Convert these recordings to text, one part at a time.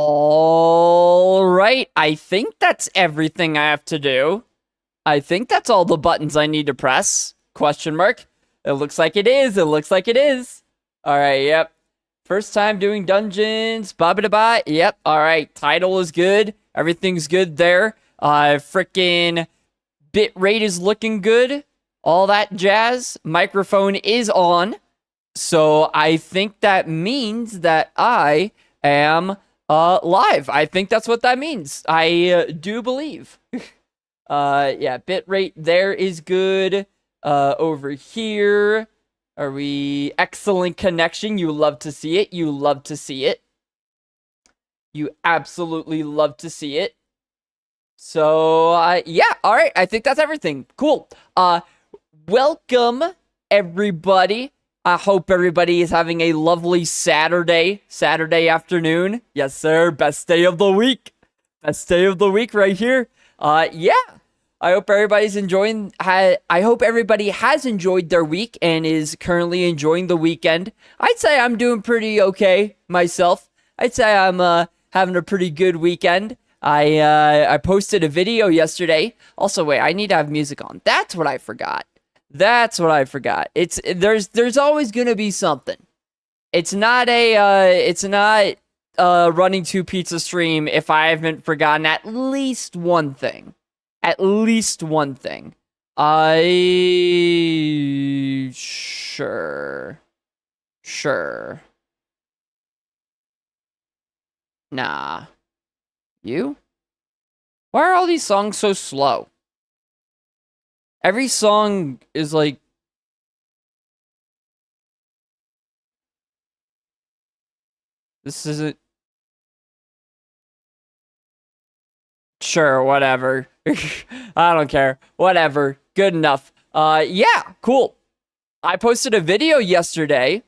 All right. I think that's everything I have to do. I think that's all the buttons I need to press. Question mark. It looks like it is. It looks like it is. All right. Yep. First time doing dungeons. Ba-ba-da-ba. Yep. All right. Title is good. Everything's good there. Freaking bit rate is looking good. All that jazz. Microphone is on. So I think that means that I am live. I think that's what that means. I do believe. Yeah, bitrate there is good. Over here, are we excellent connection? You love to see it. You love to see it. You absolutely love to see it. So, yeah, all right. I think that's everything. Cool. Welcome, everybody. I hope everybody is having a lovely Saturday afternoon. Yes, sir. Best day of the week. Best day of the week right here. Yeah. I hope everybody's enjoying. I hope everybody has enjoyed their week and is currently enjoying the weekend. I'd say I'm doing pretty okay myself. I'd say I'm having a pretty good weekend. I posted a video yesterday. Also, wait, I need to have music on. That's what I forgot. There's always gonna be something. It's not running two pizza stream if I haven't forgotten at least one thing. Sure. Nah. You? Why are all these songs so slow? Every song is like... This isn't... Sure, whatever. I don't care. Whatever. Good enough. Yeah, cool. I posted a video yesterday.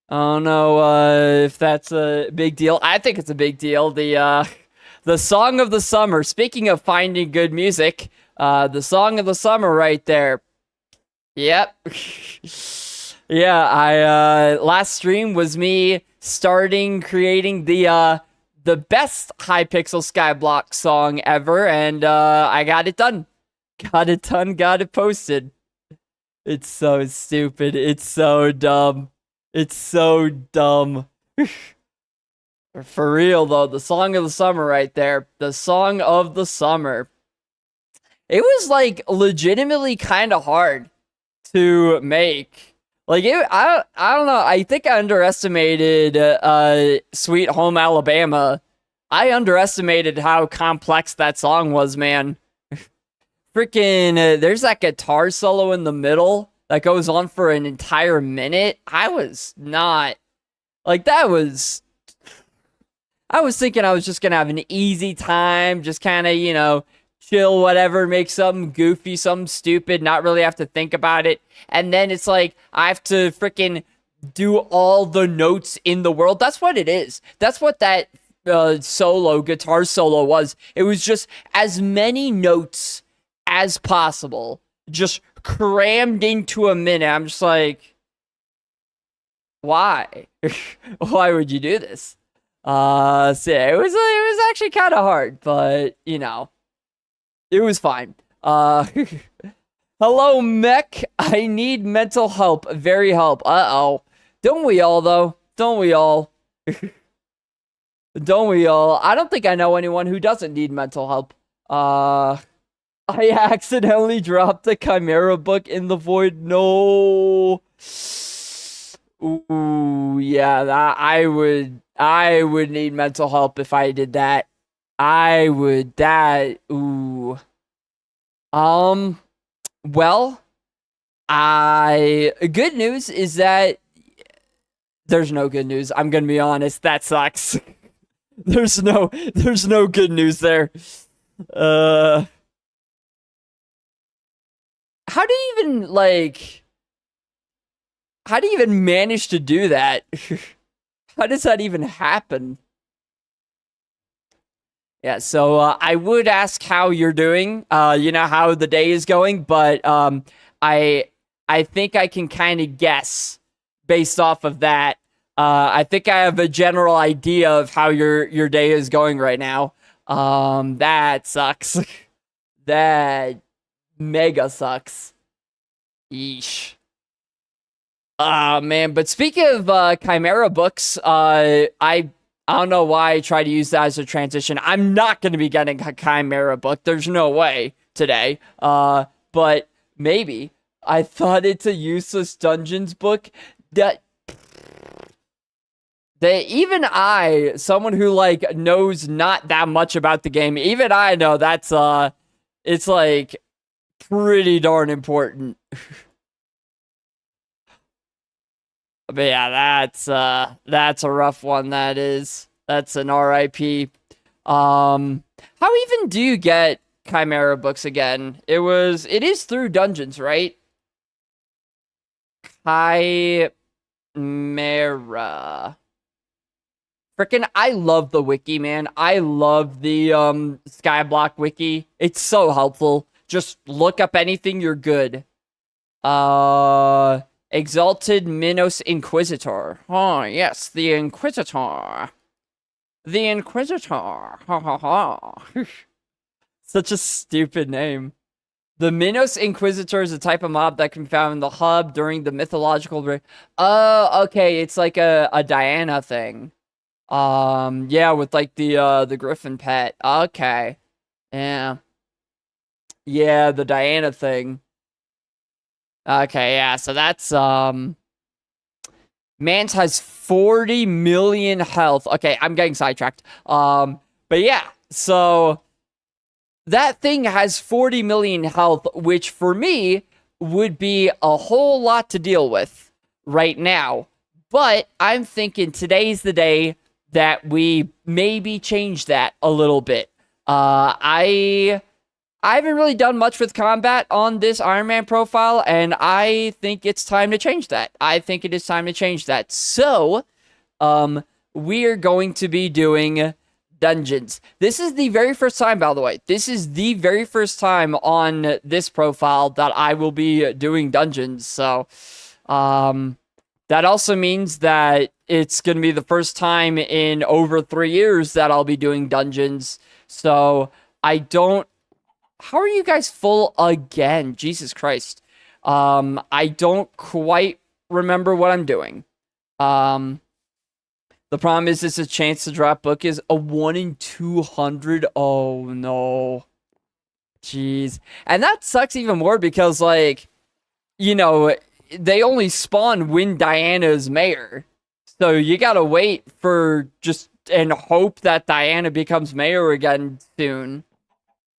I don't know if that's a big deal. I think it's a big deal. The song of the summer. Speaking of finding good music... the song of the summer right there. Yep. Yeah, last stream was me creating the best Hypixel Skyblock song ever, and I got it done. Got it posted. It's so stupid. It's so dumb. For real, though, the song of the summer right there. The song of the summer. It was, like, legitimately kind of hard to make. Like, I don't know. I think I underestimated Sweet Home Alabama. I underestimated how complex that song was, man. Freaking, there's that guitar solo in the middle that goes on for an entire minute. I was thinking I was just gonna have an easy time, just kind of, chill, whatever, make something goofy, something stupid, not really have to think about it. And then it's like, I have to freaking do all the notes in the world. That's what it is. That's what that guitar solo was. It was just as many notes as possible, just crammed into a minute. I'm just like, why? Why would you do this? So yeah, it was actually kind of hard, but, it was fine. Hello, Mech. I need mental help. Very help. Uh-oh. Don't we all, though? Don't we all? Don't we all? I don't think I know anyone who doesn't need mental help. I accidentally dropped the Chimera book in the void. No. Ooh, yeah, I would need mental help if I did that. Ooh. Well, good news is that there's no good news. I'm gonna be honest, that sucks. There's no good news there. How do you even manage to do that? How does that even happen? Yeah, so I would ask how you're doing, how the day is going, but I think I can kind of guess based off of that I think I have a general idea of how your day is going right now. That sucks. That mega sucks. Yeesh. Man, but speaking of Chimera books, I don't know why I try to use that as a transition. I'm not going to be getting a Chimera book. There's no way today. But maybe. I thought it's a useless dungeons book that even I, someone who like knows not that much about the game, even I know that's it's like pretty darn important. But yeah, that's a rough one. That is. That's an RIP. How even do you get Chimera books again? It is through dungeons, right? Chimera. Frickin' I love the wiki, man. I love the Skyblock wiki. It's so helpful. Just look up anything, you're good. Exalted Minos Inquisitor. Oh, yes, the Inquisitor. The Inquisitor. Ha ha ha. Such a stupid name. The Minos Inquisitor is a type of mob that can be found in the hub during the mythological... Oh, okay, it's like a Diana thing. Yeah, with like the griffin pet. Okay. Yeah. Yeah, the Diana thing. Okay, yeah, so that's, Mance has 40 million health. Okay, I'm getting sidetracked. But yeah, so that thing has 40 million health, which for me would be a whole lot to deal with right now. But I'm thinking today's the day that we maybe change that a little bit. I haven't really done much with combat on this Iron Man profile, and I think it's time to change that. I think it is time to change that. So, we're going to be doing dungeons. This is the very first time, by the way. This is the very first time on this profile that I will be doing dungeons. So, that also means that it's going to be the first time in over 3 years that I'll be doing dungeons. So, I don't... How are you guys full again? Jesus Christ. I don't quite remember what I'm doing. The problem is it's a chance to drop book is a 1 in 200. Oh, no. Jeez. And that sucks even more because, like, you know, they only spawn when Diana's mayor. So you gotta wait for just and hope that Diana becomes mayor again soon.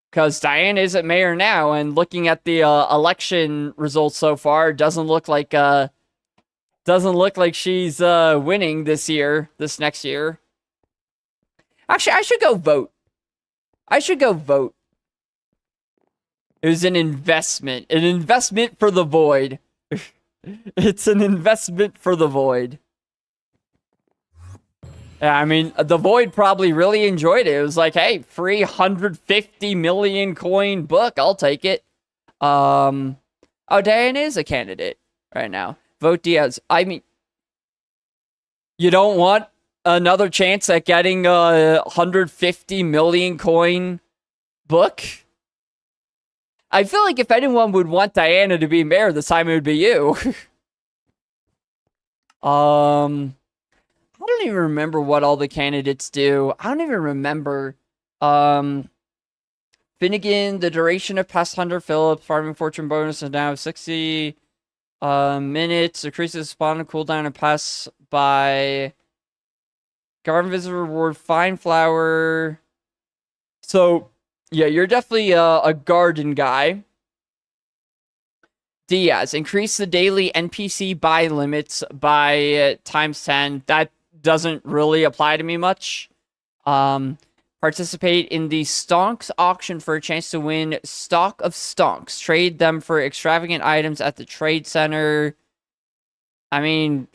Because Diana isn't mayor now, and looking at the election results so far, doesn't look like she's winning this next year. Actually, I should go vote. It was an investment for the void. It's an investment for the void. Yeah, I mean, the Void probably really enjoyed it. It was like, hey, free 150 million coin book. I'll take it. Oh, Diane is a candidate right now. Vote Diaz. I mean, you don't want another chance at getting a 150 million coin book? I feel like if anyone would want Diana to be mayor this time, it would be you. I don't even remember what all the candidates do. I don't even remember. Finnegan, the duration of past 100 Phillips, farming fortune bonus is now 60 minutes. Decreases spawn and cooldown and pass by garden visit reward, fine flower. So, yeah, you're definitely a garden guy. Diaz, increase the daily NPC buy limits by times 10. That doesn't really apply to me much. Participate in the Stonks auction for a chance to win stock of Stonks. Trade them for extravagant items at the trade center. I mean,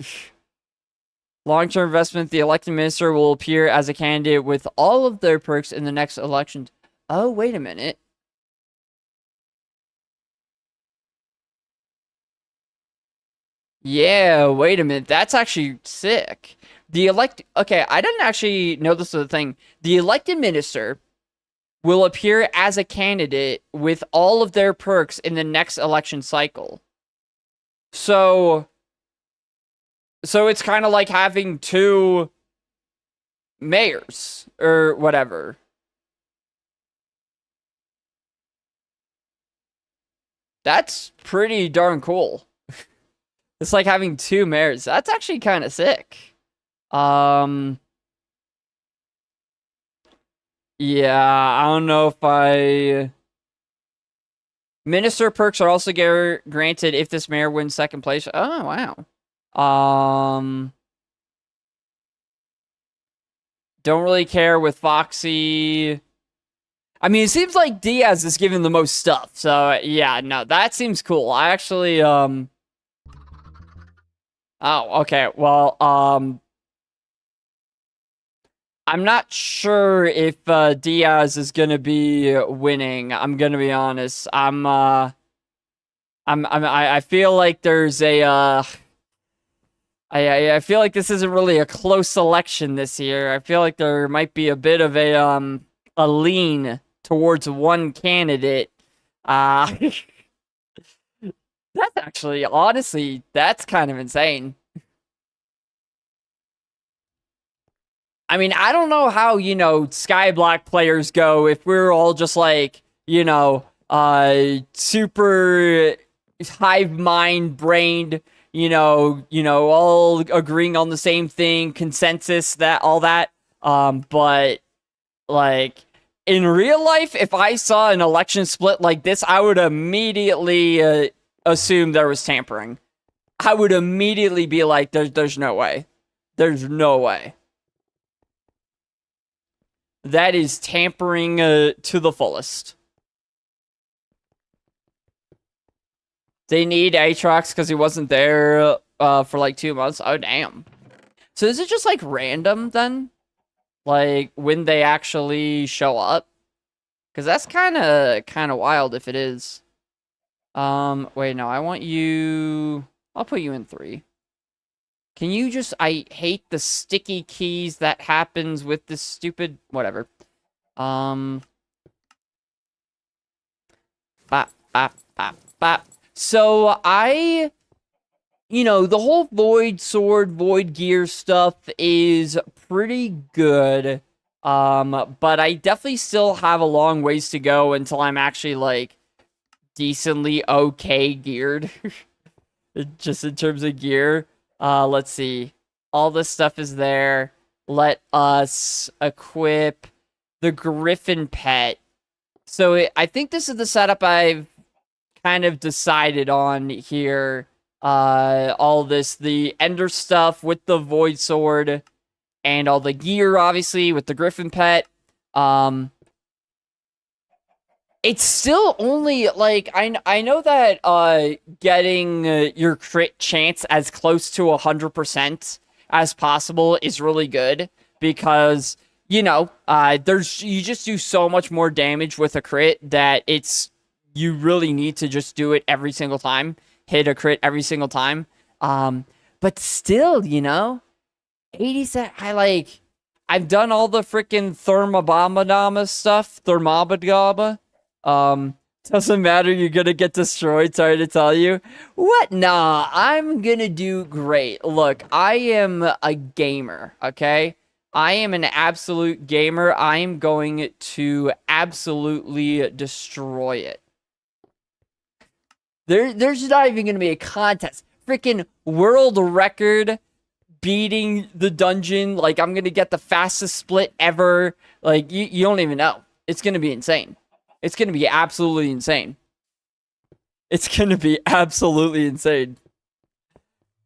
long-term investment, the elected minister will appear as a candidate with all of their perks in the next election. Oh, wait a minute. Yeah, wait a minute. That's actually sick. Okay, I didn't actually know this was a thing. The elected minister will appear as a candidate with all of their perks in the next election cycle. So, so it's kind of like having two mayors or whatever. That's pretty darn cool. It's like having two mayors. That's actually kind of sick. Um, yeah, I don't know if I. Minister perks are also granted if this mayor wins second place. Oh, wow. Don't really care with Foxy. I mean, it seems like Diaz is given the most stuff. So, yeah, no, that seems cool. I actually, Oh, okay. Well, I'm not sure if Diaz is gonna be winning. I'm gonna be honest. I feel like there's a I feel like this isn't really a close election this year. I feel like there might be a bit of a lean towards one candidate. Uh that's actually honestly that's kind of insane. I mean, I don't know how, Skyblock players go if we're all just like, super hive mind brained, all agreeing on the same thing, consensus, that all that. But like in real life, if I saw an election split like this, I would immediately assume there was tampering. I would immediately be like, there's no way. There's no way. That is tampering to the fullest. They need Aatrox because he wasn't there for like 2 months. Oh, damn. So is it just like random then? Like when they actually show up? Because that's kind of wild if it is. Wait, no, I want you... I'll put you in 3. Can you just... I hate the sticky keys that happens with this stupid... Whatever. Bop, bop, bop, bop. So, the whole Void Sword, Void Gear stuff is pretty good. But I definitely still have a long ways to go until I'm actually, like, decently okay geared. Just in terms of gear. Let's see. All this stuff is there. Let us equip the Griffin pet. So I think this is the setup I've kind of decided on here. All this, the Ender stuff with the Void Sword, and all the gear, obviously, with the Griffin pet. It's still only, like, I know that getting your crit chance as close to 100% as possible is really good, because, you just do so much more damage with a crit that you really need to just do it every single time. Hit a crit every single time. But still, 87, I've done all the freaking Thermobama stuff. Thermobama. Doesn't matter, you're gonna get destroyed, sorry to tell you. What? Nah, I'm gonna do great. Look, I am a gamer, okay? I am an absolute gamer. I am going to absolutely destroy it. There's not even gonna be a contest. Freaking world record beating the dungeon. Like, I'm gonna get the fastest split ever. Like, you don't even know. It's gonna be insane. It's going to be absolutely insane. It's going to be absolutely insane.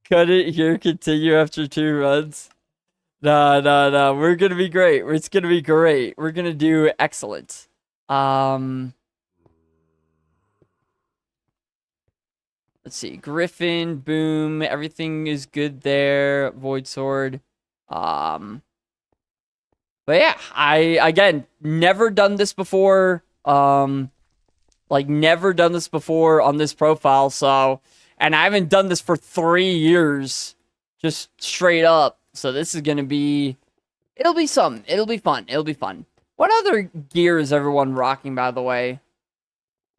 Cut it here, continue after 2 runs. No. We're going to be great. It's going to be great. We're going to do excellent. Let's see. Griffin, boom. Everything is good there. Void Sword. But yeah, again, never done this before. Never done this before on this profile, so And I haven't done this for 3 years. Just straight up. So this is going to be... It'll be something. It'll be fun. It'll be fun. What other gear is everyone rocking, by the way?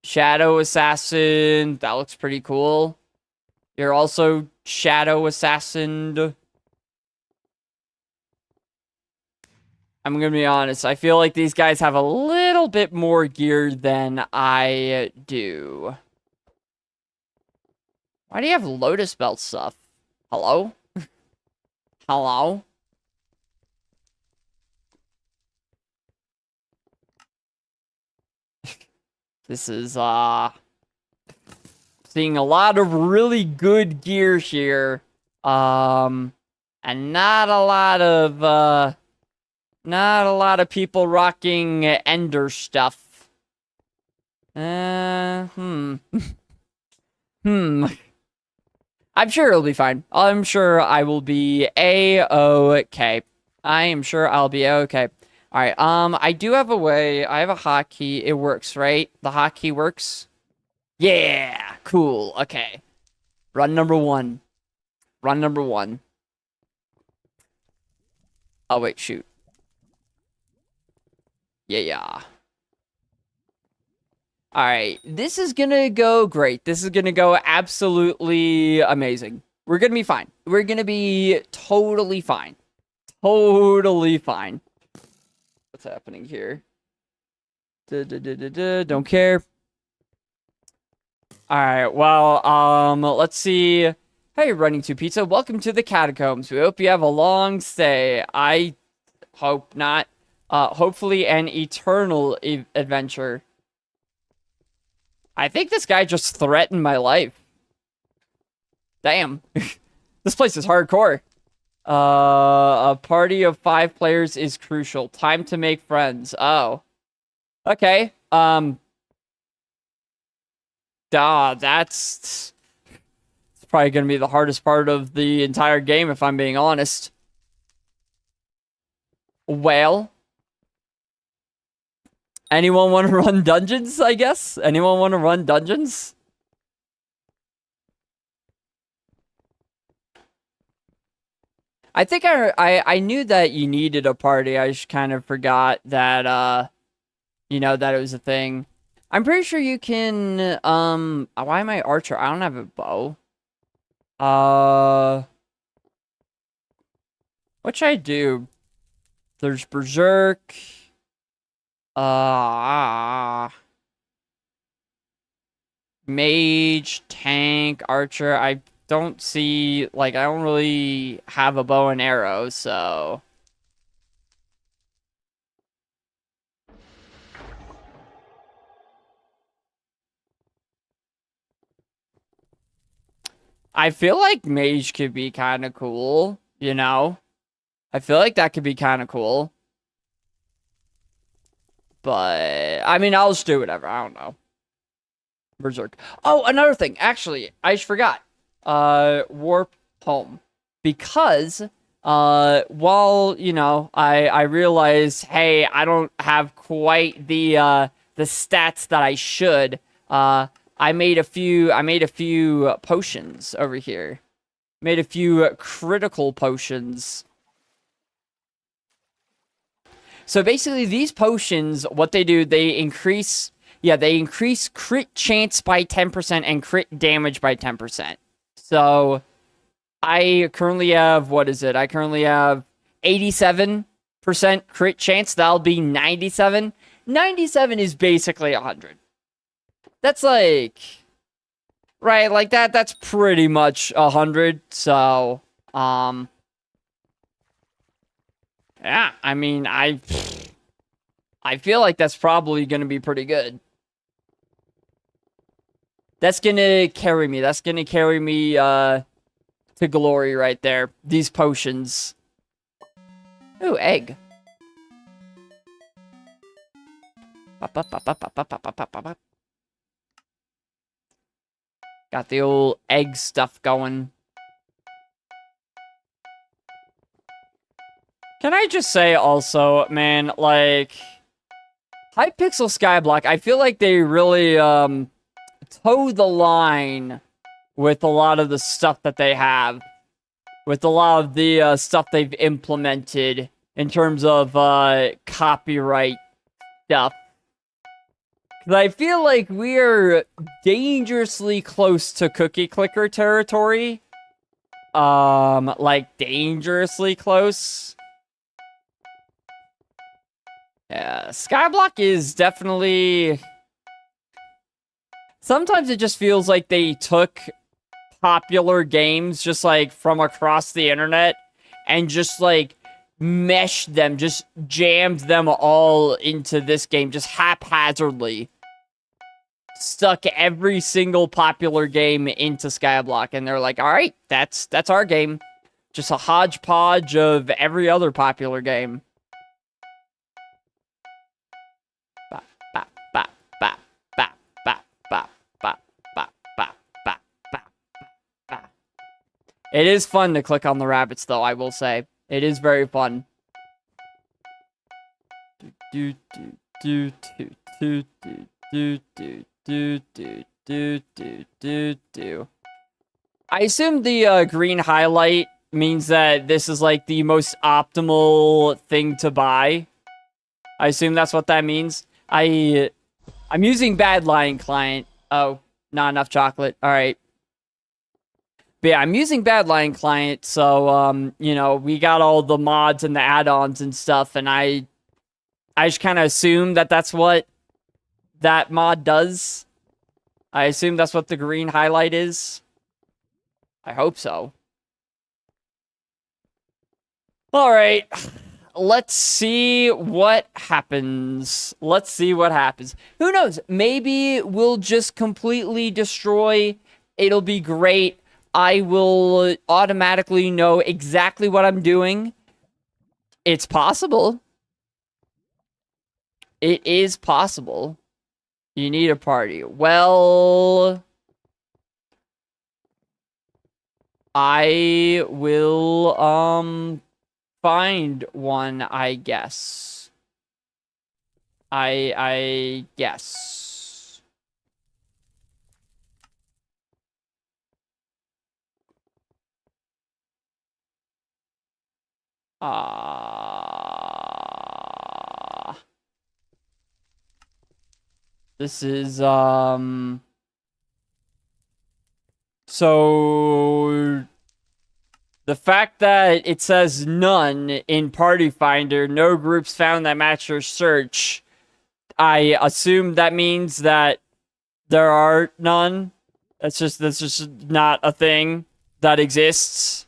Shadow Assassin. That looks pretty cool. You're also Shadow Assassin. I'm going to be honest. I feel like these guys have a little bit more gear than I do. Why do you have Lotus Belt stuff? Hello? Hello? This is, seeing a lot of really good gear here. And not a lot of people rocking Ender stuff. Hmm. I'm sure it'll be fine. I'm sure I will be A-okay. I am sure I'll be okay. Alright, I do have a way. I have a hotkey. It works, right? The hotkey works? Yeah! Cool. Okay. Run number 1. Run number 1. Oh, wait, shoot. Yeah. Alright, this is gonna go great. This is gonna go absolutely amazing. We're gonna be fine. We're gonna be totally fine. Totally fine. What's happening here? Don't care. Alright, well, let's see. Hey, Running to Pizza, welcome to the Catacombs. We hope you have a long stay. I hope not. Hopefully an eternal adventure. I think this guy just threatened my life. Damn. This place is hardcore. A party of 5 players is crucial. Time to make friends. Oh. Okay. That's probably going to be the hardest part of the entire game, if I'm being honest. Well. Anyone want to run dungeons, I guess? Anyone want to run dungeons? I think I knew that you needed a party. I just kind of forgot that, you know, that it was a thing. I'm pretty sure you can, why am I archer? I don't have a bow. What should I do? There's Berserk. Mage, tank, archer. I don't see, like, I don't really have a bow and arrow, so. I feel like mage could be kind of cool, you know? I feel like that could be kind of cool. But, I mean, I'll just do whatever. I don't know. Berserk. Oh, another thing. Actually, I just forgot. Warp home. Because, while, you know, I realized, hey, I don't have quite the stats that I should, I made a few potions over here. Made a few critical potions. So basically, these potions, what they do, they increase crit chance by 10% and crit damage by 10%. So, I currently have, what is it? I currently have 87% crit chance. That'll be 97. 97 is basically 100. That's like, right, like that's pretty much 100. So, yeah, I mean, I feel like that's probably going to be pretty good. That's going to carry me. That's going to carry me to glory right there. These potions. Ooh, egg. Got the old egg stuff going. Can I just say also, man, like, Hypixel Skyblock, I feel like they really, toe the line with a lot of the stuff that they have, with a lot of the stuff they've implemented in terms of copyright stuff. Because I feel like we're dangerously close to cookie clicker territory. Like dangerously close. Yeah, Skyblock is definitely... Sometimes it just feels like they took popular games just like from across the internet and just like meshed them, just jammed them all into this game, just haphazardly. Stuck every single popular game into Skyblock, and they're like, all right, that's our game. Just a hodgepodge of every other popular game. It is fun to click on the rabbits, though, I will say. It is very fun. I assume the green highlight means that this is like the most optimal thing to buy. I assume that's what that means. I'm using Badlion client. Oh, not enough chocolate. All right. But yeah, I'm using Badlion client, so you know, we got all the mods and the add-ons and stuff, and I just kind of assume that that's what that mod does. I assume that's what the green highlight is. I hope so. All right. Let's see what happens. Let's see what happens. Who knows? Maybe we'll just completely destroy. It'll be great. I will automatically know exactly what I'm doing. It's possible. It is possible. You need a party. Well, I will, find one, I guess. I guess. This is, so the fact that it says none in Party Finder, no groups found that match your search, I assume that means that there are none. That's just not a thing that exists.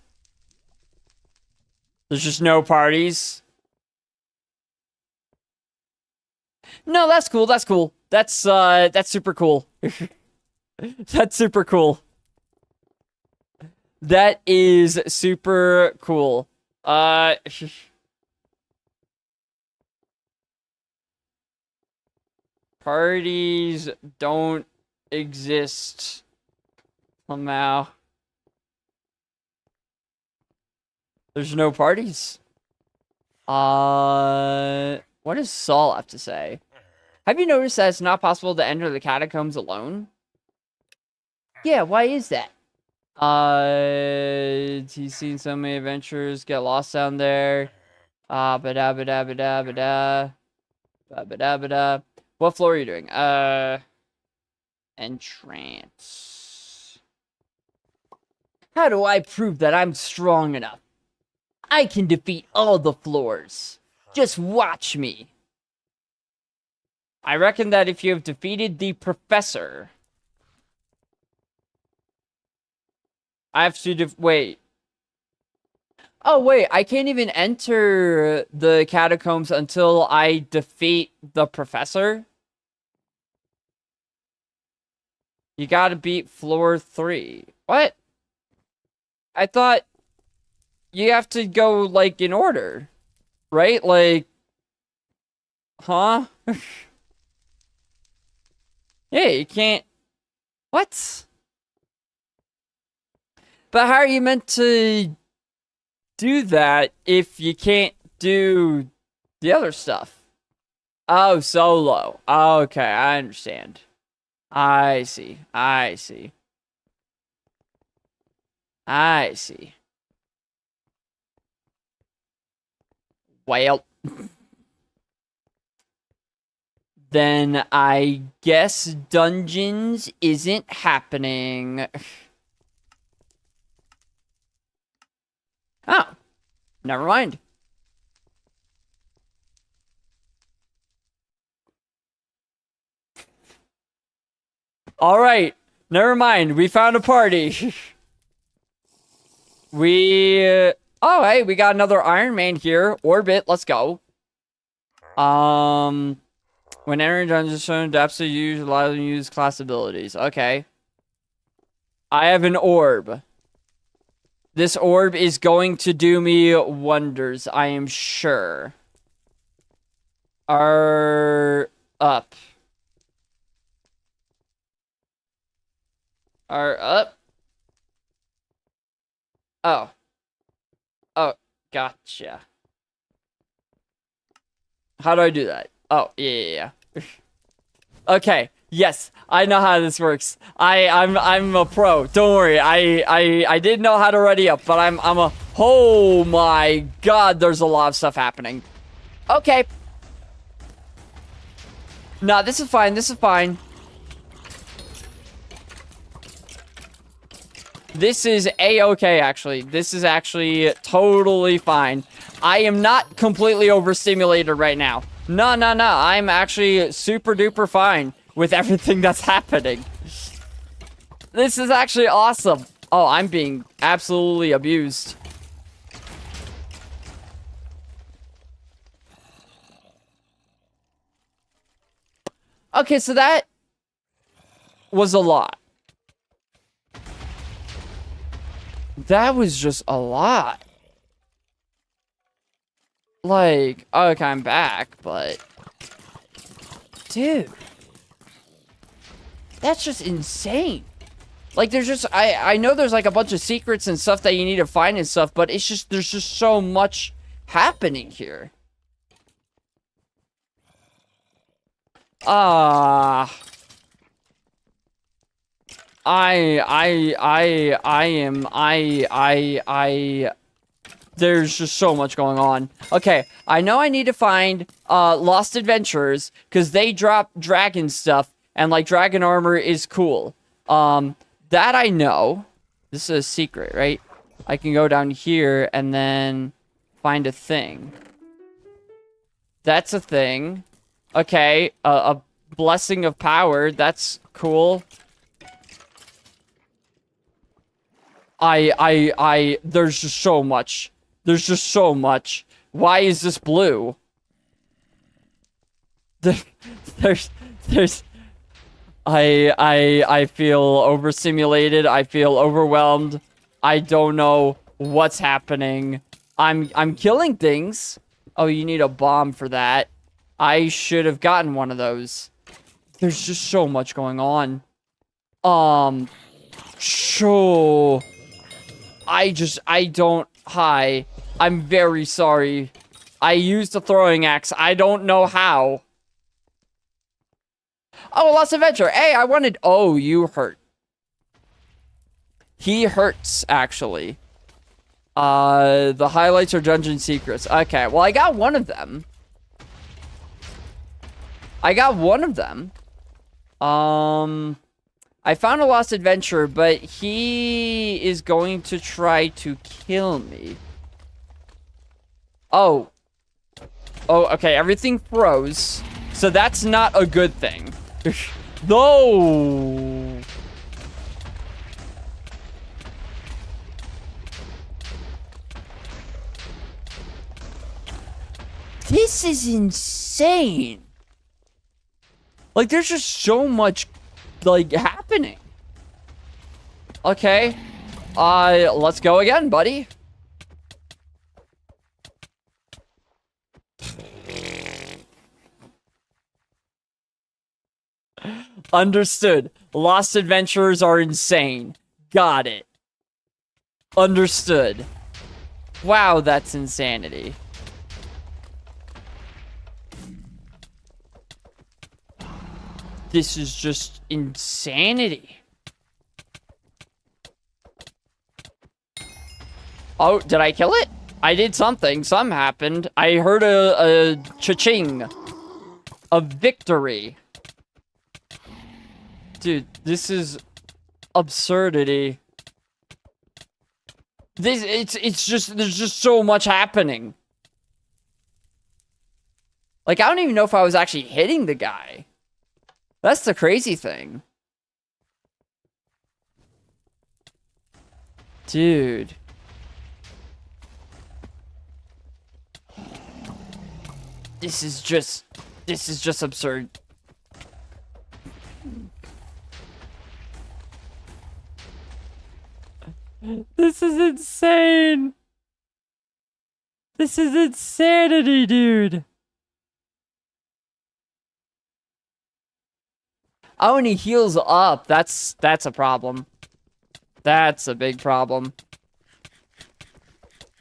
There's just no parties. No, that's cool. That's cool. That's super cool. That's super cool. That is super cool. Parties don't exist somehow. There's no parties. What does Saul have to say? Have you noticed that it's not possible to enter the catacombs alone? Yeah, why is that? He's seen so many adventures get lost down there. Ba-da-ba-da-ba-da-ba-da. Ba-ba-da-ba-da. What floor are you doing? Entrance. How do I prove that I'm strong enough? I can defeat all the floors. Just watch me. I reckon that if you have defeated the professor... I have to wait. Oh, wait. I can't even enter the catacombs until I defeat the professor? You gotta beat floor 3. What? I thought you have to go, like, in order. Right? Like... Huh? Yeah, you can't... What? But how are you meant to do that if you can't do the other stuff? Oh, solo. Okay, I understand. I see. I see. I see. Well, then I guess dungeons isn't happening. Oh, never mind. All right, never mind. We found a party. Oh, hey, we got another Iron Man here. Orbit, let's go. When entering dungeons, shown adapts to use, allow them to use class abilities. Okay. I have an orb. This orb is going to do me wonders, I am sure. Up. Up. Oh. Oh, gotcha. How do I do that? Oh, yeah. Okay. Yes, I know how this works. I'm a pro. Don't worry. I didn't know how to ready up, but I'm a. Oh my God! There's a lot of stuff happening. Okay. Nah, this is fine. This is fine. This is a-okay, actually. This is actually totally fine. I am not completely overstimulated right now. No. I'm actually super duper fine with everything that's happening. This is actually awesome. Oh, I'm being absolutely abused. Okay, so that was a lot. That was just a lot. Like, okay, I'm back, but... Dude. That's just insane. Like, there's just... I know there's, like, a bunch of secrets and stuff that you need to find and stuff, but it's just... There's just so much happening here. There's just so much going on. Okay, I know I need to find Lost Adventurers because they drop dragon stuff and like dragon armor is cool. That I know. This is a secret, right? I can go down here and then find a thing. That's a thing. Okay, a blessing of power. That's cool. There's just so much. There's just so much. Why is this blue? I feel overstimulated. I feel overwhelmed. I don't know what's happening. I'm killing things. Oh, you need a bomb for that. I should have gotten one of those. There's just so much going on. Sure. Hi. I'm very sorry. I used a throwing axe. I don't know how. Oh, Lost Adventure. Hey, I wanted... Oh, you hurt. He hurts, actually. The highlights are dungeon secrets. Okay, well, I got one of them. I found a Lost Adventure, but he is going to try to kill me. Oh. Oh, okay, everything froze. So that's not a good thing. No. This is insane. Like, there's just so much, like, happening. Okay. Let's go again, buddy. Understood. Lost Adventurers are insane. Got it. Understood. Wow, that's insanity. This is just insanity. Oh, did I kill it? I did something. Something happened. I heard a cha-ching. A victory. Dude, this is absurdity. It's just, there's just so much happening. Like, I don't even know if I was actually hitting the guy. That's the crazy thing. Dude. This is just absurd. This is insane. This is insanity, dude. Oh, and he heals up. That's a problem. That's a big problem.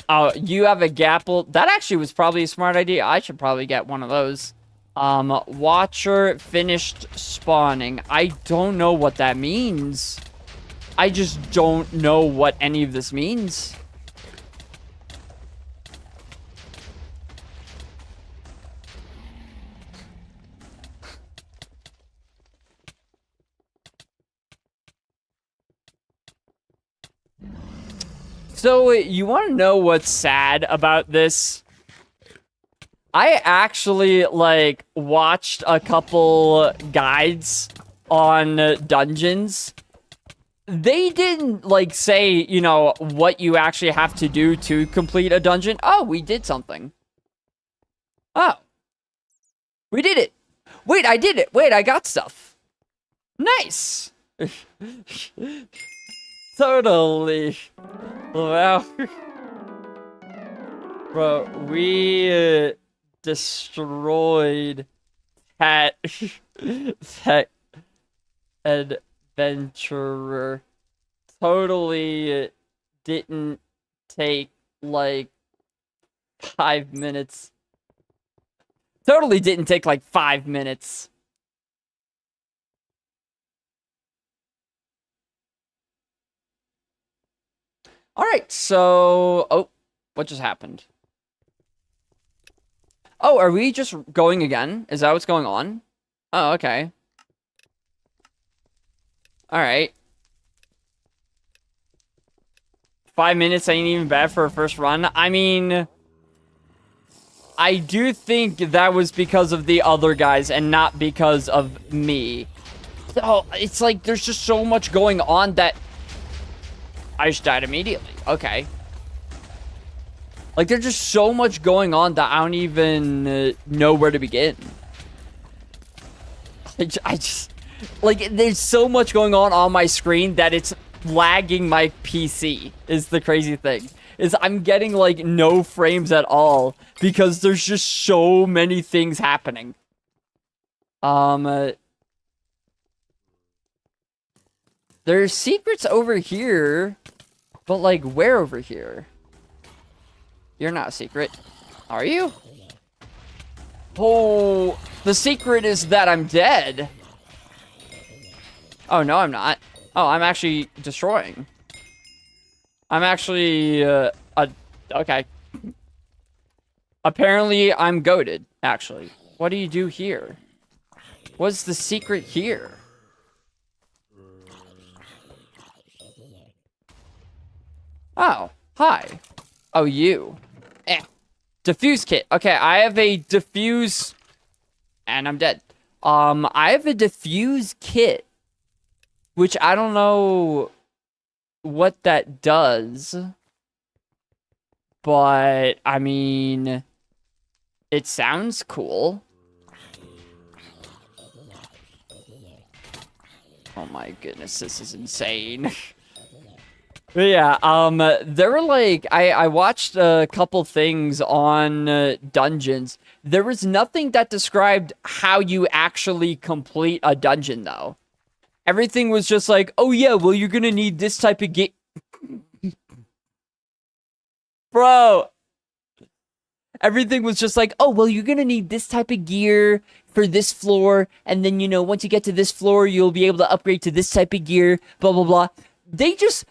Oh, you have a gapple. That actually was probably a smart idea. I should probably get one of those. Watcher finished spawning. I don't know what that means. I just don't know what any of this means. So, you want to know what's sad about this? I actually, like, watched a couple guides on dungeons. They didn't, like, say, you know, what you actually have to do to complete a dungeon. Oh, we did something. Oh. We did it. Wait, I did it. Wait, I got stuff. Nice. Totally. Wow. Bro, we destroyed that adventurer. Totally didn't take like 5 minutes. Totally didn't take like 5 minutes. All right, so... Oh, what just happened? Oh, are we just going again? Is that what's going on? Oh, okay. All right. 5 minutes ain't even bad for a first run. I mean... I do think that was because of the other guys and not because of me. So, it's like there's just so much going on that... I just died immediately. Okay. Like, there's just so much going on that I don't even know where to begin. I just... Like, there's so much going on my screen that it's lagging my PC, is the crazy thing. Is I'm getting, like, no frames at all because there's just so many things happening. There's secrets over here, but, like, where over here? You're not a secret. Are you? Oh, the secret is that I'm dead. Oh, no, I'm not. Oh, I'm actually destroying. I'm actually, okay. Apparently, I'm goated, actually. What do you do here? What's the secret here? Oh, hi. Oh, you. Diffuse kit. Okay, I have a diffuse... And I'm dead. I have a diffuse kit. Which I don't know what that does. But, I mean... It sounds cool. Oh my goodness, this is insane. But yeah, there were like, I watched a couple things on dungeons. There was nothing that described how you actually complete a dungeon, though. Everything was just like, oh yeah, well, you're gonna need this type of gear. Bro. Everything was just like, oh, well, you're gonna need this type of gear for this floor. And then, you know, once you get to this floor, you'll be able to upgrade to this type of gear, blah, blah, blah. They just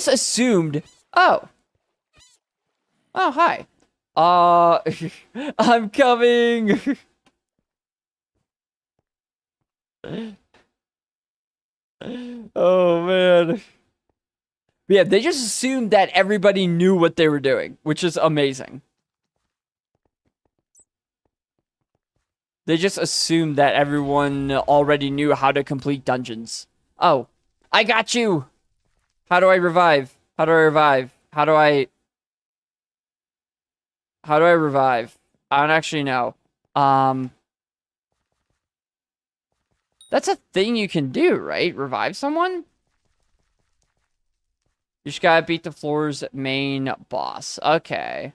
assumed, oh, Oh, hi. I'm coming. Oh, man. Yeah, they just assumed that everybody knew what they were doing, which is amazing. They just assumed that everyone already knew how to complete dungeons. Oh, I got you. How do I revive? How do I revive? How do I revive? I don't actually know. That's a thing you can do, right? Revive someone? You just gotta beat the floor's main boss. Okay.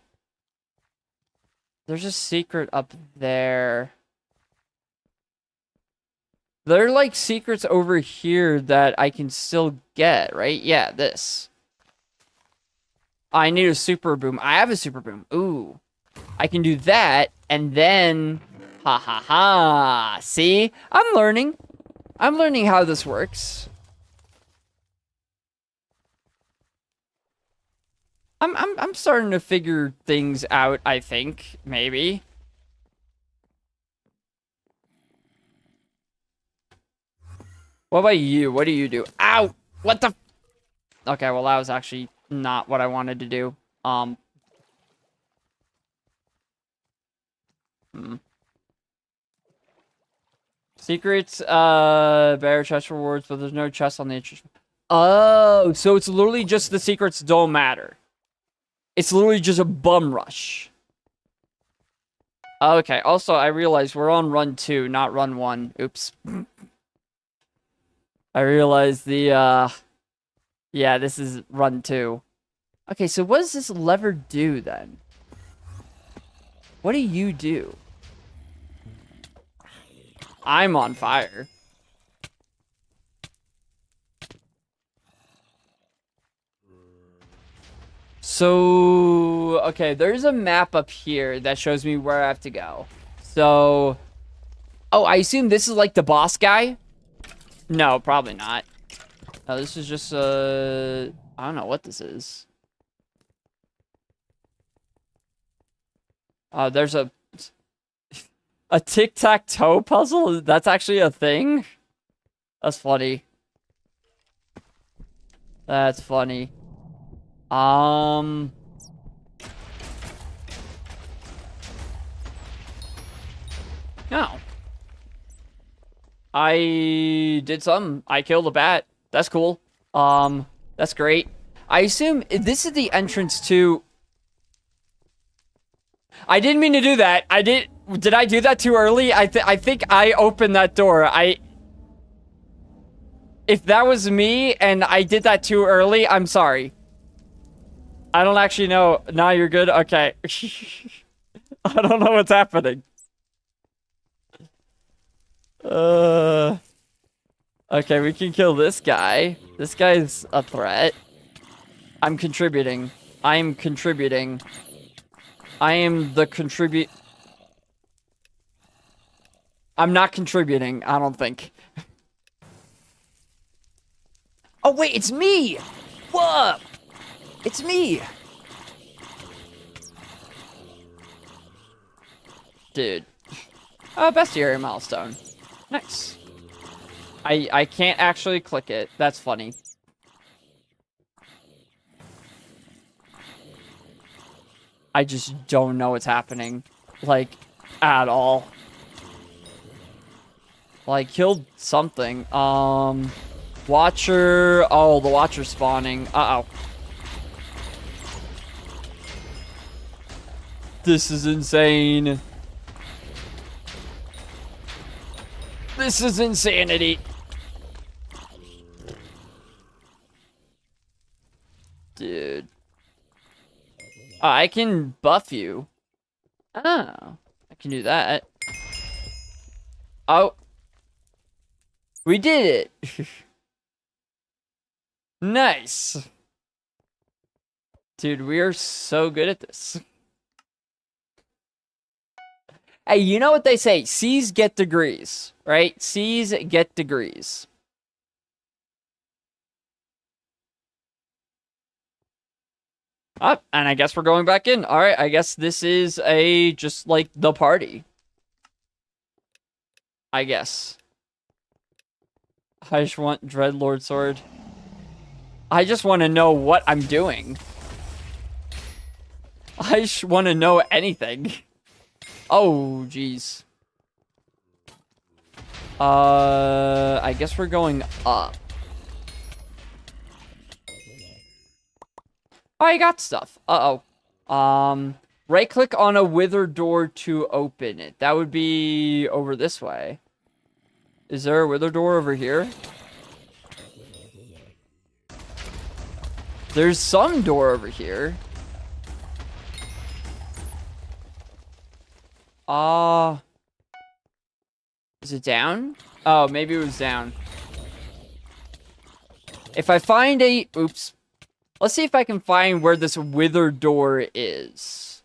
There's a secret up there. There are like secrets over here that I can still get, right? Yeah, this. I need a super boom. I have a super boom. Ooh. I can do that, and then... Ha ha ha. See? I'm learning. I'm learning how this works. I'm starting to figure things out, I think. Maybe. What about you? What do you do? Ow! What the... Okay, well, that was actually not what I wanted to do. Secrets, bear chest rewards, but there's no chest on the interest. Oh, so it's literally just the secrets don't matter. It's literally just a bum rush. Okay, also, I realized we're on run 2, not run 1. Oops. I realized the, yeah, this is run 2. Okay, so what does this lever do, then? What do you do? I'm on fire. So, okay, there's a map up here that shows me where I have to go. So, oh, I assume this is like the boss guy? No, probably not. No, this is just, I don't know what this is. There's a tic-tac-toe puzzle? That's actually a thing? That's funny. That's funny. No. I did something. I killed a bat. That's cool. That's great. I assume this is the entrance to... I didn't mean to do that. Did I do that too early? I think I opened that door. If that was me and I did that too early, I'm sorry. I don't actually know. Now you're good? Okay. I don't know what's happening. Okay, we can kill this guy. This guy's a threat. I'm contributing. I'm contributing. I am the I'm not contributing, I don't think. Oh, wait, it's me! What? It's me! Dude. Bestiary milestone. Nice. I can't actually click it. That's funny. I just don't know what's happening. Like, at all. Like, killed something. Watcher. Oh, the Watcher's spawning. Uh-oh. This is insane. This is insanity. Dude. I can buff you. Oh. I can do that. Oh. We did it. Nice. Dude, we are so good at this. Hey, you know what they say? C's get degrees, right? C's get degrees. Oh, and I guess we're going back in. All right, I guess this is just like the party. I guess. I just want Dreadlord Sword. I just want to know what I'm doing. I just want to know anything. Oh, jeez. I guess we're going up. Oh, I got stuff. Uh-oh. Right-click on a wither door to open it. That would be over this way. Is there a wither door over here? There's some door over here. Is it down? Oh, maybe it was down. If I find a... Oops. Let's see if I can find where this wither door is.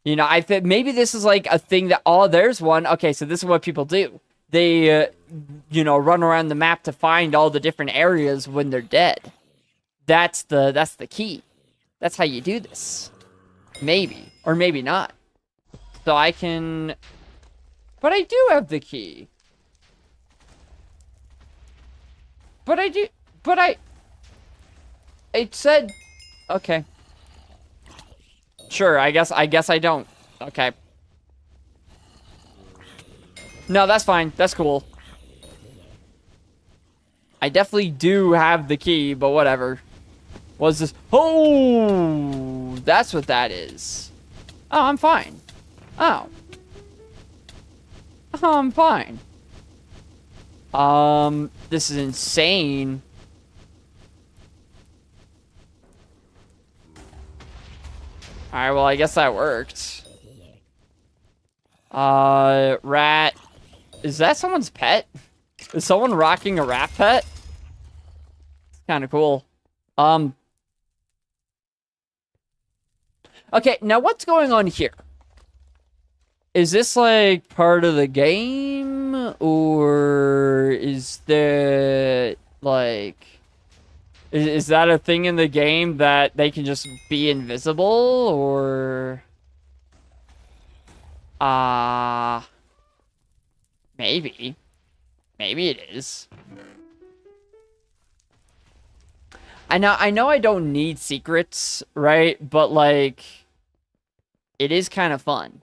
You know, I think maybe this is like a thing that... Oh, there's one. Okay, so this is what people do. They, you know, run around the map to find all the different areas when they're dead. That's the key. That's how you do this. Maybe. Or maybe not. So I can... But I do have the key. But I do... But I... It said... Okay. Sure, I guess I don't. Okay. No, that's fine. That's cool. I definitely do have the key, but whatever. What's this? Oh! That's what that is. Oh, I'm fine. Oh. Oh, I'm fine. This is insane. Alright, well, I guess that worked. Rat. Is that someone's pet? Is someone rocking a rat pet? It's kind of cool. Okay, now what's going on here? Is this, like, part of the game? Or is there, like... Is that a thing in the game that they can just be invisible? Or... Maybe. Maybe it is. I know I don't need secrets, right? But, like... It is kind of fun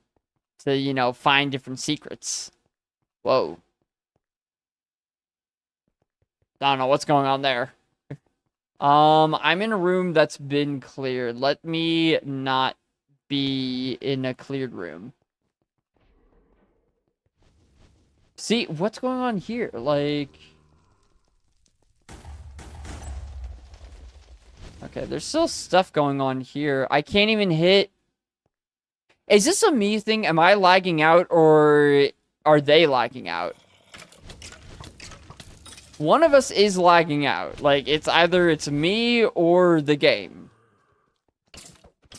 to, you know, find different secrets. Whoa. I don't know what's going on there. I'm in a room that's been cleared. Let me not be in a cleared room. See, what's going on here? Like... Okay, there's still stuff going on here. I can't even hit... Is this a me thing? Am I lagging out, or are they lagging out? One of us is lagging out. Like, it's either it's me or the game.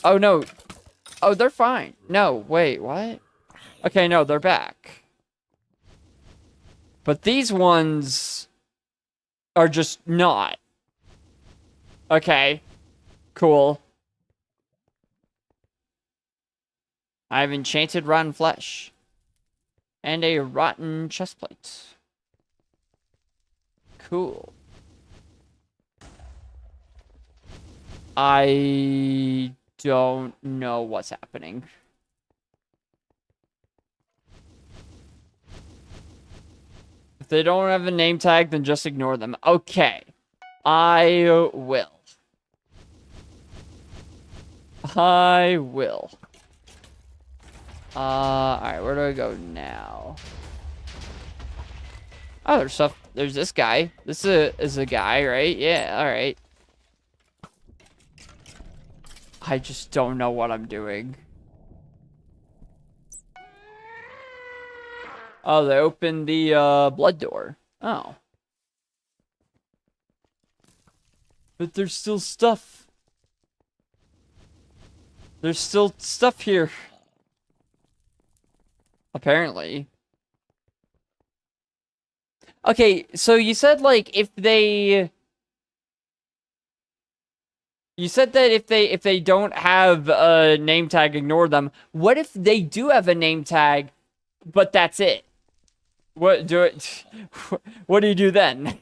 Oh, no. Oh, they're fine. No, wait, what? Okay, no, they're back. But these ones are just not. Okay. Cool. I have enchanted rotten flesh. And a rotten chestplate. Cool. I don't know what's happening. If they don't have a name tag, then just ignore them. Okay. I will. I will. Alright, where do I go now? Oh, there's stuff. There's this guy. This is a guy, right? Yeah, alright. I just don't know what I'm doing. Oh, they opened the, blood door. Oh. But there's still stuff. There's still stuff here. Apparently. Okay, so you said, like, if they... You said that if they don't have a name tag, ignore them. What if they do have a name tag, but that's it? What do it? What do you do then?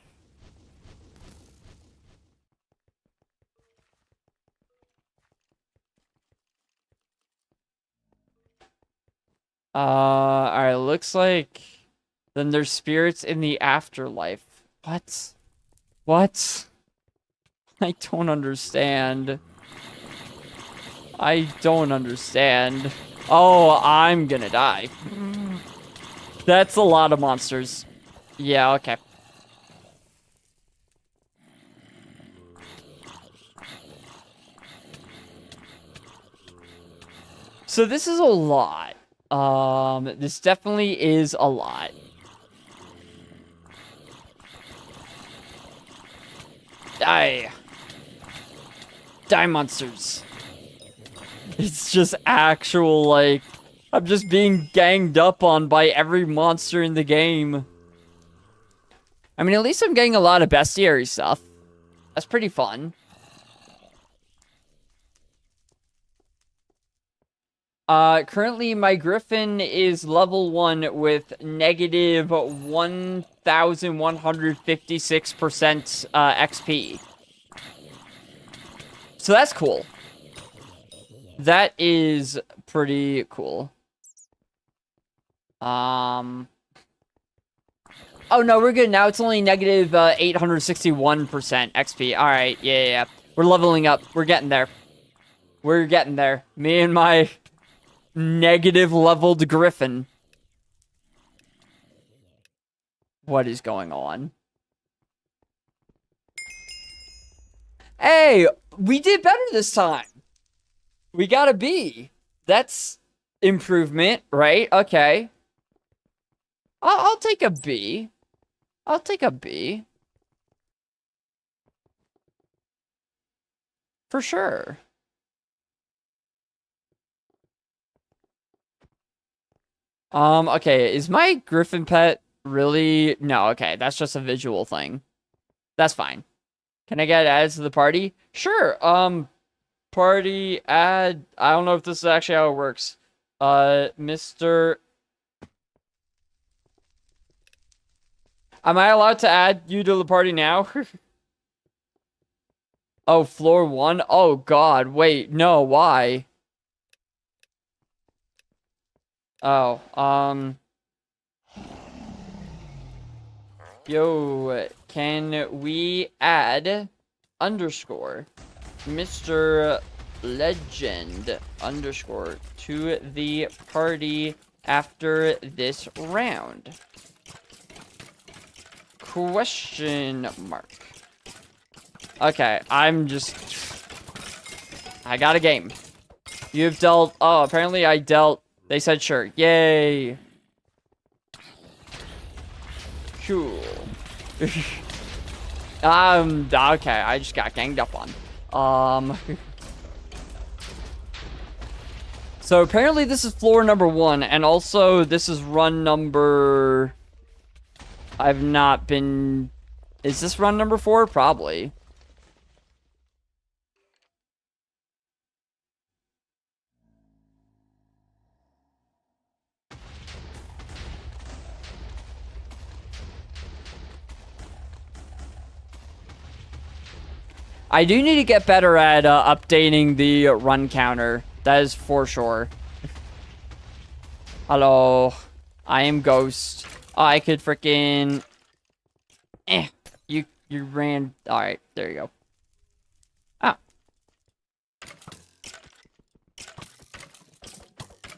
Alright, looks like then there's spirits in the afterlife. What? What? I don't understand. I don't understand. Oh, I'm gonna die. That's a lot of monsters. Yeah, okay. So this is a lot. This definitely is a lot. Die. Die, monsters. It's just actual, like, I'm just being ganged up on by every monster in the game. I mean, at least I'm getting a lot of bestiary stuff. That's pretty fun. Currently my Griffin is level 1 with negative 1,156% XP. So that's cool. That is pretty cool. Oh no, we're good now. It's only negative 861% XP. Alright, yeah. We're leveling up. We're getting there. We're getting there. Me and my negative leveled Griffin. What is going on? Hey, we did better this time. We got a B. That's improvement, right? Okay. I'll take a B. I'll take a B. For sure. Okay, is my Griffin pet really? No, okay, that's just a visual thing. That's fine. Can I get added to the party? Sure, party add, I don't know if this is actually how it works. Mr. Am I allowed to add you to the party now? Oh, floor 1? Oh, God, wait, no, why? Oh, yo, can we add underscore Mr. Legend underscore to the party after this round? Question mark. Okay, I got a game. You've dealt, oh, apparently I dealt. They said sure. Yay. Cool. Okay, I just got ganged up on. So apparently this is floor number 1, and also this is run number... I've not been... Is this run number 4? Probably. I do need to get better at updating the run counter. That is for sure. Hello. I am Ghost. Oh, I could freaking... You ran... Alright, there you go. Ah.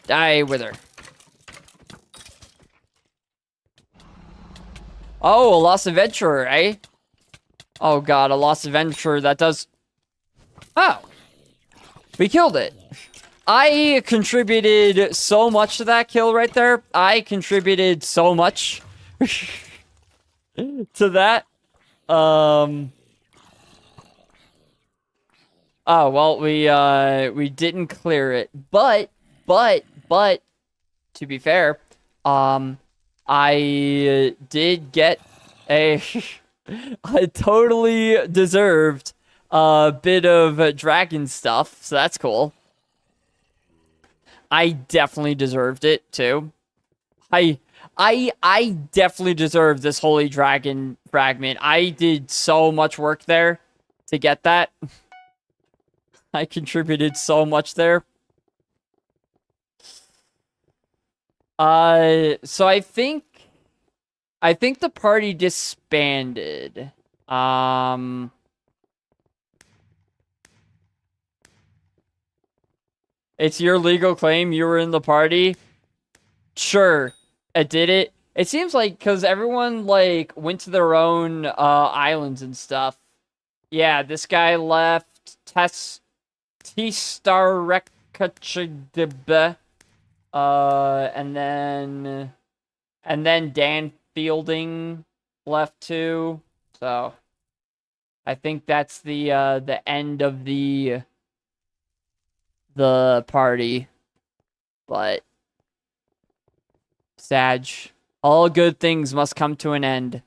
Die, Wither. Oh, a lost adventurer, eh? Oh god, a lost adventurer that does... Oh! We killed it. I contributed so much to that kill right there. I contributed so much to that. Oh, well, we didn't clear it. But, to be fair, I did get a... I totally deserved a bit of dragon stuff, so that's cool. I definitely deserved it too. I definitely deserve this holy dragon fragment. I did so much work there to get that. I contributed so much there. So I think the party disbanded. It's your legal claim you were in the party? Sure, I did it. It seems like because everyone like went to their own islands and stuff. Yeah, this guy left T-Star-Rekachidibbe. And then Dan Fielding left too. So I think that's the end of the party. But Sag, all good things must come to an end.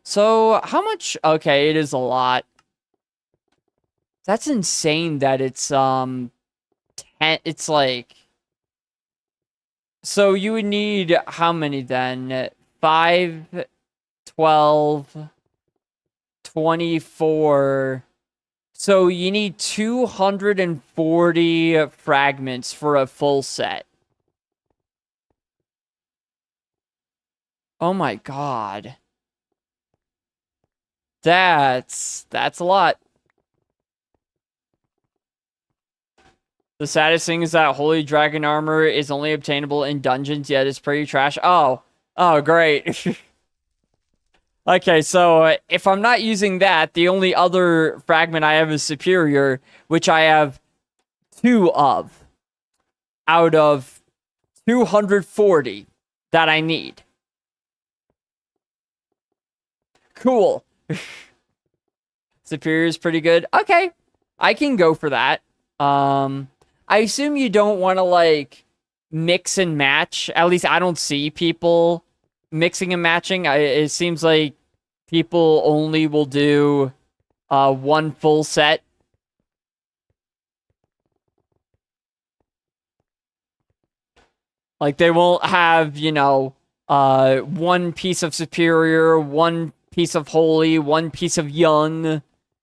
So how much? Okay, it is a lot. That's insane that it's it's like, so you would need how many then? 5, 12, 24. So you need 240 fragments for a full set. Oh my god. That's a lot. The saddest thing is that Holy Dragon Armor is only obtainable in dungeons, yet it's pretty trash. Oh, great. Okay, so if I'm not using that, the only other fragment I have is Superior, which I have 2 of out of 240 that I need. Cool. Superior is pretty good. Okay, I can go for that. I assume you don't want to, like, mix and match. At least I don't see people mixing and matching. It seems like people only will do one full set. Like, they won't have, you know, one piece of Superior, one piece of Holy, one piece of Young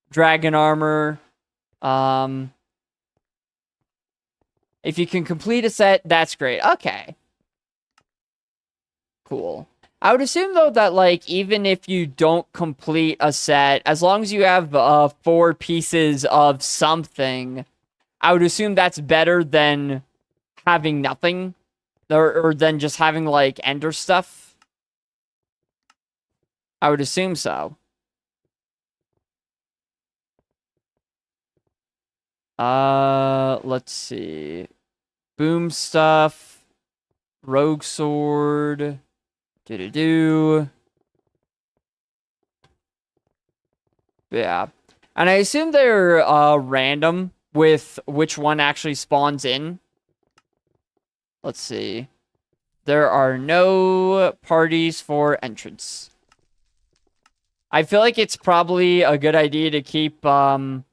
Dragon Armor. If you can complete a set, that's great. Okay. Cool. I would assume, though, that, like, even if you don't complete a set, as long as you have 4 pieces of something, I would assume that's better than having nothing. Or than just having, like, Ender stuff. I would assume so. Let's see. Boom stuff. Rogue sword. Do-do-do. Yeah. And I assume they're random with which one actually spawns in. Let's see. There are no parties for entrance. I feel like it's probably a good idea to keep, can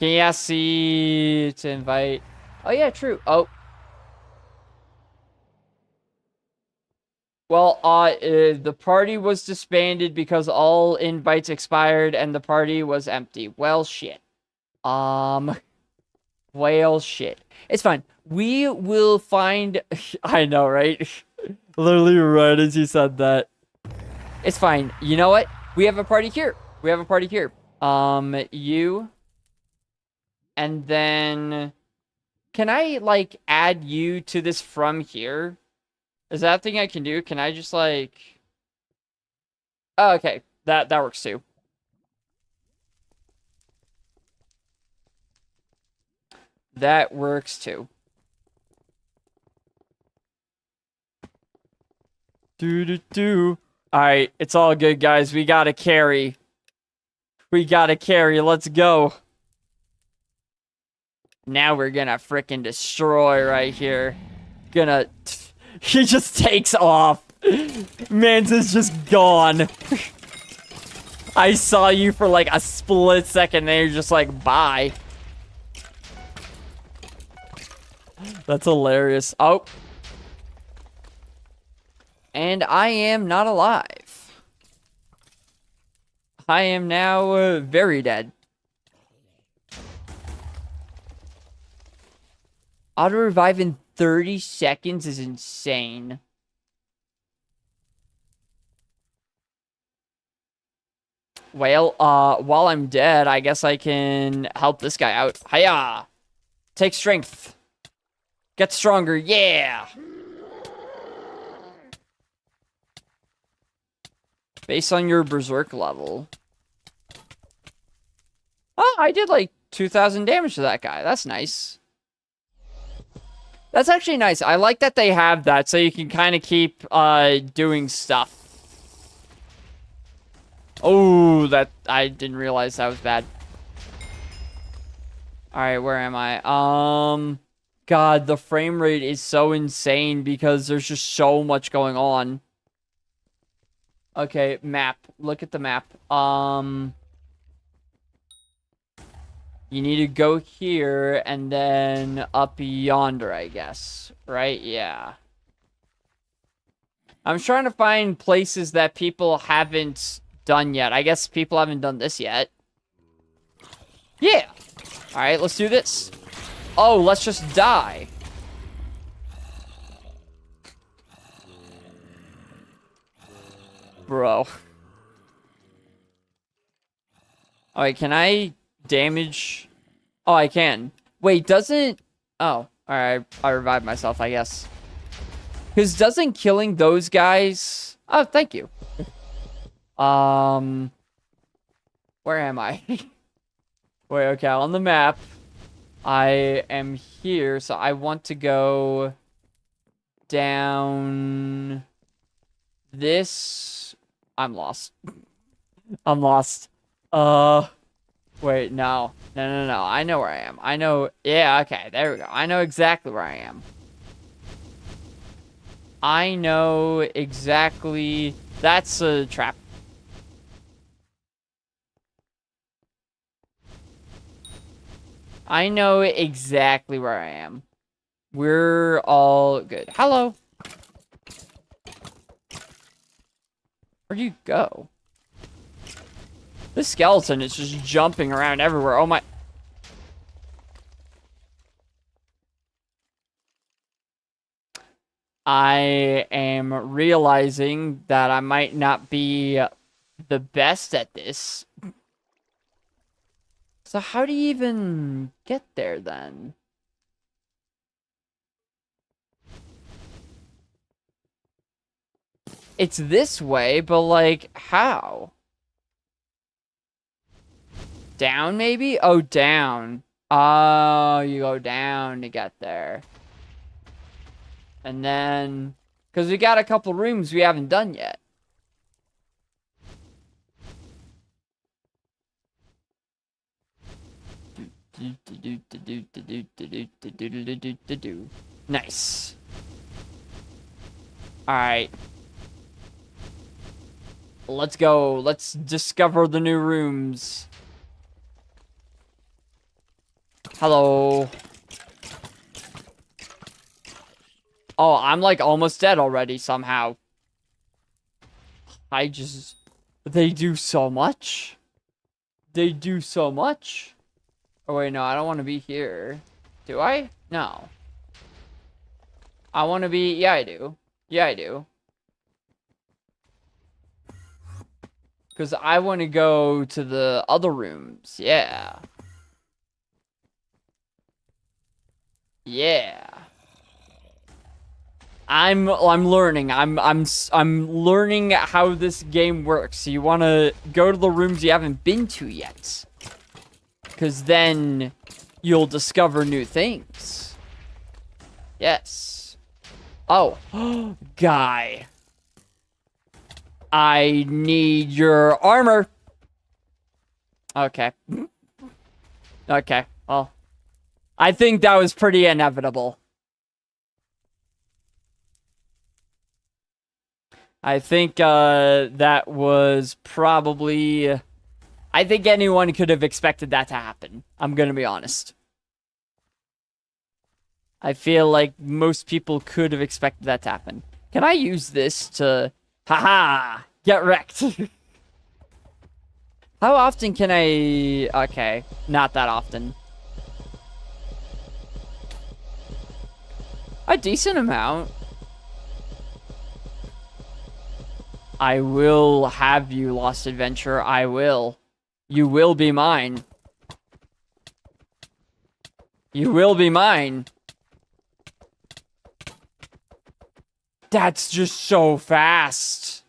you ask C to invite? Oh, yeah, true. Oh. Well, the party was disbanded because all invites expired and the party was empty. Well, shit. Well, shit. It's fine. We will find... I know, right? Literally right as you said that. It's fine. You know what? We have a party here. We have a party here. You... And then... Can I, like, add you to this from here? Is that a thing I can do? Can I just, like... Oh, okay. That works, too. That works, too. Do-do-do. Alright, it's all good, guys. We gotta carry. We gotta carry. Let's go. Now we're gonna frickin' destroy right here. Gonna... He just takes off. Mans is just gone. I saw you for like a split second and you're just like, bye. That's hilarious. Oh. And I am not alive. I am now very dead. Auto revive in 30 seconds is insane. Well, while I'm dead, I guess I can help this guy out. Hiya! Take strength. Get stronger, yeah! Based on your berserk level. Oh, I did like 2,000 damage to that guy. That's nice. That's actually nice. I like that they have that, so you can kind of keep doing stuff. Oh, that I didn't realize that was bad. All right, where am I? God, the frame rate is so insane because there's just so much going on. Okay, map. Look at the map. You need to go here and then up yonder, I guess. Right? Yeah. I'm trying to find places that people haven't done yet. I guess people haven't done this yet. Yeah. All right, let's do this. Oh, let's just die. Bro. Alright, can I damage? Oh, I can. Wait, doesn't... Oh, alright, I revived myself, I guess. Because doesn't killing those guys... Oh, thank you. Where am I? Wait, okay, on the map. I am here, so I want to go down this. I'm lost. I'm lost. Wait, no. No. I know where I am. I know. Yeah, okay, there we go. I know exactly where I am. I know exactly. That's a trap. I know exactly where I am. We're all good. Hello. Where'd you go? This skeleton is just jumping around everywhere. Oh my. I am realizing that I might not be the best at this. So how do you even get there then? It's this way, but like, how? Down maybe? Oh, down. Oh, you go down to get there. And then, because we got a couple rooms we haven't done yet. Nice. Alright. Let's go. Let's discover the new rooms. Hello. Oh, I'm like almost dead already somehow. They do so much. They do so much. Oh wait, no, I don't want to be here. Do I? No. I want to be, yeah, I do. Yeah, I do. Because I want to go to the other rooms. Yeah. Yeah. I'm learning. I'm learning how this game works. So you want to go to the rooms you haven't been to yet. Because then you'll discover new things. Yes. Oh. Guy. I need your armor. Okay. Okay. Well, I think that was pretty inevitable. I think that was probably I think anyone could have expected that to happen. I'm gonna be honest. I feel like most people could have expected that to happen. Can I use this to... Haha! Get wrecked! How often can I... Okay, not that often. A decent amount. I will have you, Lost Adventure. I will. You will be mine. You will be mine. That's just so fast.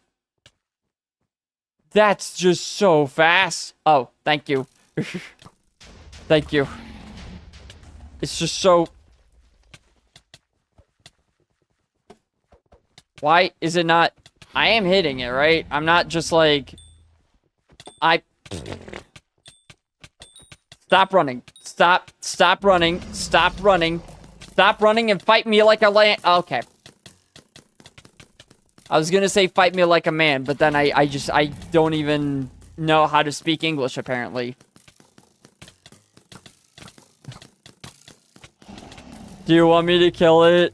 That's just so fast. Oh, thank you. Thank you. It's just so... Why is it not... I am hitting it, right? I'm not just like... Stop running. Stop running. Stop running. Stop running and fight me like a lion. Okay. I was gonna say fight me like a man, but then I don't even know how to speak English, apparently. Do you want me to kill it?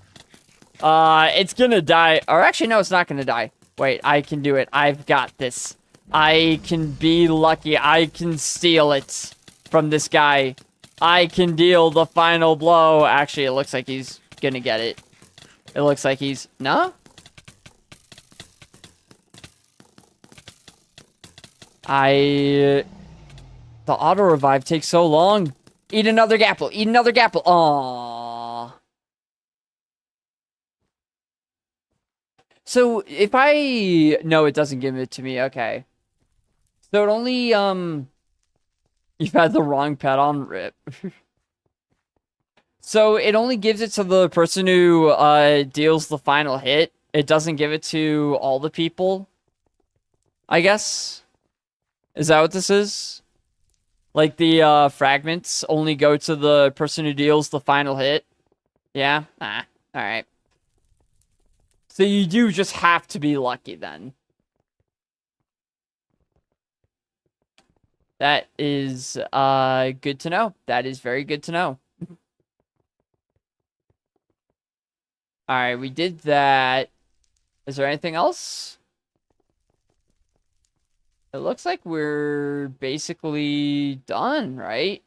It's gonna die. Or actually, no, it's not gonna die. Wait, I can do it. I've got this. I can be lucky. I can steal it from this guy. I can deal the final blow. Actually, it looks like he's gonna get it. It looks like he's... No? The auto revive takes so long. Eat another gapple. Eat another gapple. Aww. So if I... No, it doesn't give it to me. Okay. So it only, You've had the wrong pet on, rip. So it only gives it to the person who, deals the final hit. It doesn't give it to all the people, I guess. Is that what this is? Like the, fragments only go to the person who deals the final hit? Yeah? Ah, alright. So you do just have to be lucky, then. That is, good to know. That is very good to know. Alright, we did that. Is there anything else? It looks like we're basically done, right?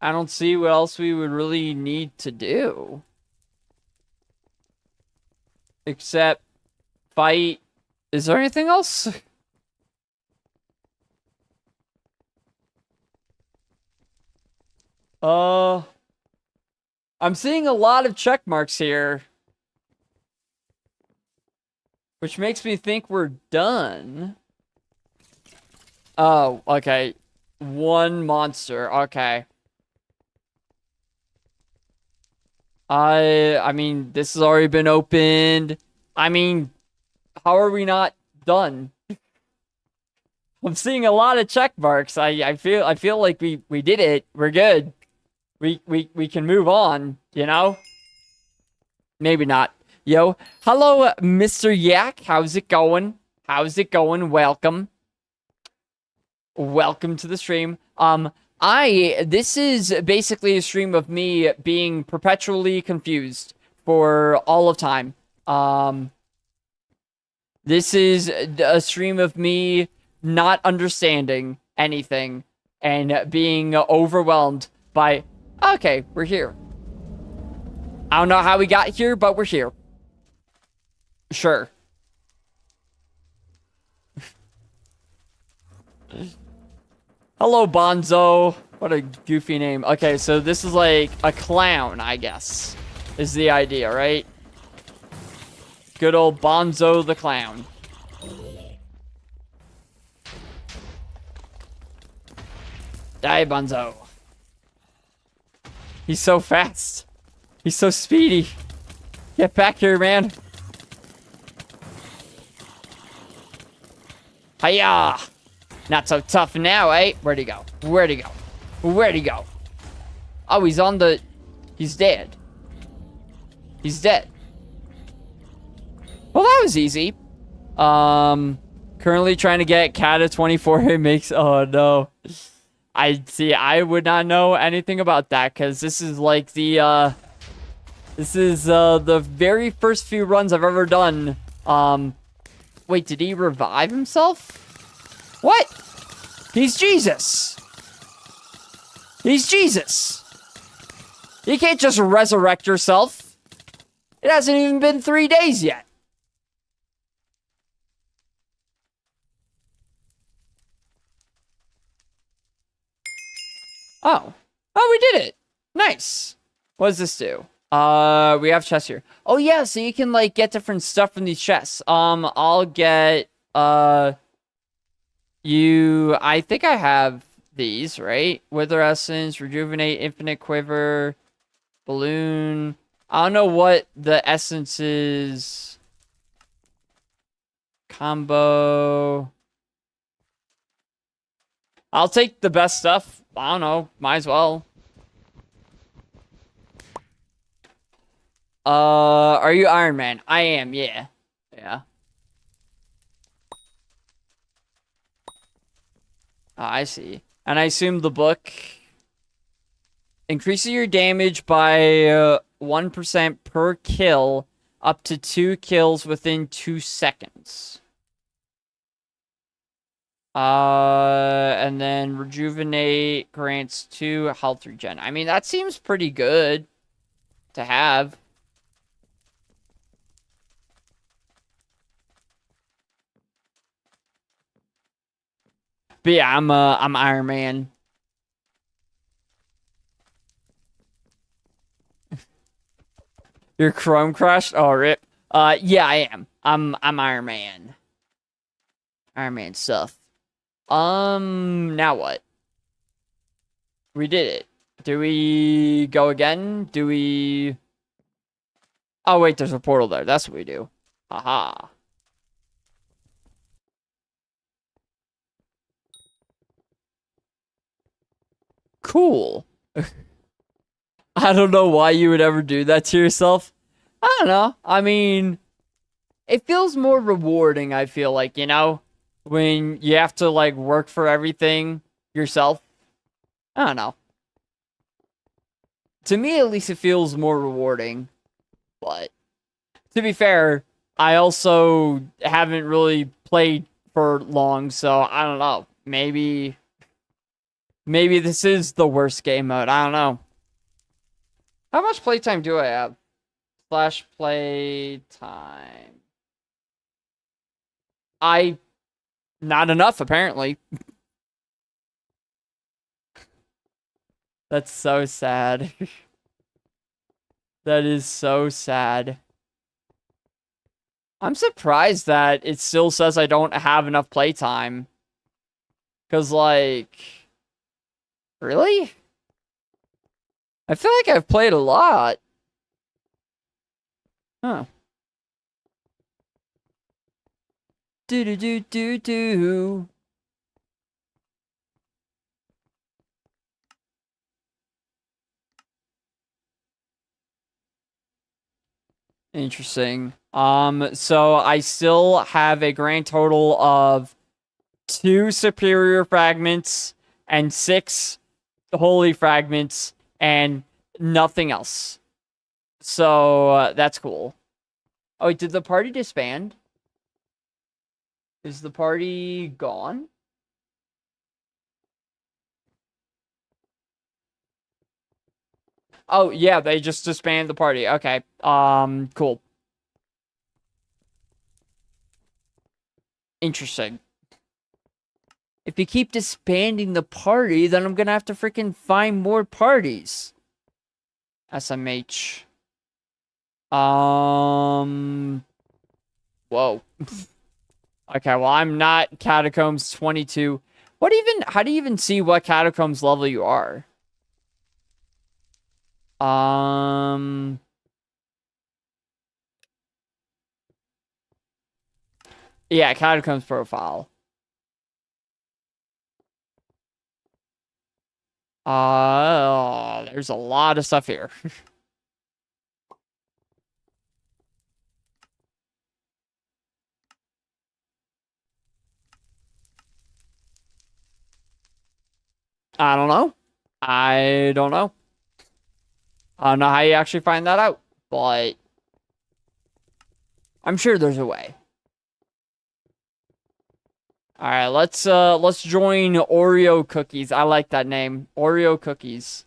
I don't see what else we would really need to do. Except fight. Is there anything else? I'm seeing a lot of check marks here. Which makes me think we're done. Oh, okay. One monster. Okay. I mean, this has already been opened. I mean, how are we not done? I'm seeing a lot of check marks. I feel like we did it. We're good. We can move on, you know? Maybe not. Yo, hello, Mr. Yak. How's it going? How's it going? Welcome. Welcome to the stream. This is basically a stream of me being perpetually confused for all of time. This is a stream of me not understanding anything and being overwhelmed by... Okay, we're here. I don't know how we got here, but we're here. Sure. Hello, Bonzo. What a goofy name. Okay, so this is like a clown, I guess, is the idea, right? Good old Bonzo the clown. Die, Bonzo. He's so fast. He's so speedy. Get back here, man. Hiya! Not so tough now, eh? Where'd he go? Where'd he go? Where'd he go? Oh, he's on the... He's dead. He's dead. Well, that was easy. Good Currently trying to get Kata 24. It makes... Oh, no. I see. I would not know anything about that because this is like the... This is the very first few runs I've ever done. Wait, did he revive himself? What? He's Jesus. He's Jesus. You can't just resurrect yourself. It hasn't even been 3 days yet. Oh. Oh, we did it. Nice. What does this do? We have chests here. Oh, yeah, so you can, like, get different stuff from these chests. I'll get, I think I have these, right? Wither Essence, Rejuvenate, Infinite Quiver, Balloon. I don't know what the essence is. Combo. I'll take the best stuff. I don't know. Might as well. Are you Iron Man? I am, yeah. Yeah. Oh, I see. And I assume the book increases your damage by 1% per kill, up to 2 kills within 2 seconds. And then Rejuvenate grants 2 health regen. I mean, that seems pretty good to have. But yeah, I'm Iron Man. Your Chrome crashed? Oh, rip. Yeah, I am. I'm Iron Man. Iron Man stuff. Now what? We did it. Do we go again? Do we... Oh, wait, there's a portal there. That's what we do. Haha. Cool. I don't know why you would ever do that to yourself. I don't know. I mean, it feels more rewarding, I feel like, you know? When you have to, like, work for everything yourself. I don't know. To me, at least, it feels more rewarding. But, to be fair, I also haven't really played for long, so I don't know. Maybe this is the worst game mode. I don't know. How much playtime do I have? Slash playtime. Not enough, apparently. That's so sad. That is so sad. I'm surprised that it still says I don't have enough playtime. Because, like... Really? I feel like I've played a lot. Huh. Do. Interesting. So I still have a grand total of 2 superior fragments and 6 holy fragments and nothing else. So that's cool. Oh, wait, did the party disband? Is the party gone? Oh, yeah, they just disbanded the party. Okay. Cool. Interesting. If you keep disbanding the party, then I'm gonna have to freaking find more parties. SMH. Whoa. Okay, well, I'm not Catacombs 22. How do you even see what Catacombs level you are? Yeah, Catacombs profile. There's a lot of stuff here. I don't know. I don't know. I don't know how you actually find that out, but I'm sure there's a way. All right, let's join Oreo Cookies. I like that name. Oreo Cookies.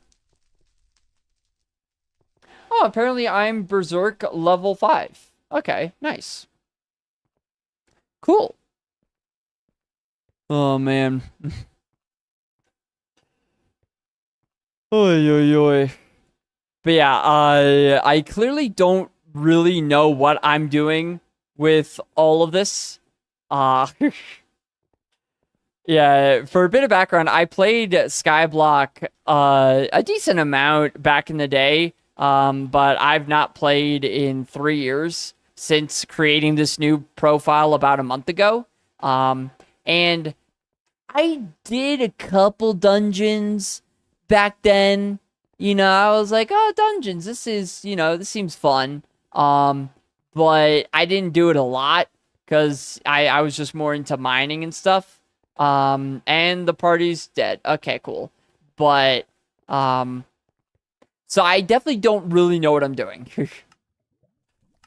Oh, apparently I'm Berserk level 5. Okay, nice. Cool. Oh man. Oy oy oy. But yeah, I clearly don't really know what I'm doing with all of this. Uh Yeah, for a bit of background, I played Skyblock a decent amount back in the day, but I've not played in 3 years since creating this new profile about a month ago. And I did a couple dungeons back then. I was like, oh, dungeons, this seems fun. But I didn't do it a lot because I was just more into mining and stuff. And the party's dead. Okay, cool. But, so I definitely don't really know what I'm doing.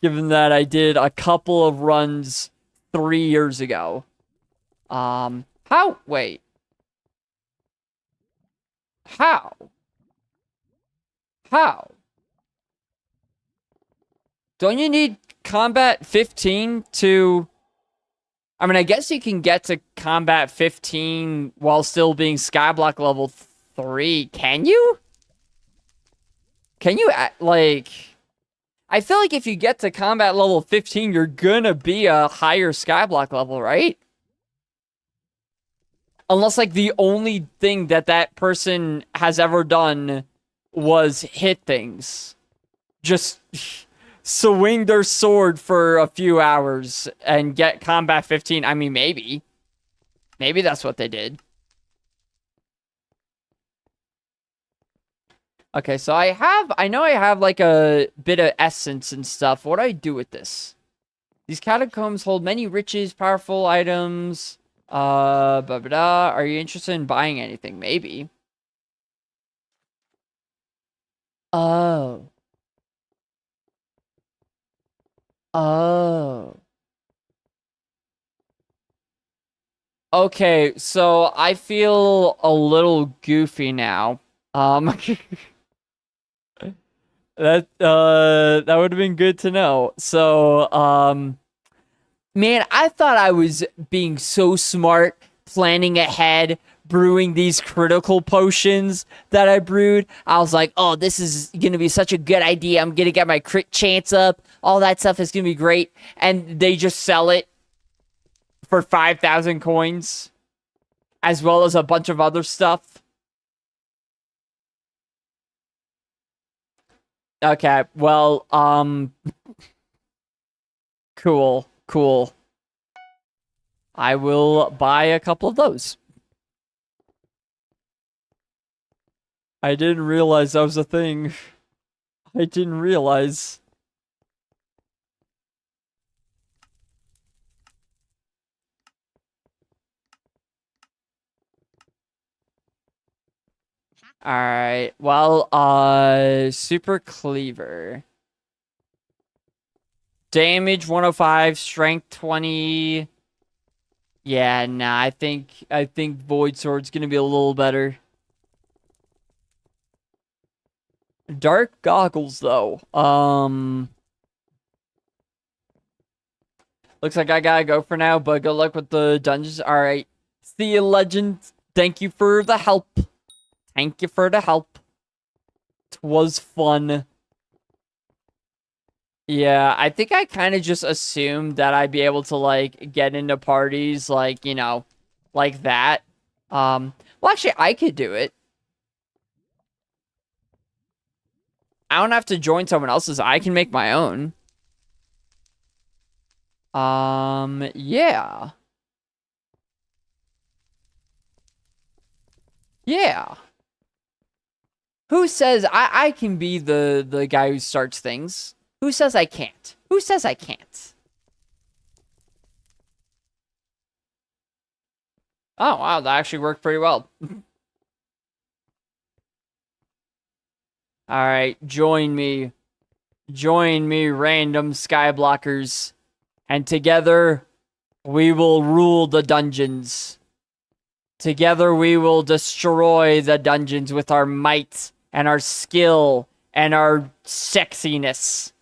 Given that I did a couple of runs 3 years ago. Wait. How? How? Don't you need combat 15 to... I mean, I guess you can get to combat 15 while still being Skyblock level 3. Can you? Can you, like... I feel like if you get to combat level 15, you're gonna be a higher Skyblock level, right? Unless, like, the only thing that person has ever done was hit things. Just swing their sword for a few hours and get combat 15. I mean, maybe. Maybe that's what they did. Okay, so I know I have like a bit of essence and stuff. What do I do with this? These catacombs hold many riches, powerful items. Blah, blah, blah. Are you interested in buying anything? Maybe. Oh. Oh. Okay, so I feel a little goofy now. That would have been good to know. So, man, I thought I was being so smart, planning ahead, brewing these critical potions that I brewed. I was like, oh, this is gonna be such a good idea. I'm gonna get my crit chance up. All that stuff is gonna be great. And they just sell it for 5,000 coins, as well as a bunch of other stuff. Okay, well, cool, cool. I will buy a couple of those. I didn't realize that was a thing. I didn't realize. Alright, well, Super Cleaver. Damage 105, strength 20. Yeah, nah, I think Void Sword's gonna be a little better. Dark Goggles, though. Looks like I gotta go for now, but good luck with the dungeons. Alright. See you, legend. Thank you for the help. Thank you for the help. 'Twas fun. Yeah, I think I kind of just assumed that I'd be able to, like, get into parties, like, like that. Well, actually, I could do it. I don't have to join someone else's. I can make my own. Yeah. Yeah. Who says I can be the guy who starts things? Who says I can't? Who says I can't? Oh, wow, that actually worked pretty well. Alright, join me. Join me, random skyblockers. And together, we will rule the dungeons. Together, we will destroy the dungeons with our might and our skill and our sexiness.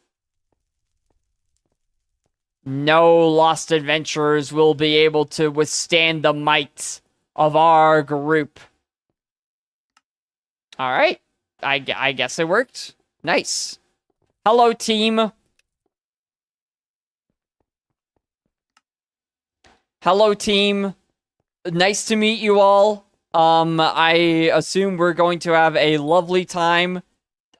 No lost adventurers will be able to withstand the might of our group. Alright. I guess it worked. Nice. Hello, team. Hello, team. Nice to meet you all. I assume we're going to have a lovely time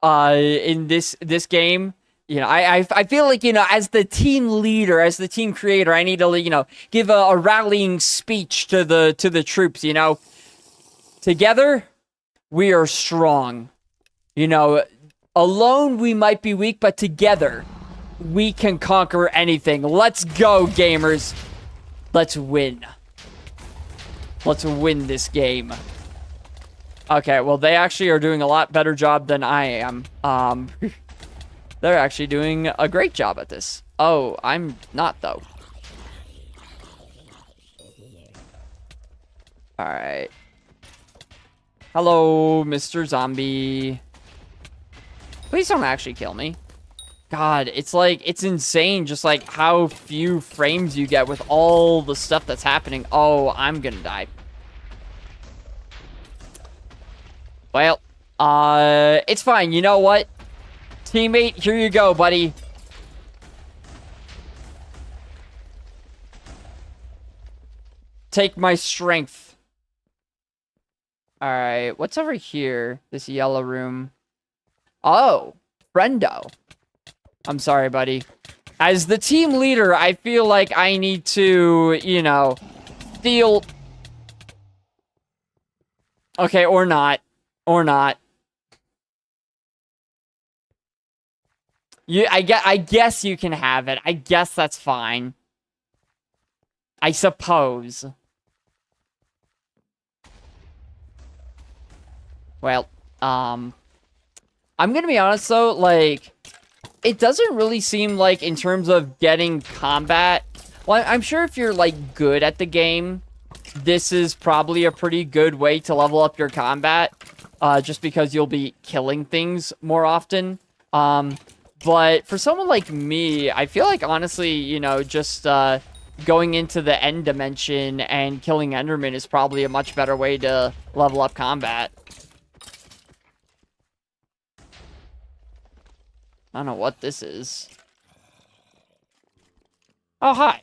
in this game. You know, I feel like, you know, as the team leader, as the team creator, I need to, you know, give a rallying speech to the troops, you know. Together, we are strong. You know, alone we might be weak, but together we can conquer anything. Let's go, gamers. Let's win. Let's win this game. Okay, well, they actually are doing a lot better job than I am. They're actually doing a great job at this. Oh, I'm not, though. Alright. Hello, Mr. Zombie. Please don't actually kill me. God, it's like, it's insane just like how few frames you get with all the stuff that's happening. Oh, I'm gonna die. Well, it's fine. You know what? Teammate, here you go, buddy. Take my strength. Alright, what's over here? This yellow room. Oh, friendo. I'm sorry, buddy. As the team leader, I feel like I need to, you know, steal... Okay, or not. Or not. I guess you can have it. I guess that's fine. I suppose. Well, I'm gonna be honest though, like, it doesn't really seem like in terms of getting combat, well, I'm sure if you're like good at the game, this is probably a pretty good way to level up your combat, just because you'll be killing things more often. But for someone like me, I feel like honestly, you know, just going into the end dimension and killing Enderman is probably a much better way to level up combat. I don't know what this is. Oh, hi.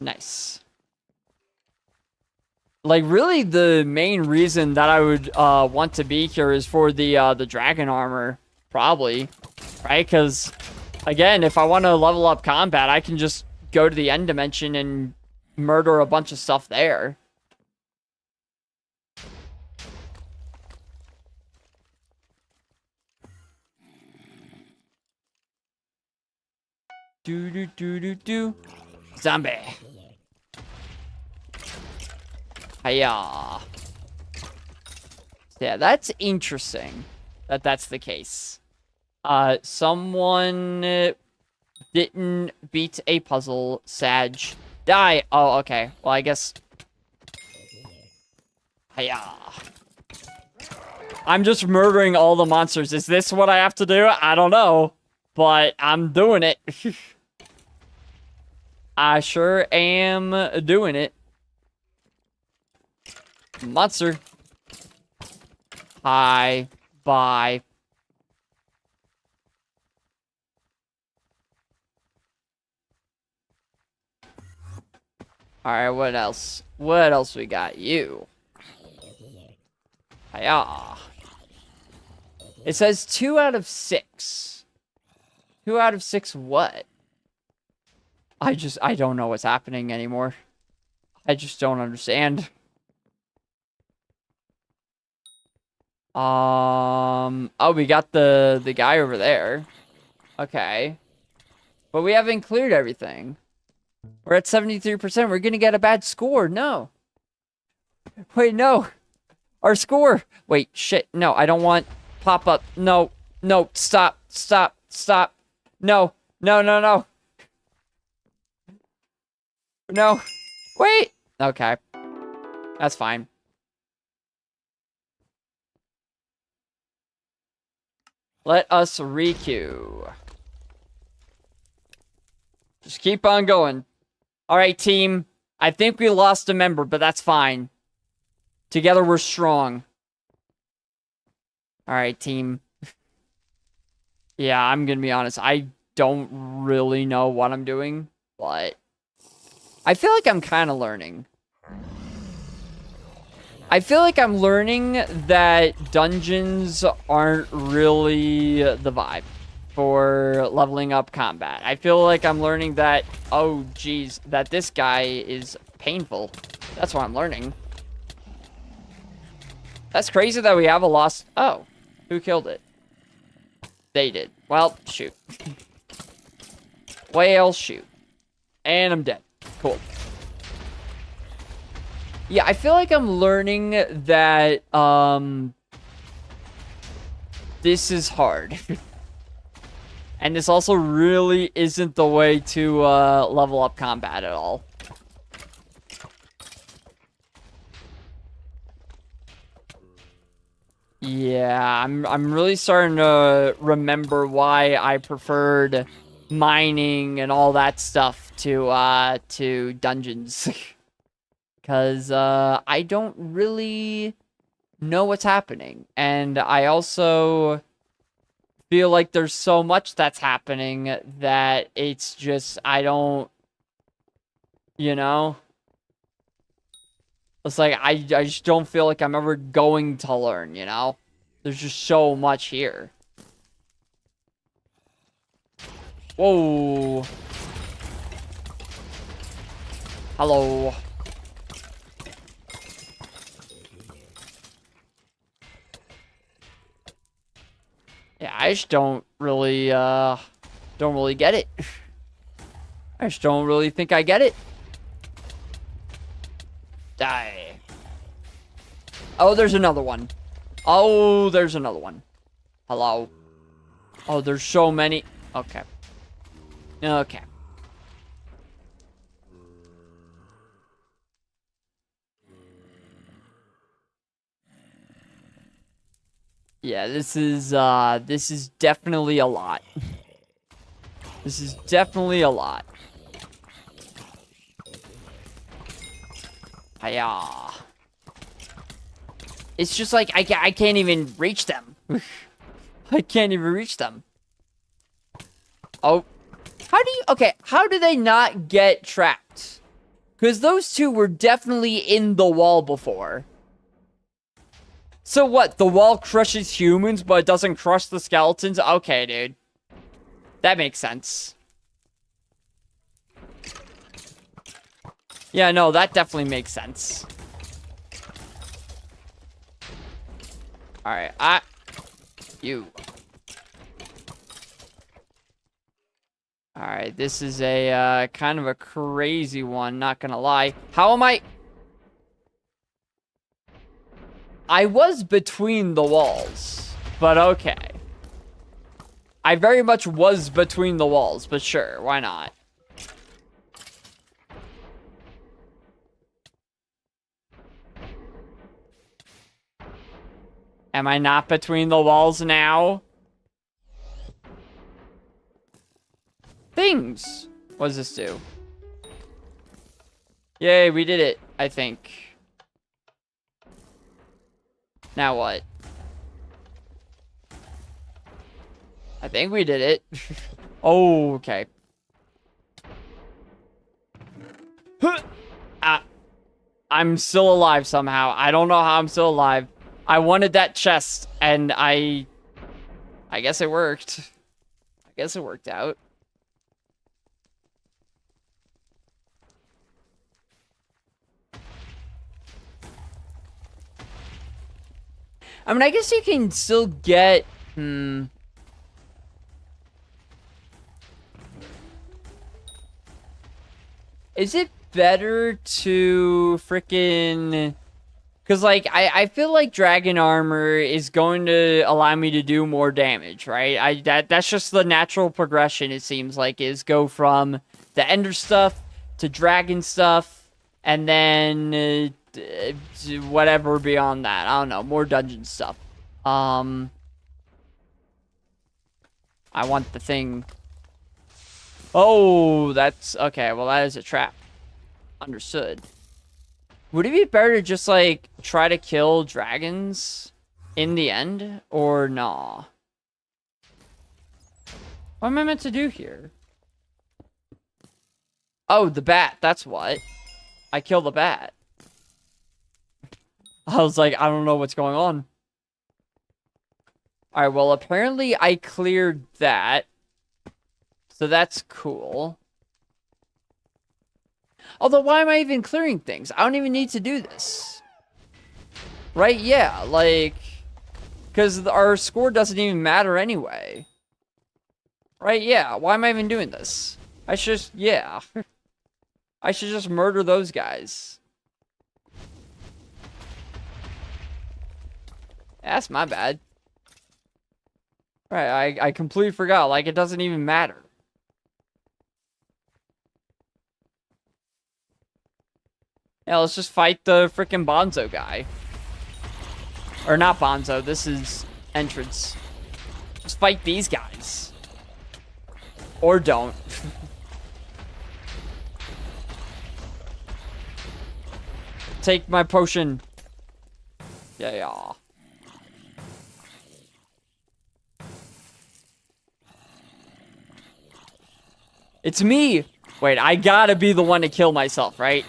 Nice. Like, really, the main reason that I would want to be here is for the dragon armor, probably, right? Because, again, if I want to level up combat, I can just go to the end dimension and murder a bunch of stuff there. Do. Zombie. Hiya. Yeah, that's interesting that that's the case. Someone didn't beat a puzzle. Sag. Die. Oh, okay. Well, I guess... Hiya. I'm just murdering all the monsters. Is this what I have to do? I don't know. But I'm doing it. I sure am doing it. Monster. Hi. Bye. Alright, what else? What else we got? You. Hiya. It says 2 out of 6. 2 out of 6 what? I don't know what's happening anymore. I just don't understand. Oh, we got the guy over there. Okay. But we haven't cleared everything. We're at 73%. We're gonna get a bad score. No. Wait, no. Our score. Wait, shit. No, I don't want pop up. No, no, stop, stop, stop. No, no, no, no. No. Wait. Okay. That's fine. Let us requeue. Just keep on going. All right, team. I think we lost a member, but that's fine. Together we're strong. All right, team. Yeah, I'm gonna be honest. I don't really know what I'm doing, but I feel like I'm kind of learning. I feel like I'm learning that dungeons aren't really the vibe for leveling up combat. I feel like I'm learning that, oh geez, that this guy is painful. That's what I'm learning. That's crazy that we have a lost... Oh, who killed it? They did. Well, shoot. Well, shoot. And I'm dead. Cool. Yeah, I feel like I'm learning that, this is hard. And this also really isn't the way to, level up combat at all. Yeah, I'm really starting to remember why I preferred mining and all that stuff to dungeons. Because I don't really know what's happening. And I also feel like there's so much that's happening that it's just, I don't, you know? It's like, I just don't feel like I'm ever going to learn, you know? There's just so much here. Whoa. Hello. Yeah, I just don't really get it. I just don't really think I get it. Die. Oh, there's another one. Oh, there's another one. Hello. Oh, there's so many. Okay. Okay. Yeah, this is definitely a lot. This is definitely a lot. Hiya. It's just like, I can't even reach them. I can't even reach them. Oh. How do they not get trapped? Because those two were definitely in the wall before. So what, the wall crushes humans, but it doesn't crush the skeletons? Okay, dude. That makes sense. Yeah, no, that definitely makes sense. Alright, you. Alright, this is a, kind of a crazy one, not gonna lie. How am I was between the walls, but okay. I very much was between the walls, but sure, why not? Am I not between the walls now? Things! What does this do? Yay, we did it, I think. Now what? I think we did it. Oh, okay. I'm still alive somehow. I don't know how I'm still alive. I wanted that chest, and I guess it worked. I guess it worked out. I mean, I guess you can still get... Is it better to frickin'... Because, like, I feel like dragon armor is going to allow me to do more damage, right? That's just the natural progression, it seems like, is go from the ender stuff to dragon stuff, and then whatever beyond that. I don't know, more dungeon stuff. I want the thing. Oh, that's... Okay, well, that is a trap. Understood. Would it be better to just, like, try to kill dragons in the end? Or nah? What am I meant to do here? Oh, the bat. That's what. I killed the bat. I was like, I don't know what's going on. Alright, well, apparently I cleared that. So that's cool. Although, why am I even clearing things? I don't even need to do this. Right? Yeah, like... Because our score doesn't even matter anyway. Right? Yeah, why am I even doing this? I should just... Yeah. I should just murder those guys. That's my bad. Right, I completely forgot. Like, it doesn't even matter. Yeah, let's just fight the freaking Bonzo guy. Or not Bonzo, this is Entrance. Just fight these guys. Or don't. Take my potion. Yeah. It's me! Wait, I gotta be the one to kill myself, right?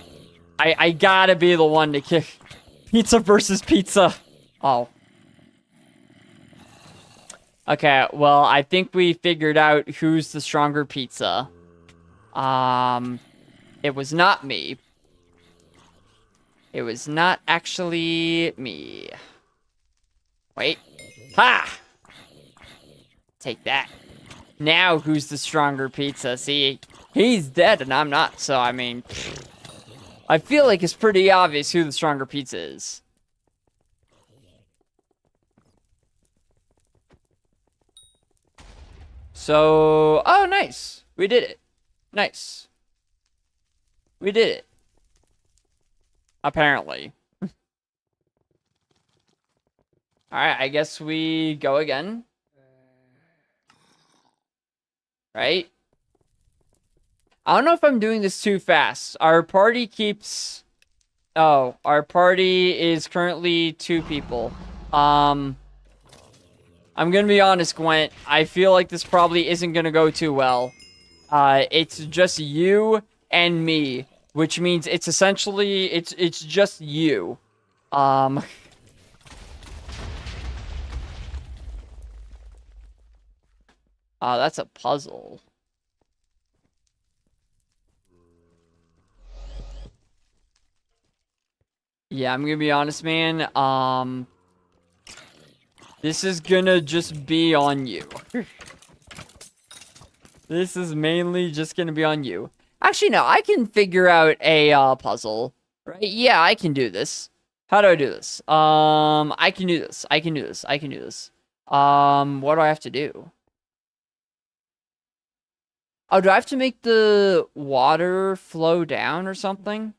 I gotta be the one to kick. Pizza versus pizza. Oh. Okay, well, I think we figured out who's the stronger pizza. It was not me. It was not actually me. Wait. Ha! Take that. Now who's the stronger pizza? See, he's dead and I'm not, so I mean... I feel like it's pretty obvious who the stronger pizza is. So, oh, nice. We did it. Nice. We did it. Apparently. Alright, I guess we go again. Right? I don't know if I'm doing this too fast. Our party keeps... Oh, our party is currently 2 people. I'm gonna be honest, Gwent. I feel like this probably isn't gonna go too well. It's just you and me, which means it's essentially... It's just you. Oh, that's a puzzle. Yeah, I'm gonna be honest, man. This is gonna just be on you. This is mainly just gonna be on you. Actually, no, I can figure out a puzzle. Right? Yeah, I can do this. How do I do this? I can do this. I can do this. I can do this. What do I have to do? Oh, do I have to make the water flow down or something?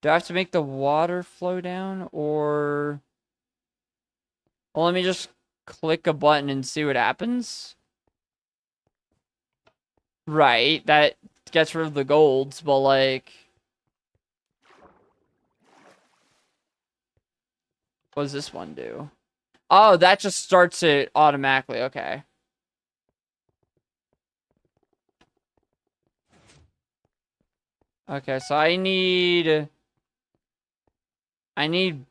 Do I have to make the water flow down, or... Well, let me just click a button and see what happens. Right, that gets rid of the golds, but, like... What does this one do? Oh, that just starts it automatically, okay. Okay, so I need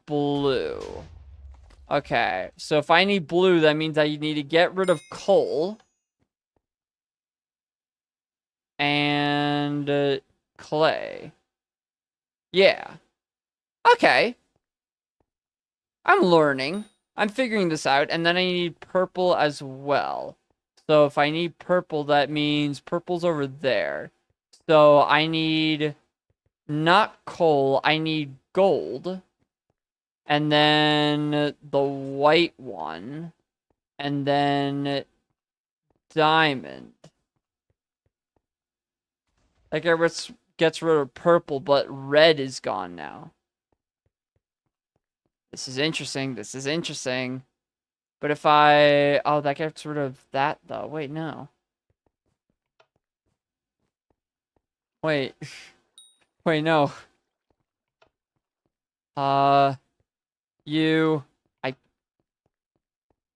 blue. Okay, so if I need blue, that means I need to get rid of coal. And clay. Yeah. Okay. I'm learning. I'm figuring this out. And then I need purple as well. So if I need purple, that means purple's over there. So I need not coal. I need gold. And then the white one. And then diamond. Like it gets rid of purple, but red is gone now. This is interesting. This is interesting. But if I... Oh, that gets rid of that, though. Wait, no. Wait. Wait, no. You...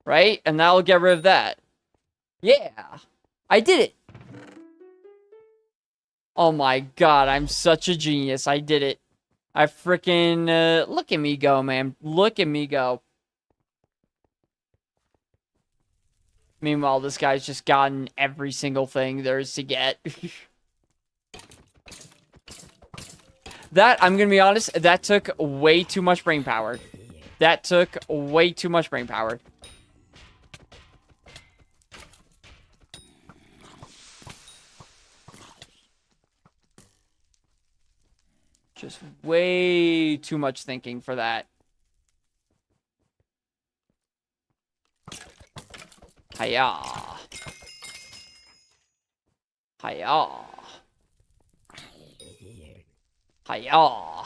Right? And that'll get rid of that. Yeah! I did it! Oh my god, I'm such a genius. I did it. I freaking... look at me go, man. Look at me go. Meanwhile, this guy's just gotten every single thing there is to get. That, I'm gonna be honest, that took way too much brain power. That took way too much brain power. Just way too much thinking for that. Hiya. Hiya. Hiya.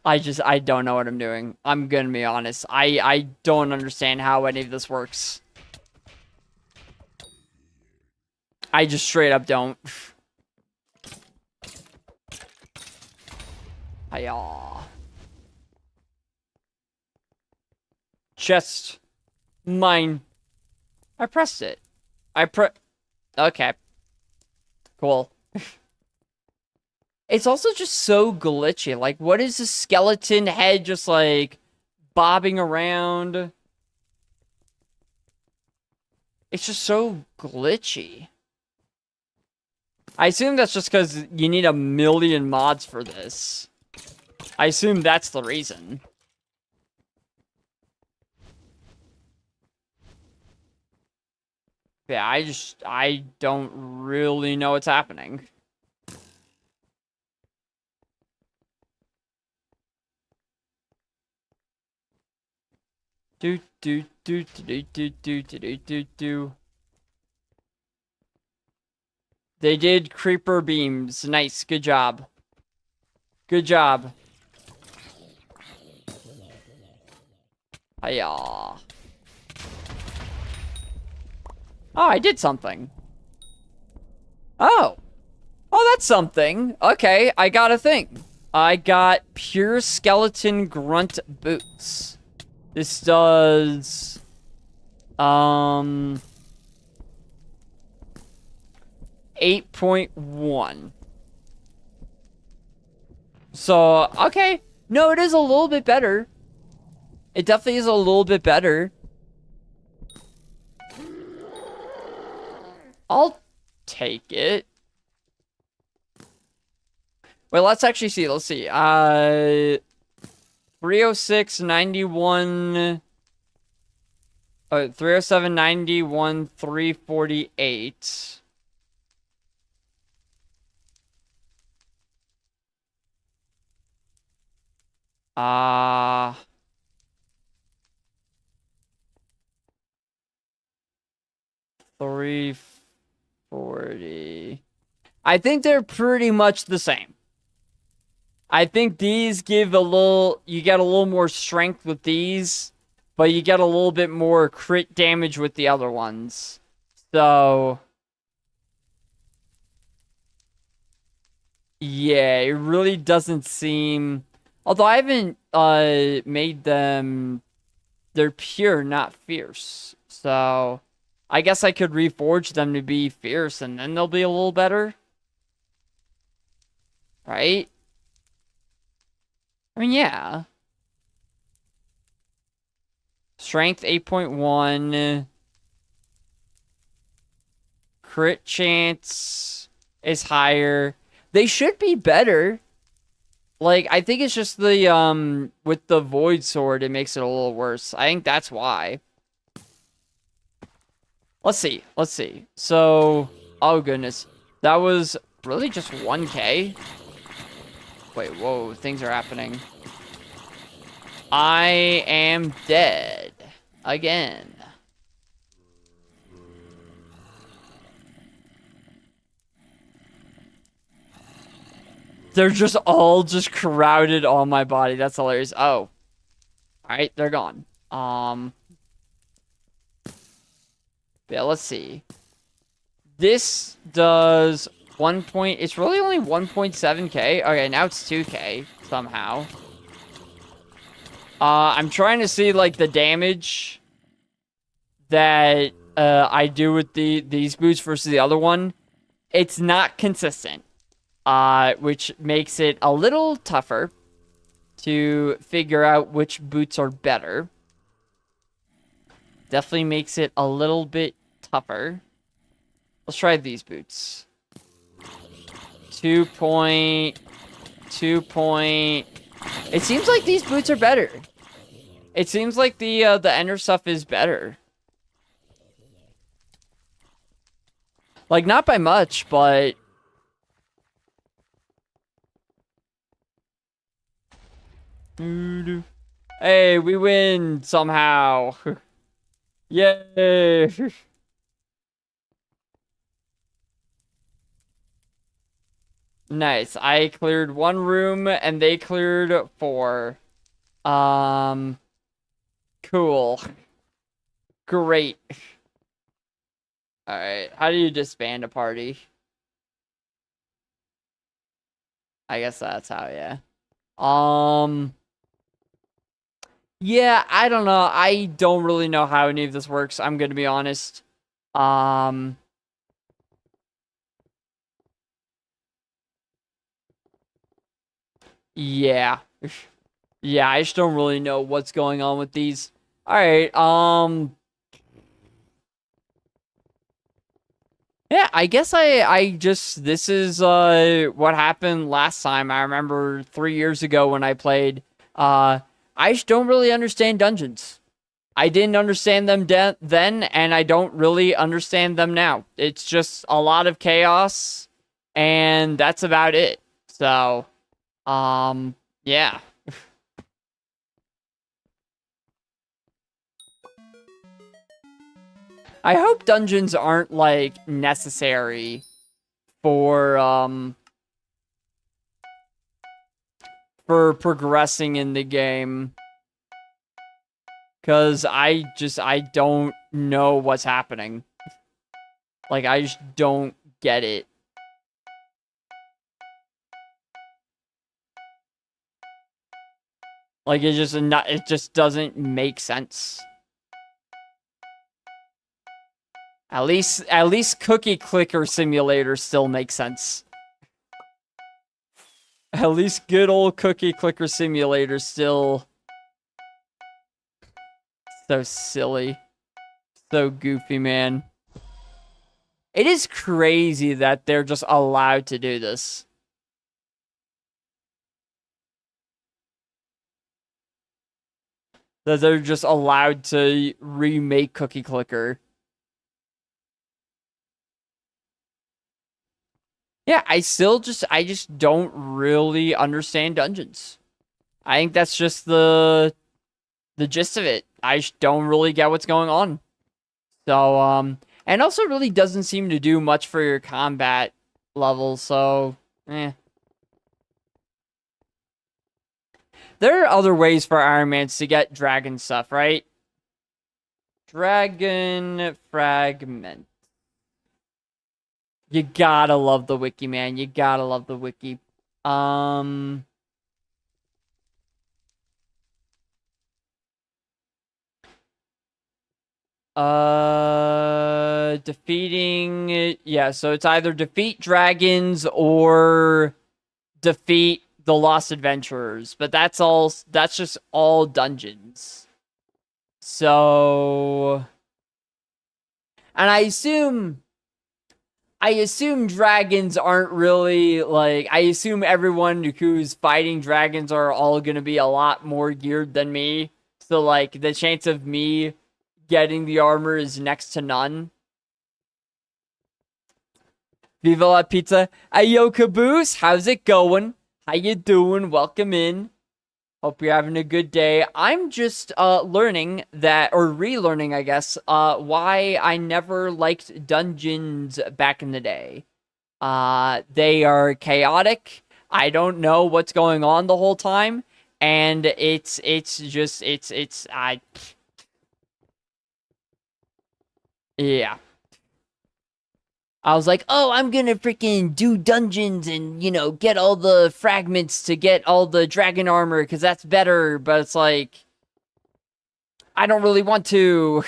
I don't know what I'm doing. I'm gonna be honest. I don't understand how any of this works. I just straight up don't. Hiya. Chest. Mine. I pressed it. Okay. Cool. It's also just so glitchy. Like, what is this skeleton head just, like, bobbing around? It's just so glitchy. I assume that's just because you need a million mods for this. I assume that's the reason. Yeah, I don't really know what's happening. Do. They did creeper beams. Nice, good job. Good job. Hiya. Oh, I did something. Oh. Oh, that's something. Okay, I got a thing. I got pure skeleton grunt boots. This does... 8.1. So, okay. No, it is a little bit better. It definitely is a little bit better. I'll take it. Wait, let's actually see. Let's see. 306, 91... 307, 91, 348. Uh... 340. I think they're pretty much the same. I think these give a little... You get a little more strength with these, but you get a little bit more crit damage with the other ones. So... Yeah, it really doesn't seem... Although I haven't made them... They're pure, not fierce. So... I guess I could reforge them to be fierce, and then they'll be a little better. Right? I mean, yeah. Strength 8.1. Crit chance is higher. They should be better. Like, I think it's just the, with the Void Sword, it makes it a little worse. I think that's why. Let's see. Let's see. So, oh goodness. That was really just 1K. Wait, whoa, things are happening. I am dead. Again. They're just all just crowded on my body. That's hilarious. Oh. Alright, they're gone. Yeah, let's see. This does 1 point... It's really only 1.7k. Okay, now it's 2k somehow. I'm trying to see, like, the damage that I do with these boots versus the other one. It's not consistent. Which makes it a little tougher to figure out which boots are better. Definitely makes it a little bit tougher. Let's try these boots. 2 point. It seems like these boots are better. It seems like the Ender stuff is better. Like, not by much, but... Hey, we win somehow. Yay. Nice. I cleared 1 room and they cleared 4. Cool. Great. Alright, how do you disband a party? I guess that's how, yeah. Yeah, I don't know. I don't really know how any of this works. I'm gonna be honest. Yeah. Yeah, I just don't really know what's going on with these. Alright, yeah, I guess I just, this is, what happened last time. I remember 3 years ago when I played, I just don't really understand dungeons. I didn't understand them then, and I don't really understand them now. It's just a lot of chaos, and that's about it. So, yeah. I hope dungeons aren't, like, necessary for progressing in the game. Because I don't know what's happening. Like, I just don't get it. Like, it just doesn't make sense. At least Cookie Clicker Simulator still makes sense. At least good old Cookie Clicker Simulator still... So silly. So goofy, man. It is crazy that they're just allowed to do this. That they're just allowed to remake Cookie Clicker. Yeah, I just don't really understand dungeons. I think that's just the gist of it. I just don't really get what's going on. So, and also really doesn't seem to do much for your combat level, so, eh. There are other ways for Iron Mans to get dragon stuff, right? Dragon fragment. You gotta love the wiki, man. You gotta love the wiki. Defeating... Yeah, so it's either defeat dragons or defeat the Lost Adventurers. But that's just all dungeons. So... And I assume dragons aren't really, like... I assume everyone who's fighting dragons are all gonna be a lot more geared than me. So, like, the chance of me getting the armor is next to none. Viva la pizza. Ayo, Caboose, how's it going? How you doing? Welcome in. Hope you're having a good day. I'm just learning that, or relearning, I guess, why I never liked dungeons back in the day. They are chaotic. I don't know what's going on the whole time, and it's just it's I yeah. I was like, oh, I'm gonna freaking do dungeons and, get all the fragments to get all the dragon armor because that's better. But it's like, I don't really want to.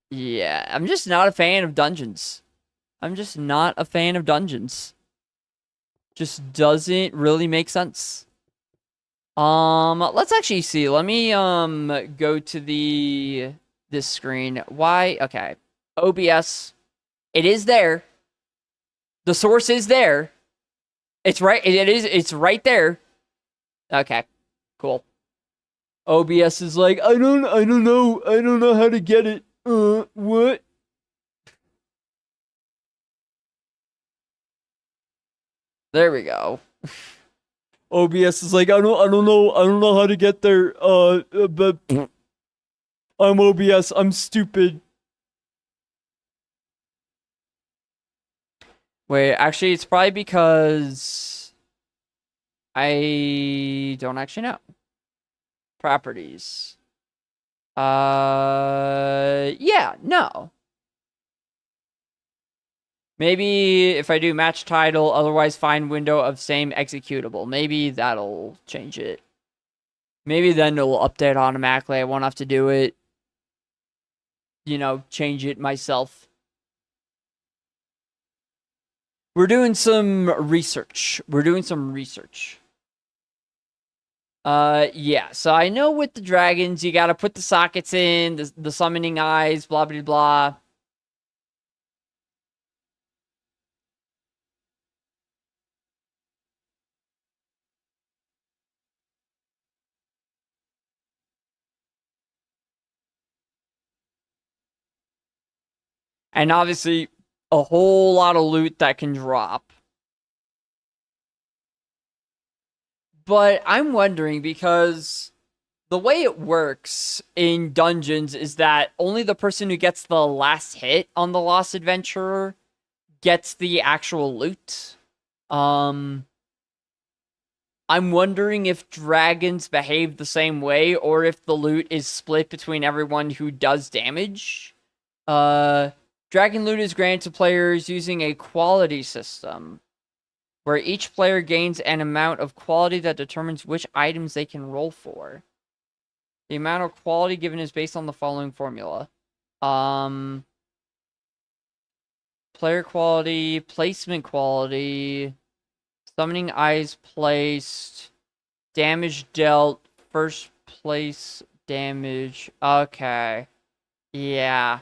Yeah, I'm just not a fan of dungeons. I'm just not a fan of dungeons. Just doesn't really make sense. Let's actually see. Let me go to this screen. Why? Okay. OBS. It is there. The source is there. It's right. It's right there. Okay. Cool. OBS is like, I don't know. I don't know how to get it. What? There we go. OBS is like, I don't know how to get there. But I'm OBS. I'm stupid. Wait, actually, it's probably because I don't actually know. Properties. Yeah, no. Maybe if I do match title, otherwise find window of same executable. Maybe that'll change it. Maybe then it'll update automatically. I won't have to do it. Change it myself. We're doing some research. Yeah. So I know with the dragons, you gotta put the sockets in, the summoning eyes, blah, blah, blah. And obviously, a whole lot of loot that can drop. But I'm wondering because the way it works in dungeons is that only the person who gets the last hit on the Lost Adventurer gets the actual loot. I'm wondering if dragons behave the same way or if the loot is split between everyone who does damage. Dragon loot is granted to players using a quality system, where each player gains an amount of quality that determines which items they can roll for. The amount of quality given is based on the following formula. Player quality, placement quality, summoning eyes placed, damage dealt, first place damage. Okay. Yeah.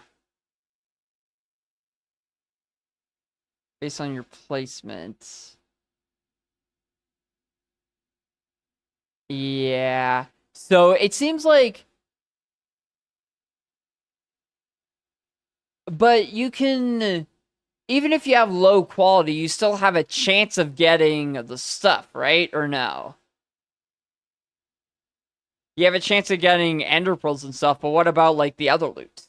Based on your placement. Yeah. So it seems like, but you can, even if you have low quality, you still have a chance of getting the stuff, right? Or no? You have a chance of getting ender pearls and stuff, but what about like the other loot?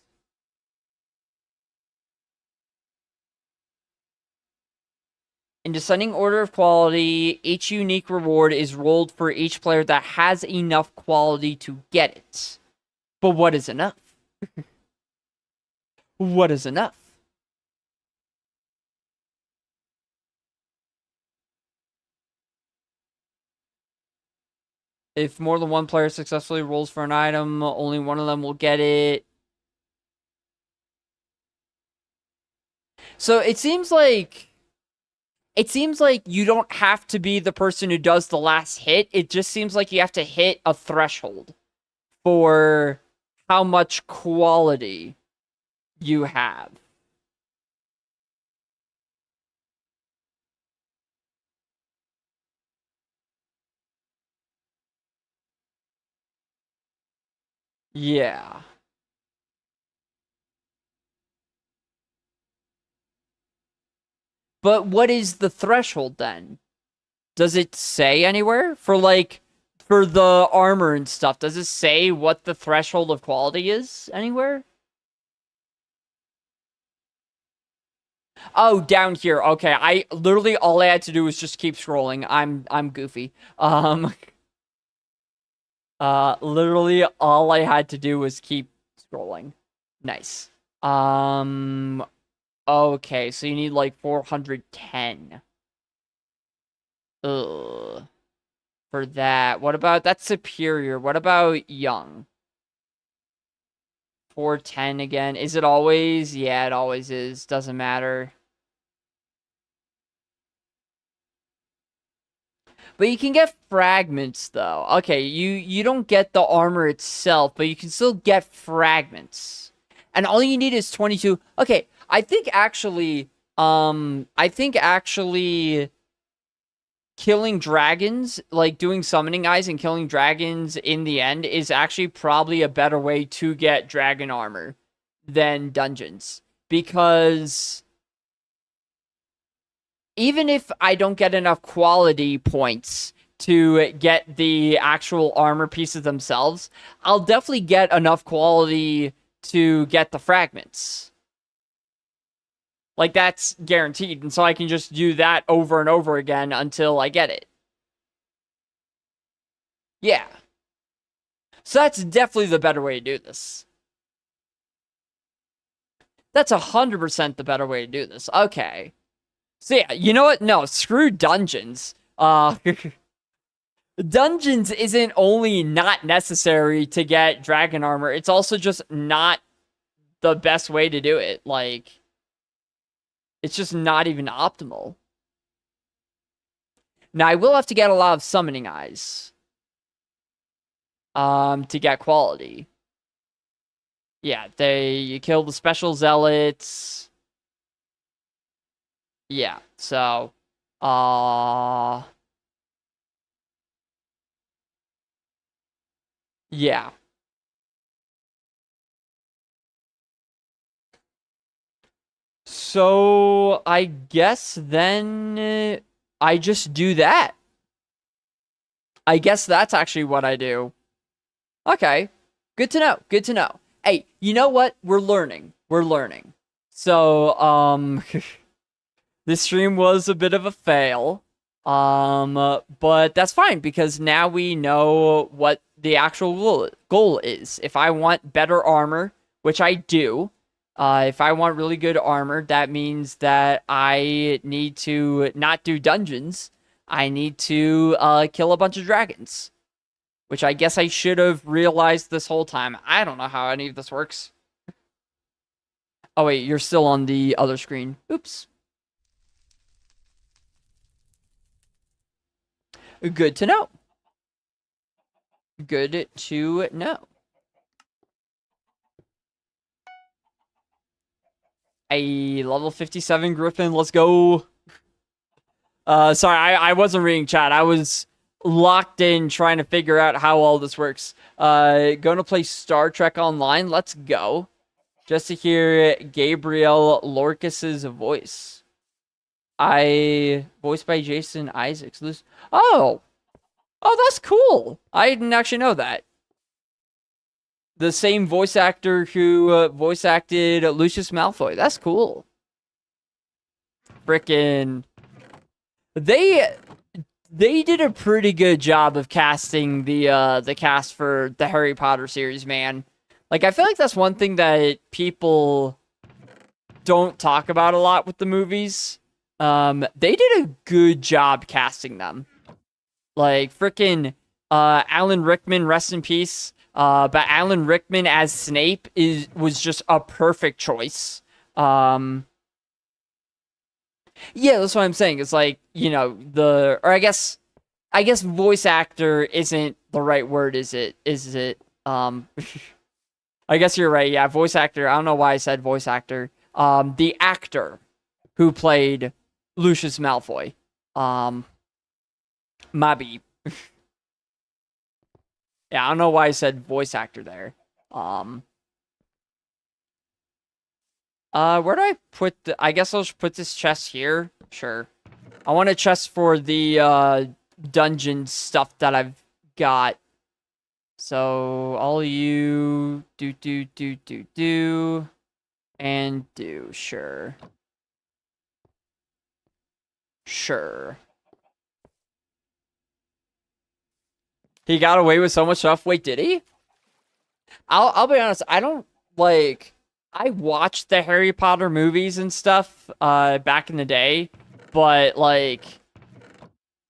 In descending order of quality, each unique reward is rolled for each player that has enough quality to get it. But what is enough? What is enough? If more than one player successfully rolls for an item, only one of them will get it. So it seems like you don't have to be the person who does the last hit. It just seems like you have to hit a threshold for how much quality you have. Yeah. But what is the threshold then? Does it say anywhere for like for the armor and stuff? Does it say what the threshold of quality is anywhere? Oh, down here. Okay, I literally all I had to do was just keep scrolling. I'm goofy. Literally all I had to do was keep scrolling. Nice. Okay, so you need like 410. Ugh. For that. What about that's superior? What about young? 410 again. Is it always? Yeah, it always is. Doesn't matter. But you can get fragments though. Okay, you don't get the armor itself, but you can still get fragments. And all you need is 22. Okay, I think actually killing dragons, like doing summoning eyes and killing dragons in the end is actually probably a better way to get dragon armor than dungeons. Because even if I don't get enough quality points to get the actual armor pieces themselves, I'll definitely get enough quality to get the fragments. Like, that's guaranteed. And so I can just do that over and over again until I get it. Yeah. So that's definitely the better way to do this. That's 100% the better way to do this. Okay. So yeah, you know what? No, screw dungeons. Dungeons isn't only not necessary to get dragon armor, it's also just not the best way to do it. Like, it's just not even optimal. Now, I will have to get a lot of summoning eyes. To get quality. Yeah, you kill the special zealots. Yeah, so yeah. So I guess then I just do that. I guess that's actually what I do. Okay. Good to know. Good to know. Hey, you know what? We're learning. We're learning. So, this stream was a bit of a fail. But that's fine because now we know what the actual goal is. If I want better armor, which I do, if I want really good armor, that means that I need to not do dungeons. I need to kill a bunch of dragons, which I guess I should have realized this whole time. I don't know how any of this works. Oh wait, you're still on the other screen. Oops. Good to know. Good to know. A level 57 Griffin, let's go. Sorry, I wasn't reading chat. I was locked in trying to figure out how all this works. Gonna play Star Trek Online. Let's go. Just to hear Gabriel Lorcas's voice. Voiced by Jason Isaacs. Oh, that's cool. I didn't actually know that. The same voice actor who voice acted Lucius Malfoy. That's cool. Frickin'. They did a pretty good job of casting the cast for the Harry Potter series, man. Like, I feel like that's one thing that people don't talk about a lot with the movies. They did a good job casting them. Like, frickin' Alan Rickman, rest in peace. But Alan Rickman as Snape was just a perfect choice. Yeah, that's what I'm saying. It's like, you know, I guess voice actor isn't the right word, is it? I guess you're right. Yeah, voice actor. I don't know why I said voice actor. The actor who played Lucius Malfoy. Mabi. Yeah, I don't know why I said voice actor there. Where do I put I guess I'll just put this chest here. Sure. I want a chest for the dungeon stuff that I've got. So all you do and do. Sure. Sure. He got away with so much stuff. Wait, did he? I'll be honest, I don't like I watched the Harry Potter movies and stuff back in the day, but like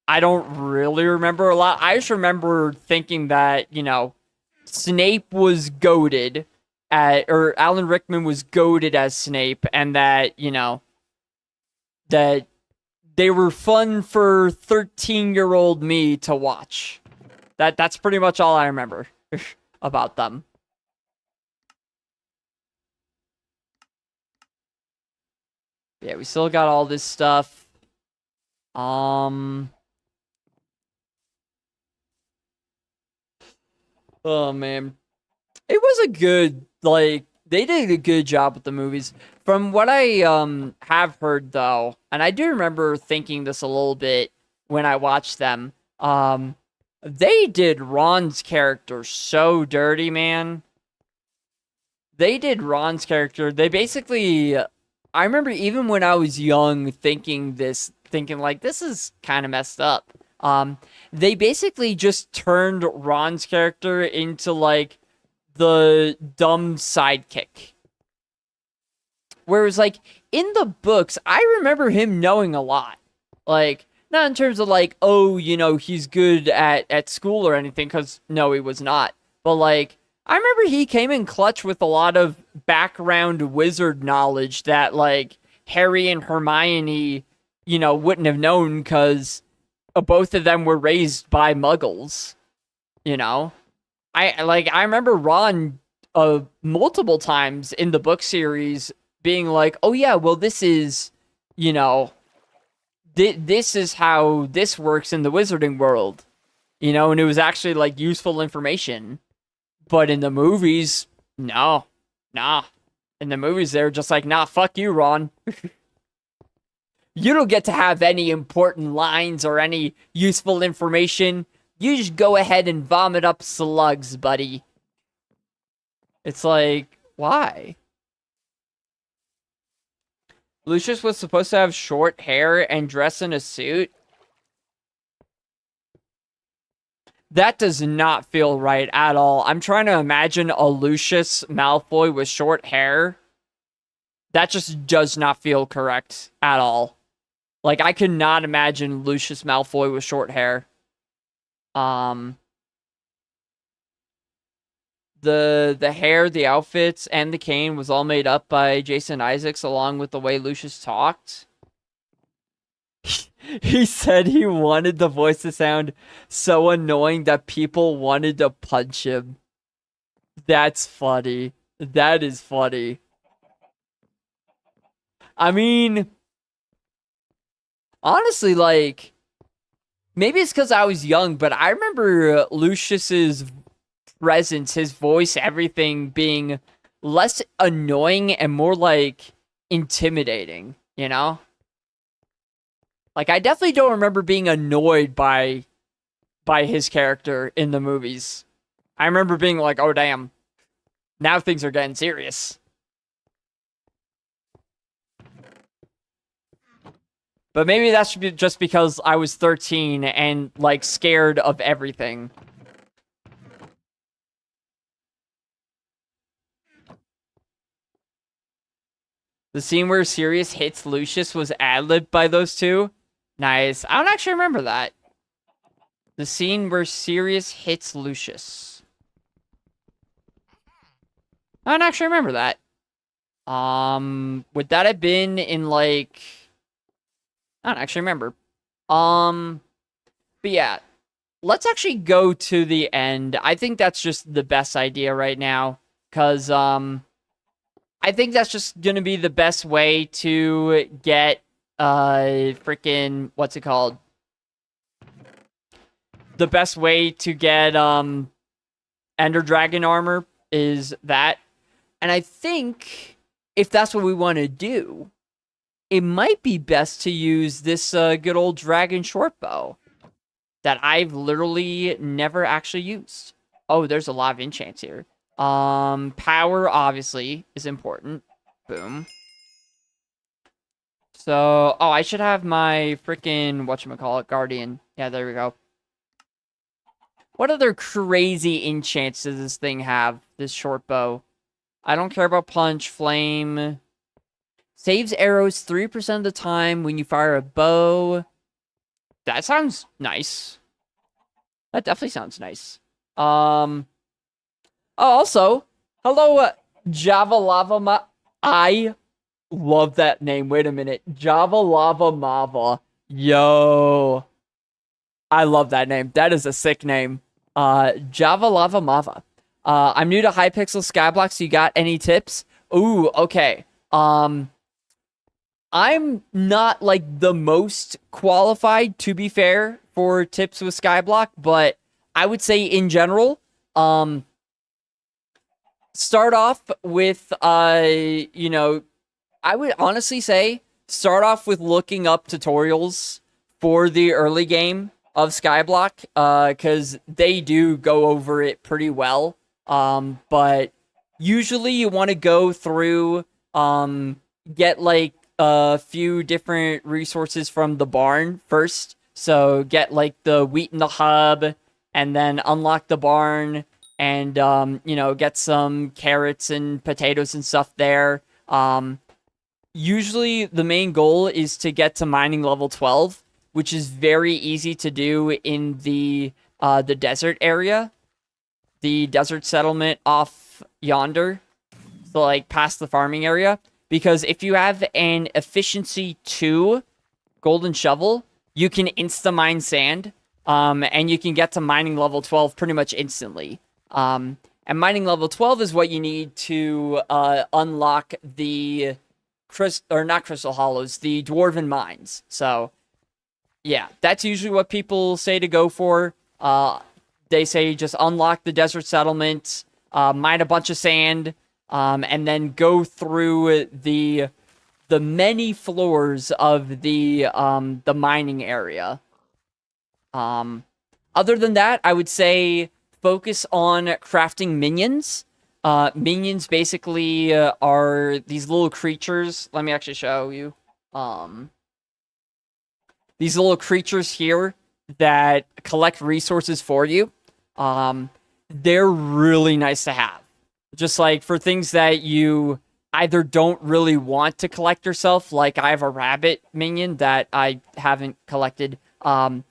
I don't really remember a lot. I just remember thinking that, you know, Snape was goated or Alan Rickman was goated as Snape, and that, you know, that they were fun for 13-year-old me to watch. That's pretty much all I remember about them. Yeah, we still got all this stuff. Oh man. It was a good, like, they did a good job with the movies. From what I have heard though, and I do remember thinking this a little bit when I watched them, they did Ron's character so dirty, man. They did Ron's character. They basically, I remember even when I was young thinking like, this is kind of messed up. They basically just turned Ron's character into like the dumb sidekick. Whereas like in the books, I remember him knowing a lot. Like, not in terms of like, oh, you know, he's good at school or anything, because no, he was not. But like, I remember he came in clutch with a lot of background wizard knowledge that like Harry and Hermione, you know, wouldn't have known, because both of them were raised by muggles, you know? I remember Ron multiple times in the book series being like, oh yeah, well this is, you know, this is how this works in the wizarding world, you know, and it was actually like useful information. But in the movies, no, nah. In the movies, they're just like, nah, fuck you, Ron. You don't get to have any important lines or any useful information. You just go ahead and vomit up slugs, buddy. It's like, why? Lucius was supposed to have short hair and dress in a suit. That does not feel right at all. I'm trying to imagine a Lucius Malfoy with short hair. That just does not feel correct at all. Like, I could not imagine Lucius Malfoy with short hair. The hair, the outfits, and the cane was all made up by Jason Isaacs, along with the way Lucius talked. He said he wanted the voice to sound so annoying that people wanted to punch him. That's funny. That is funny. I mean, honestly, like, maybe it's because I was young, but I remember Lucius's presence, his voice, everything being less annoying and more like intimidating, you know? Like, I definitely don't remember being annoyed by his character in the movies. I remember being like, oh damn, now things are getting serious. But maybe that's just because I was 13 and, like, scared of everything. The scene where Sirius hits Lucius was ad-libbed by those two. Nice. I don't actually remember that. The scene where Sirius hits Lucius. I don't actually remember that. Would that have been in, like... I don't actually remember. But yeah. Let's actually go to the end. I think that's just the best idea right now. Because, I think that's just gonna be the best way to get, freaking, what's it called? The best way to get, Ender Dragon armor is that. And I think if that's what we want to do, it might be best to use this good old dragon short bow that I've literally never actually used. Oh, there's a lot of enchants here. Power obviously is important. Boom. So, oh, I should have my freaking, whatchamacallit, guardian. Yeah, there we go. What other crazy enchants does this thing have, this short bow? I don't care about punch, flame. Saves arrows 3% of the time when you fire a bow. That sounds nice. That definitely sounds nice. Oh, also, hello, Java Lava I love that name. Wait a minute. Java Lava Mava. Yo. I love that name. That is a sick name. Java Lava Mava. I'm new to Hypixel Skyblock, so you got any tips? Ooh, okay. I'm not like the most qualified, to be fair, for tips with Skyblock, but I would say in general, start off with, you know, I would honestly say start off with looking up tutorials for the early game of Skyblock, because they do go over it pretty well. But usually you want to go through, get like a few different resources from the barn first. So get like the wheat in the hub, and then unlock the barn, and you know, get some carrots and potatoes and stuff there. Usually the main goal is to get to mining level 12, which is very easy to do in the desert area, the desert settlement off yonder, so like past the farming area. Because if you have an efficiency 2 golden shovel, you can insta-mine sand, and you can get to mining level 12 pretty much instantly. And mining level 12 is what you need to unlock the not crystal hollows, the dwarven mines. So yeah, that's usually what people say to go for. They say just unlock the desert settlement, mine a bunch of sand, and then go through the many floors of the mining area. Other than that, I would say focus on crafting minions. Minions basically are these little creatures. Let me actually show you. These little creatures here that collect resources for you. They're really nice to have. Just like for things that you either don't really want to collect yourself, like I have a rabbit minion that I haven't collected. But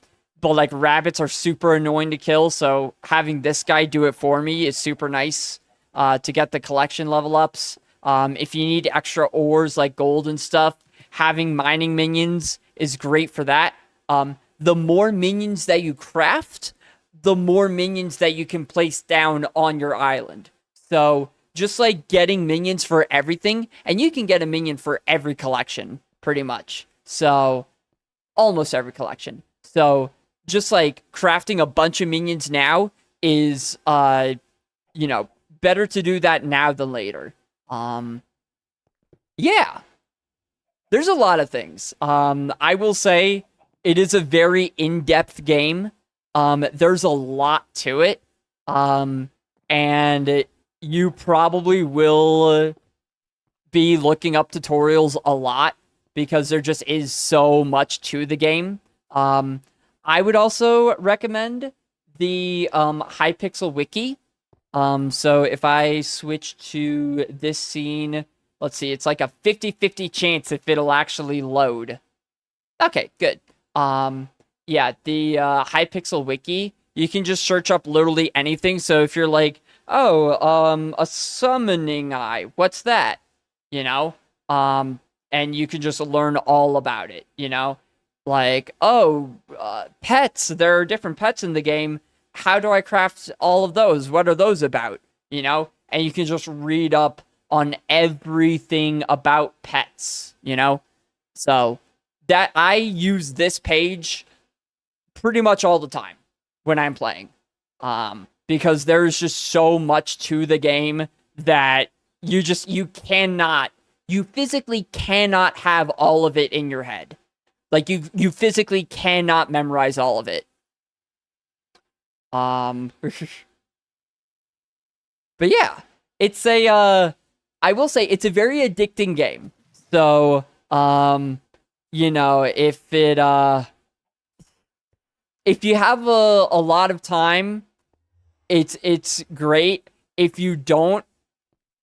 like rabbits are super annoying to kill, so having this guy do it for me is super nice to get the collection level ups. If you need extra ores like gold and stuff, having mining minions is great for that. The more minions that you craft, the more minions that you can place down on your island. So just like getting minions for everything, and you can get a minion for every collection, pretty much. So almost every collection. So just like crafting a bunch of minions now is, you know, better to do that now than later. Yeah. There's a lot of things. I will say it is a very in-depth game. There's a lot to it. And you probably will be looking up tutorials a lot because there just is so much to the game. I would also recommend the Hypixel Wiki. So if I switch to this scene, let's see, it's like a 50-50 chance if it'll actually load. Okay, good. Yeah, the Hypixel Wiki, you can just search up literally anything. So if you're like, oh, a summoning eye, what's that? You know? And you can just learn all about it, you know? Like, oh, pets, there are different pets in the game. How do I craft all of those? What are those about? You know? And you can just read up on everything about pets, you know? So that I use this page pretty much all the time when I'm playing. Because there's just so much to the game that you cannot you physically cannot have all of it in your head. Like, you physically cannot memorize all of it. But yeah, it's I will say it's a very addicting game. So, you know, if you have a lot of time, it's great. If you don't,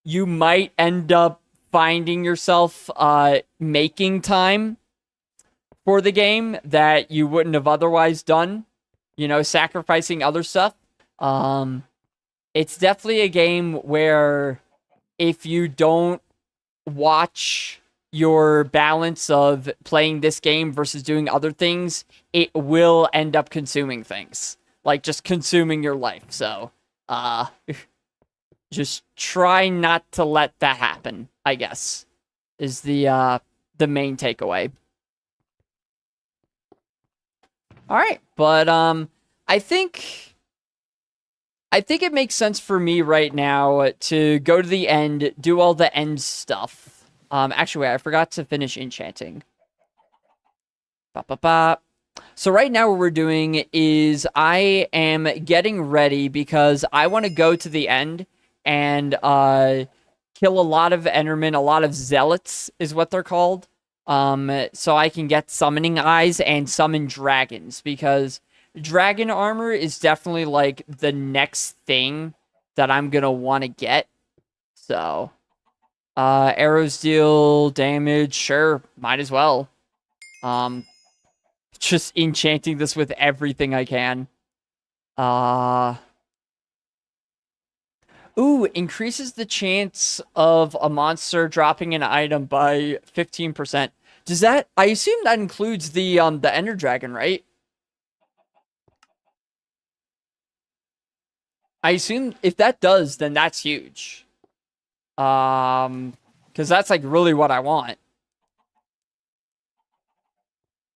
you might end up finding yourself making time for the game that you wouldn't have otherwise done, you know, sacrificing other stuff. It's definitely a game where if you don't watch your balance of playing this game versus doing other things, it will end up consuming things. Like, just consuming your life. So, just try not to let that happen, I guess, is the main takeaway. All right, but I think it makes sense for me right now to go to the end, do all the end stuff. Actually, wait, I forgot to finish enchanting. So right now what we're doing is I am getting ready because I want to go to the end and kill a lot of Endermen, a lot of Zealots is what they're called. So I can get summoning eyes and summon dragons, because dragon armor is definitely like the next thing that I'm gonna want to get. So arrows deal damage, sure, might as well. Just enchanting this with everything I can. Ooh, increases the chance of a monster dropping an item by 15%. Does that, I assume that includes the Ender Dragon, right? I assume if that does, then that's huge. Because that's like really what I want.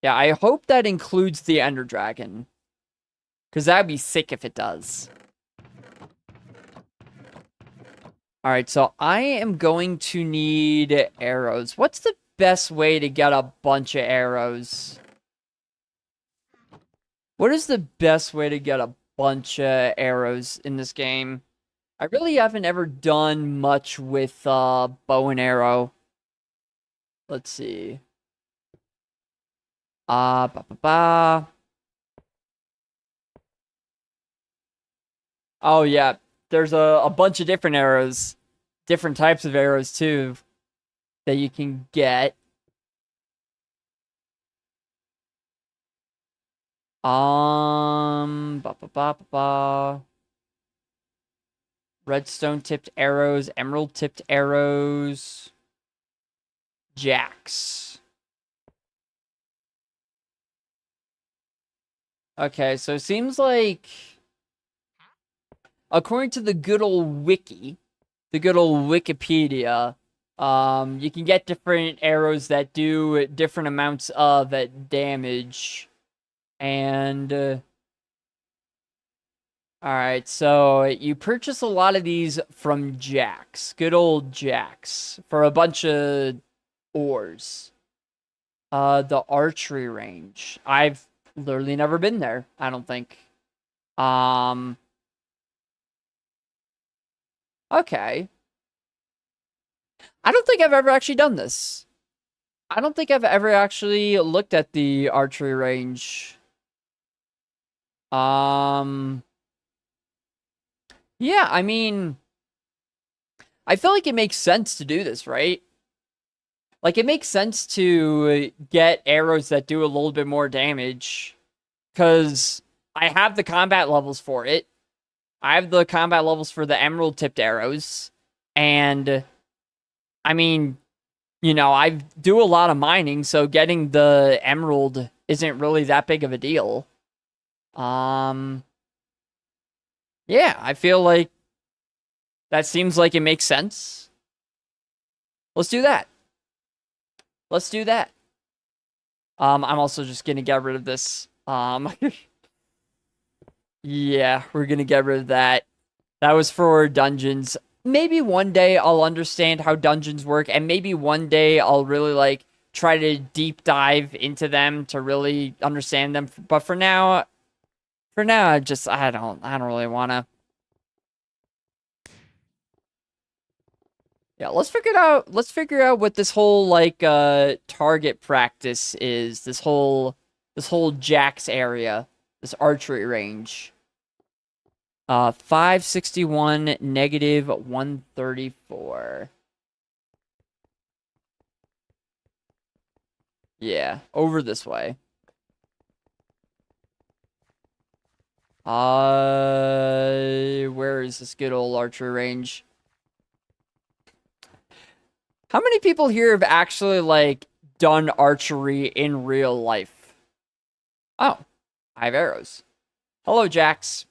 Yeah, I hope that includes the Ender Dragon. Because that'd be sick if it does. Alright, so I am going to need arrows. What's the best way to get a bunch of arrows? What is the best way to get a bunch of arrows in this game? I really haven't ever done much with bow and arrow. Let's see. Oh yeah, there's a bunch of different arrows, different types of arrows too, that you can get. Redstone tipped arrows, emerald tipped arrows, jacks. Okay, so it seems like, according to the good old wiki, the good old Wikipedia, you can get different arrows that do different amounts of damage. And alright, so you purchase a lot of these from jacks. Good old jacks. For a bunch of ores. The archery range. I've literally never been there, I don't think. Okay. I don't think I've ever actually done this. I don't think I've ever actually looked at the archery range. Yeah, I mean, I feel like it makes sense to do this, right? Like, it makes sense to get arrows that do a little bit more damage, because I have the combat levels for it. I have the combat levels for the emerald-tipped arrows, and, I mean, you know, I do a lot of mining, so getting the emerald isn't really that big of a deal. Yeah, I feel like that seems like it makes sense. Let's do that. Let's do that. I'm also just gonna get rid of this. Yeah, we're gonna get rid of that. That was for dungeons. maybe one day I'll understand how dungeons work, and maybe one day I'll really like try to deep dive into them to really understand them. But for now, I don't really want to. Yeah, let's figure out what this whole like target practice is. This whole Jax area, this archery range. 561 negative 134. Yeah, over this way. Where is this good old archery range? How many people here have actually like done archery in real life? Oh, I have arrows. Hello, Jax.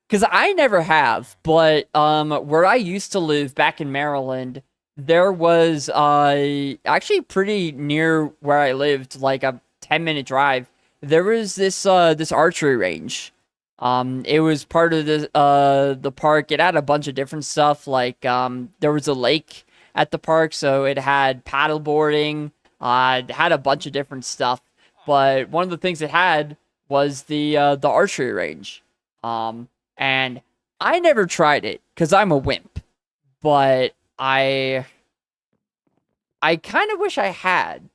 Because I never have, but where I used to live back in Maryland, there was actually pretty near where I lived, like a 10-minute drive. There was this archery range. It was part of the park. It had a bunch of different stuff. Like there was a lake at the park, so it had paddle boarding. It had a bunch of different stuff. But one of the things it had was the archery range. And I never tried it because I'm a wimp, but I kind of wish I had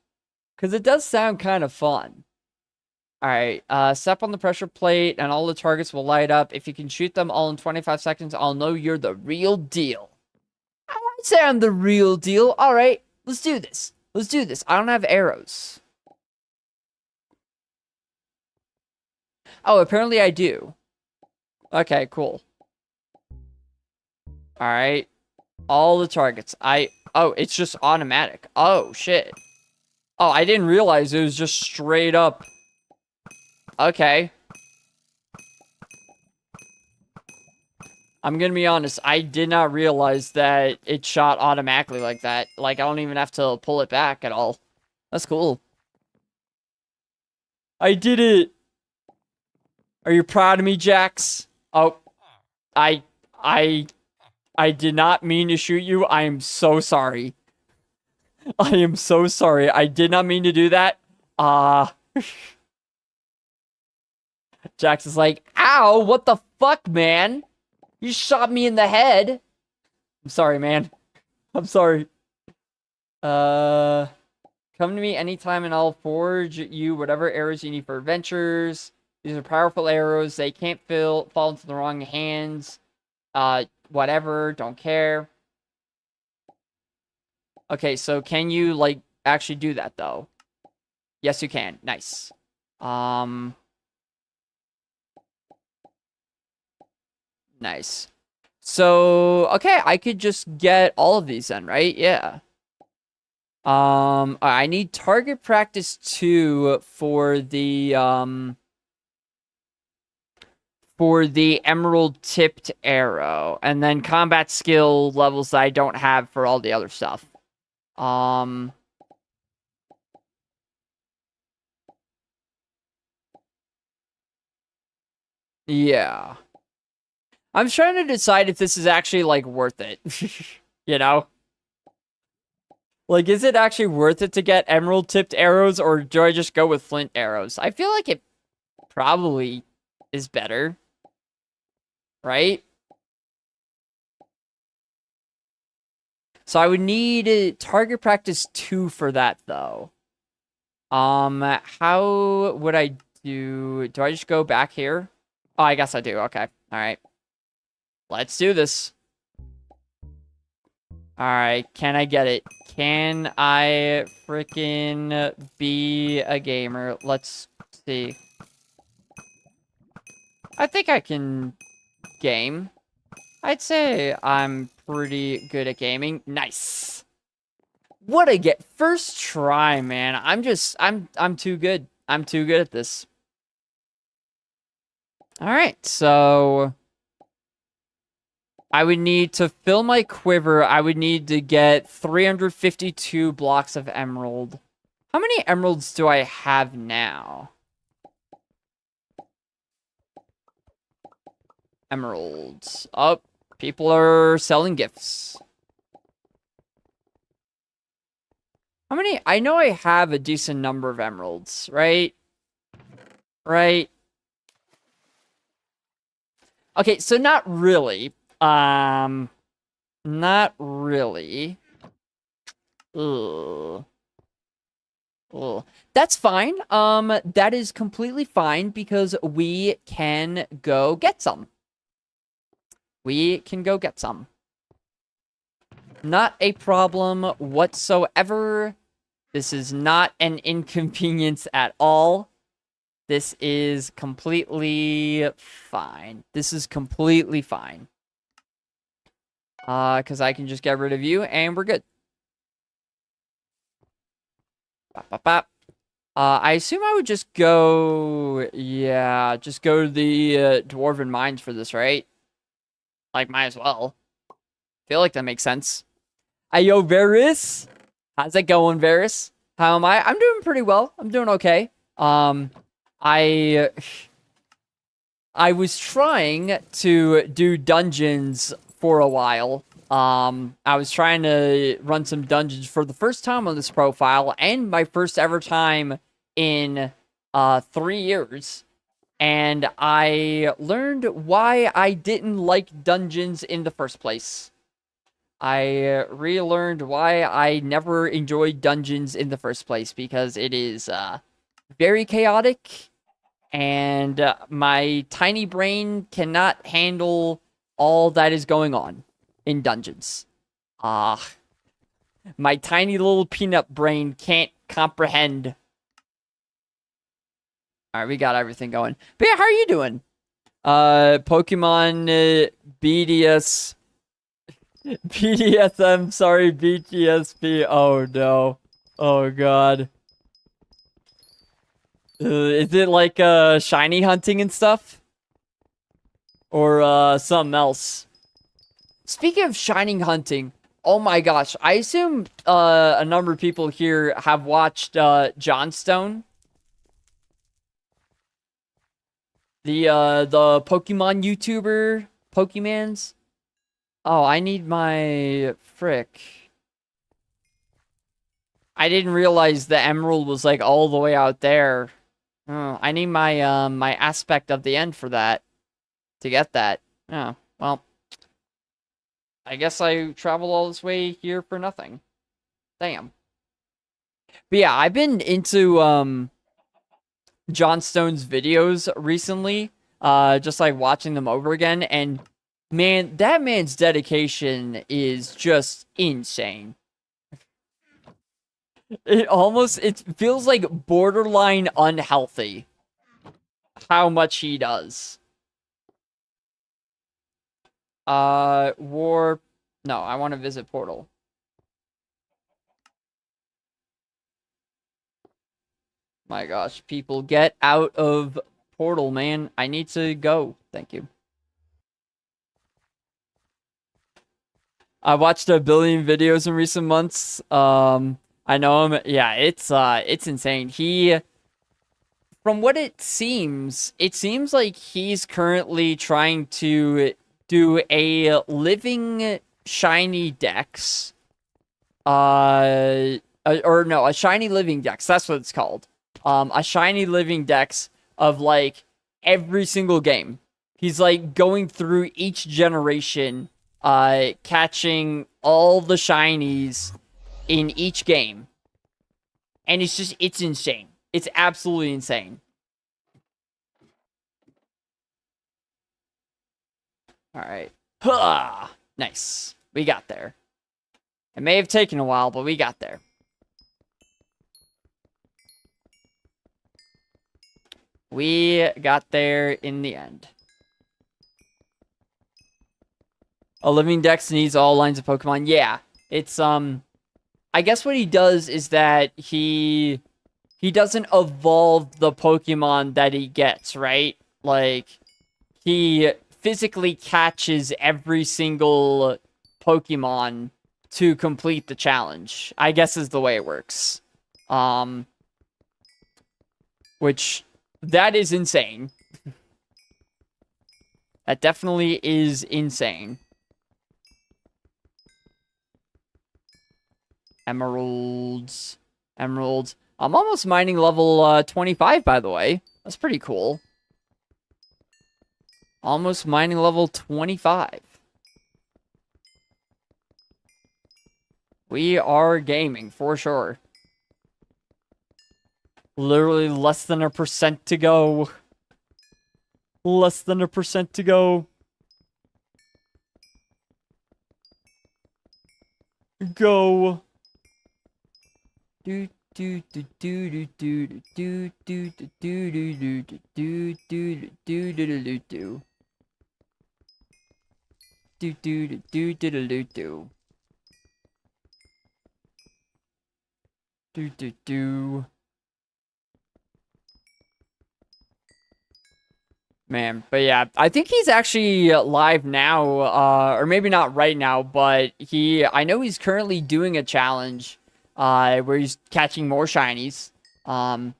because it does sound kind of fun. All right, step on the pressure plate and all the targets will light up. If you can shoot them all in 25 seconds, I'll know you're the real deal. I say I'm the real deal. All right, let's do this. Let's do this. I don't have arrows. Oh, apparently I do. Okay, cool. All right. All the targets. Oh, it's just automatic. Oh, shit. Oh, I didn't realize it was just straight up. Okay. I'm gonna be honest. I did not realize that it shot automatically like that. Like, I don't even have to pull it back at all. That's cool. I did it. Are you proud of me, Jax? Oh, I did not mean to shoot you. I am so sorry. I am so sorry. I did not mean to do that. Jax is like, ow, what the fuck, man? You shot me in the head. I'm sorry, man. I'm sorry. Come to me anytime and I'll forge you whatever arrows you need for adventures. These are powerful arrows. They can't fall into the wrong hands. Whatever, don't care. Okay, so can you, like, actually do that, though? Yes, you can. Nice. Nice. So, okay, I could just get all of these then, right? Yeah. I need target practice 2 for the emerald tipped arrow, and then combat skill levels that I don't have for all the other stuff. Yeah. I'm trying to decide if this is actually, like, worth it. You know? Like, is it actually worth it to get emerald tipped arrows, or do I just go with flint arrows? I feel like it probably is better. Right? So I would need target practice 2 for that, though. How would I do? Do I just go back here? Oh, I guess I do. Okay. All right. Let's do this. All right. Can I get it? Can I freaking be a gamer? Let's see. I think I can game. I'd say I'm pretty good at gaming. Nice. What a get first try, man. I'm too good. I'm too good at this. All right, so I would need to fill my quiver. I would need to get 352 blocks of emerald. How many emeralds do I have now? Emeralds. Oh, People are selling gifts. How many? I know I have a decent number of emeralds, right? Right? Okay, so not really. Not really. Ugh. Ugh. That's fine. That is completely fine because we can go get some. We can go get some. Not a problem whatsoever. This is not an inconvenience at all. This is completely fine. This is completely fine. Because I can just get rid of you and we're good. Bop, bop, bop. I assume I would just go, yeah, just go to the Dwarven Mines for this, right? Like, might as well. Feel like that makes sense. Yo, Varys. How's it going, Varys? How am I? I'm doing pretty well. I'm doing okay. I was trying to do dungeons for a while. I was trying to run some dungeons for the first time on this profile and my first ever time in 3 years. And I learned why I didn't like dungeons in the first place. I relearned why I never enjoyed dungeons in the first place because it is very chaotic and my tiny brain cannot handle all that is going on in dungeons. My tiny little peanut brain can't comprehend. Alright, we got everything going. But yeah, how are you doing? Pokemon BDS... BDSM, sorry, BTSP. Oh no. Oh god. Is it like shiny hunting and stuff? Or something else? Speaking of shining hunting, oh my gosh, I assume a number of people here have watched Johnstone. The Pokemon YouTuber, Pokemans. Oh, I need my frick. I didn't realize the emerald was like all the way out there. Oh, I need my my aspect of the end for that. To get that. Oh, well. I guess I traveled all this way here for nothing. Damn. But yeah, I've been into Johnstone's videos recently. Just like watching them over again, and man, that man's dedication is just insane. It feels like borderline unhealthy how much he does. War... No, I want to visit Portal. My gosh, people, get out of Portal, man. I need to go. Thank you. I watched a billion videos in recent months. I know him. Yeah, it's insane. From what it seems like he's currently trying to do a living shiny dex. Or no, a shiny living dex. That's what it's called. A shiny living dex of like every single game. He's like going through each generation, catching all the shinies in each game. And it's insane. It's absolutely insane. Alright. Nice. We got there. It may have taken a while, but we got there. We got there in the end. A living dex needs all lines of Pokemon. Yeah. It's, I guess what he does is that he doesn't evolve the Pokemon that he gets, right? Like, he physically catches every single Pokemon to complete the challenge, I guess is the way it works. Which, that is insane. That definitely is insane. Emeralds. Emeralds. I'm almost mining level 25, by the way. That's pretty cool. Almost mining level 25. We are gaming, for sure. Literally less than 1% to go. Less than 1% to go. Go. Do do do do do do do do do do do do do do do do do do. Do do do do do do do. Do do do. Man, but yeah, I think he's actually live now, or maybe not right now, but I know he's currently doing a challenge, where he's catching more shinies. I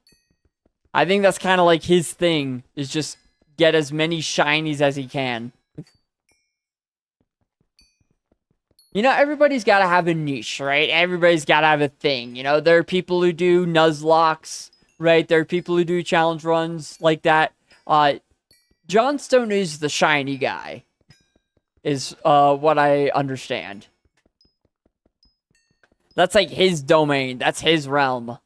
think that's kind of like his thing, is just get as many shinies as he can. You know, everybody's got to have a niche, right? Everybody's got to have a thing. You know, there are people who do Nuzlocks, right? There are people who do challenge runs like that. Johnstone is the shiny guy, is what I understand. That's like his domain. That's his realm.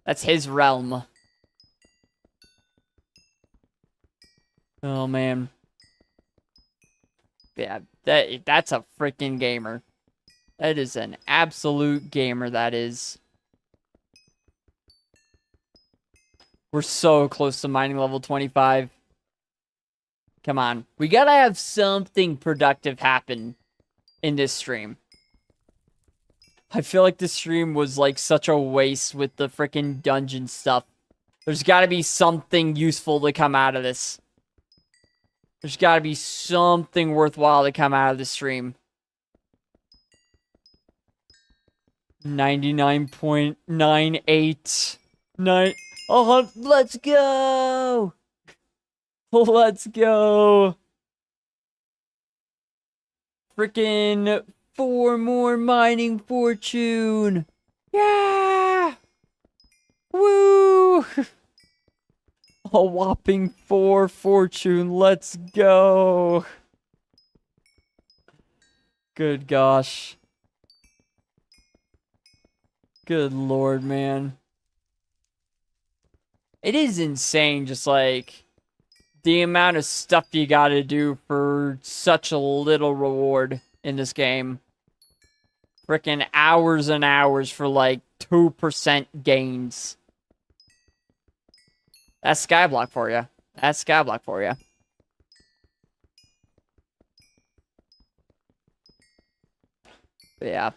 That's his realm. Oh, man. Yeah, that's a freaking gamer. That is an absolute gamer, that is. We're so close to mining level 25. Come on. We gotta have something productive happen in this stream. I feel like this stream was like such a waste with the freaking dungeon stuff. There's gotta be something useful to come out of this. There's gotta be something worthwhile to come out of the stream. 99.98. Oh, let's go! Let's go! Freaking 4 more mining fortune! Yeah! Woo! A whopping 4 fortune. Let's go! Good gosh. Good lord, man. It is insane, just like the amount of stuff you gotta do for such a little reward in this game. Frickin' hours and hours for like 2% gains. That's Skyblock for you. That's Skyblock for you. Yeah.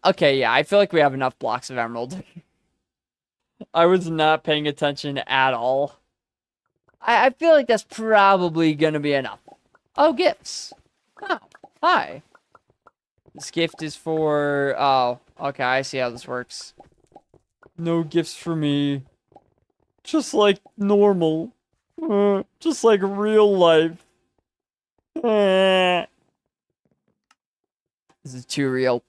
Okay, yeah, I feel like we have enough blocks of emerald. I was not paying attention at all. I feel like that's probably gonna be enough. Oh, gifts. Oh, hi. This gift is for... Oh, okay, I see how this works. No gifts for me. Just like normal. Just like real life. This is too real.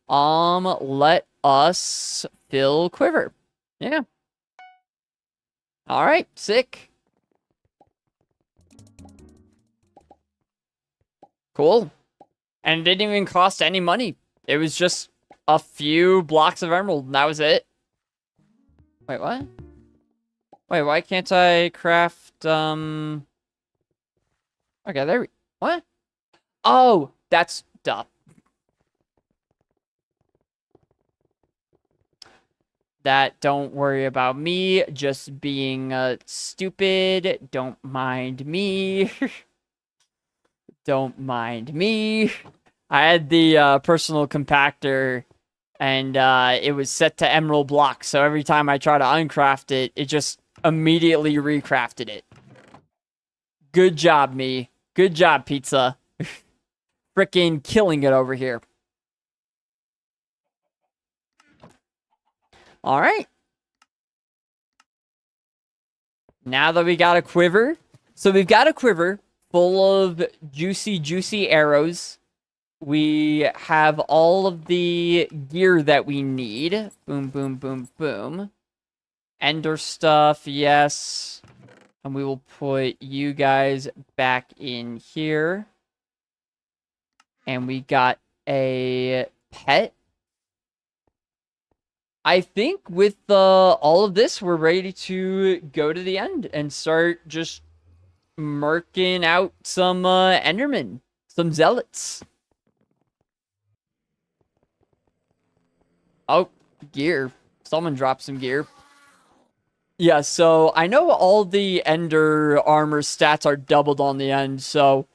Let us fill Quiver. Yeah. Alright, sick. Cool. And it didn't even cost any money. It was just a few blocks of emerald, and that was it. Wait, what? Wait, why can't I craft, Okay, there we... What? Oh, that's... Duh. That, don't worry about me, just being stupid. Don't mind me. Don't mind me. I had the personal compactor, and it was set to emerald blocks, so every time I try to uncraft it, it just immediately recrafted it. Good job, me. Good job, pizza. Frickin' killing it over here. Alright. Now that we got a quiver. So we've got a quiver full of juicy arrows. We have all of the gear that we need. Boom, boom, boom, boom. Ender stuff, yes. And we will put you guys back in here. And we got a pet. I think with all of this, we're ready to go to the end and start just murking out some Endermen, some zealots. Oh, gear. Someone dropped some gear. Yeah, so I know all the Ender armor stats are doubled on the end, so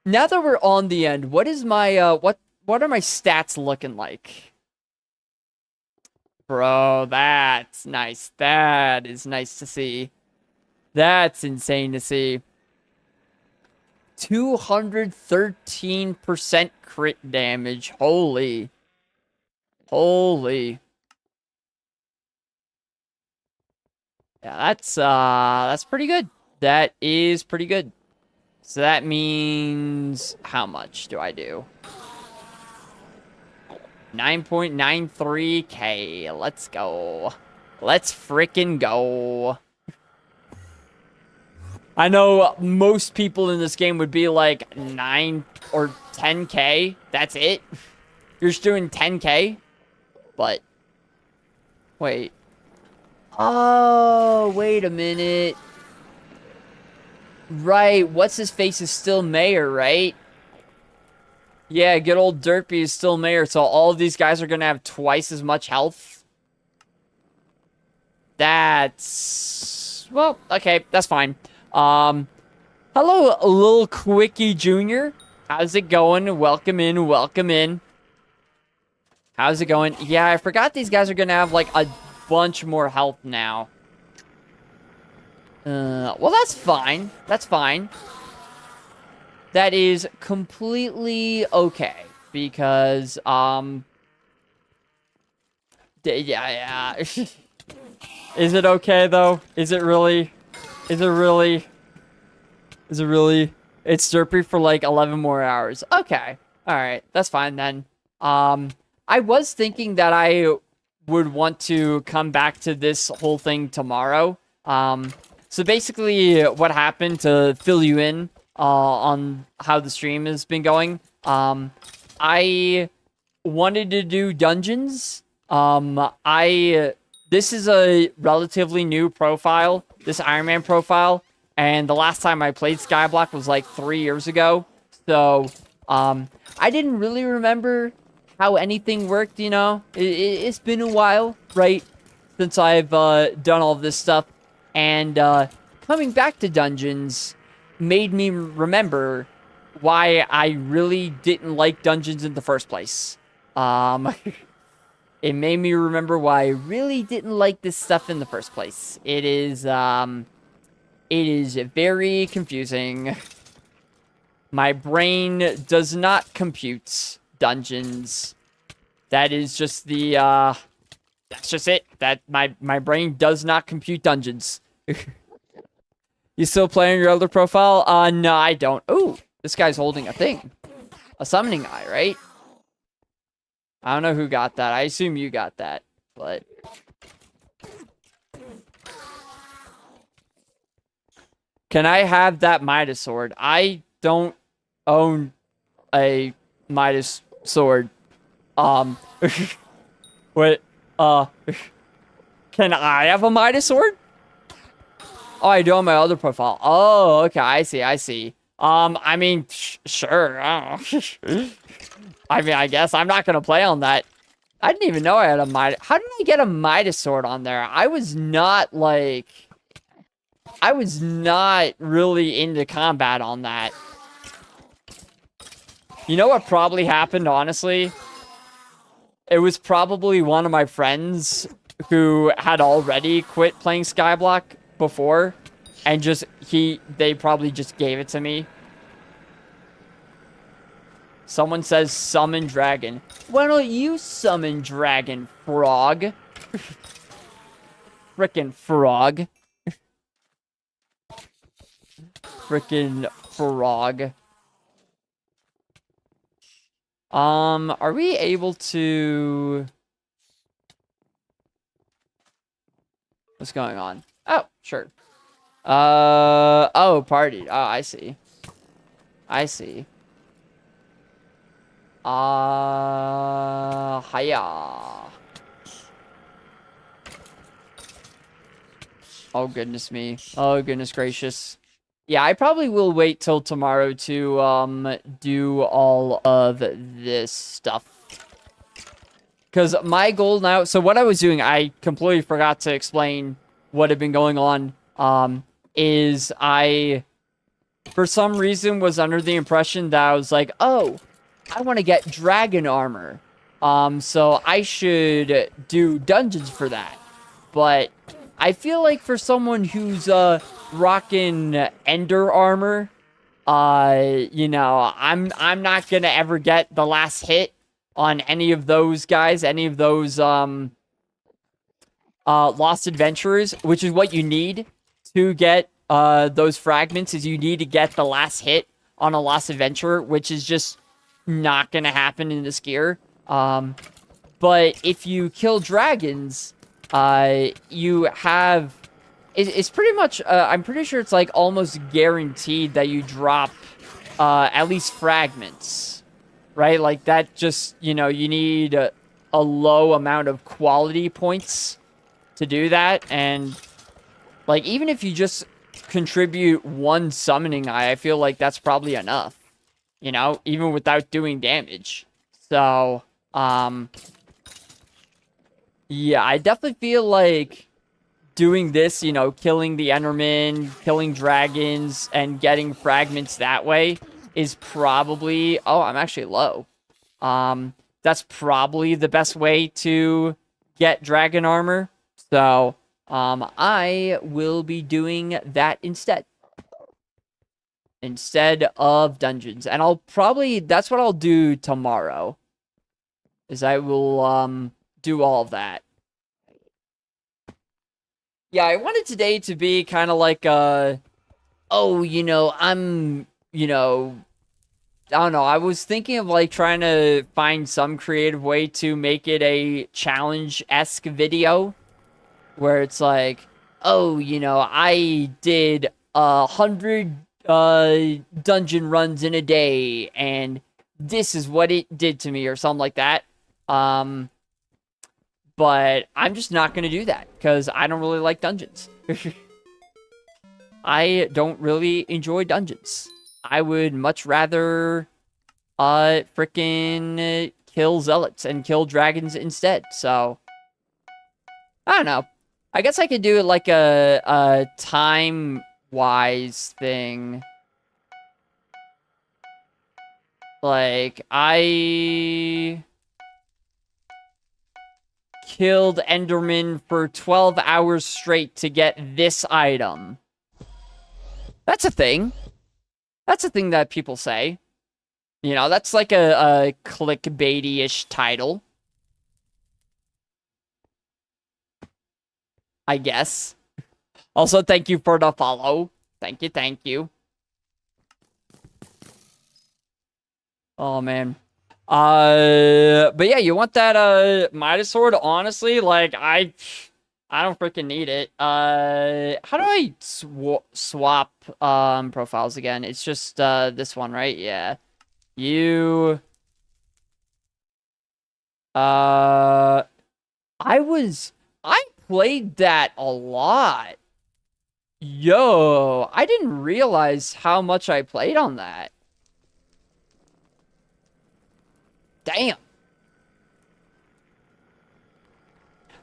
now that we're on the end, what is my what are my stats looking like? Bro, that's nice. That is nice to see. That's insane to see. 213% crit damage. Holy. Holy. Yeah, that's pretty good. That is pretty good. So that means how much do I do? 9.93k. Let's go. Let's freaking go. I know most people in this game would be like 9 or 10k. That's it. You're just doing 10k. But wait. Oh, wait a minute. Right, what's his face is still mayor, right? Yeah, good old Derpy is still mayor, so all of these guys are gonna have twice as much health. That's... well, okay, that's fine. Hello, Lil Quickie Jr. How's it going? Welcome in, welcome in. How's it going? Yeah, I forgot these guys are gonna have, like, a bunch more health now. Well, that's fine. That's fine. That is completely okay. Because, yeah. Is it okay, though? Is it really? Is it really? Is it really? It's Derpy for, like, 11 more hours. Okay. Alright. That's fine, then. I was thinking that I would want to come back to this whole thing tomorrow. So basically what happened, to fill you in on how the stream has been going, I wanted to do dungeons. This is a relatively new profile, this Iron Man profile, and the last time I played Skyblock was like 3 years ago. So I didn't really remember how anything worked, you know? It's been a while, right, since I've done all this stuff. And coming back to dungeons made me remember why I really didn't like dungeons in the first place. It made me remember why I really didn't like this stuff in the first place. It is very confusing. My brain does not compute dungeons. That is just the, that's just it. That my brain does not compute dungeons. You still playing your other profile? No, I don't. Ooh, this guy's holding a thing. A summoning eye, right? I don't know who got that. I assume you got that, but... Can I have that Midas sword? I don't own a Midas sword. Wait, can I have a Midas sword? Oh, I do on my other profile. Oh, okay, I see. I mean, sure. I don't know. I mean, I guess I'm not gonna play on that. I didn't even know I had a Midas. How did I get a Midas sword on there? I was not really into combat on that. You know what probably happened, honestly? It was probably one of my friends who had already quit playing Skyblock before, and they probably just gave it to me. Someone says summon dragon. Why don't you summon dragon, frog? Frickin' frog. Frickin' frog. Are we able to... What's going on? Oh, sure. Oh, party. Oh, I see. I see. Hiya. Oh, goodness me. Oh, goodness gracious. Yeah, I probably will wait till tomorrow to, do all of this stuff. Because my goal now... So what I was doing, I completely forgot to explain what had been going on, is I, for some reason, was under the impression that I was like, oh, I want to get dragon armor. So I should do dungeons for that. But I feel like for someone who's, rocking ender armor, you know, I'm not gonna ever get the last hit on any of those guys, any of those, Lost Adventurers, which is what you need to get, those fragments, is you need to get the last hit on a Lost Adventurer, which is just not gonna happen in this gear. But if you kill dragons, you have... It's pretty much, I'm pretty sure it's like almost guaranteed that you drop, at least fragments, right? Like that just, you know, you need a low amount of quality points to do that. And like, even if you just contribute one summoning eye, I feel like that's probably enough, you know, even without doing damage. So, yeah, I definitely feel like doing this, you know, killing the Enderman, killing dragons, and getting fragments that way is probably... Oh, I'm actually low. That's probably the best way to get dragon armor. So, I will be doing that instead. Instead of dungeons. And I'll probably... That's what I'll do tomorrow. Is I will, do all of that. Yeah, I wanted today to be kind of like, oh, you know, I'm, you know, I don't know. I was thinking of, like, trying to find some creative way to make it a challenge-esque video. Where it's like, oh, you know, I did 100 dungeon runs in a day, and this is what it did to me, or something like that. But I'm just not going to do that, because I don't really like dungeons. I don't really enjoy dungeons. I would much rather, frickin' kill zealots and kill dragons instead, so... I don't know. I guess I could do it like a time-wise thing. Like, I... killed Enderman for 12 hours straight to get this item. That's a thing. That's a thing that people say. You know, that's like a clickbaity-ish title. I guess. Also, thank you for the follow. Thank you, thank you. Oh, man. But yeah, you want that, Midas Sword? Honestly, like, I don't freaking need it. How do I swap, profiles again? It's just, this one, right? Yeah. I played that a lot. Yo, I didn't realize how much I played on that. Damn.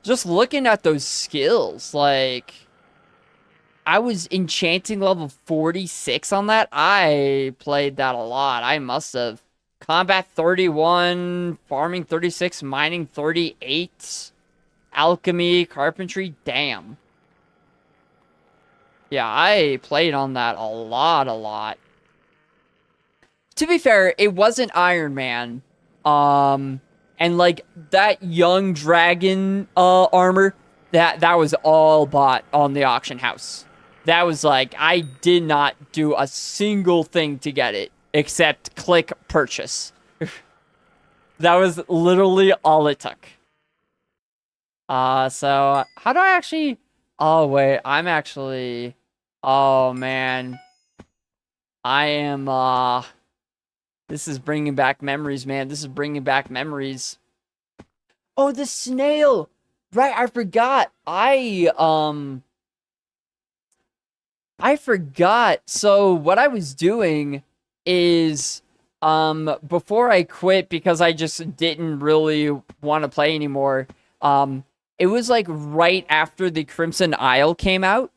Just looking at those skills, like, I was enchanting level 46 on that. I played that a lot. I must have. Combat 31, farming 36, mining 38, alchemy, carpentry, damn. Yeah, I played on that a lot. To be fair, it wasn't Iron Man. And like that young dragon armor, that was all bought on the auction house. That was like, I did not do a single thing to get it except click purchase. That was literally all it took. So how do I actually... Oh, wait, I'm actually... Oh, man. I am, this is bringing back memories, man. This is bringing back memories. Oh, the snail! Right, I forgot. I forgot. So what I was doing is, before I quit because I just didn't really want to play anymore, it was like right after the Crimson Isle came out,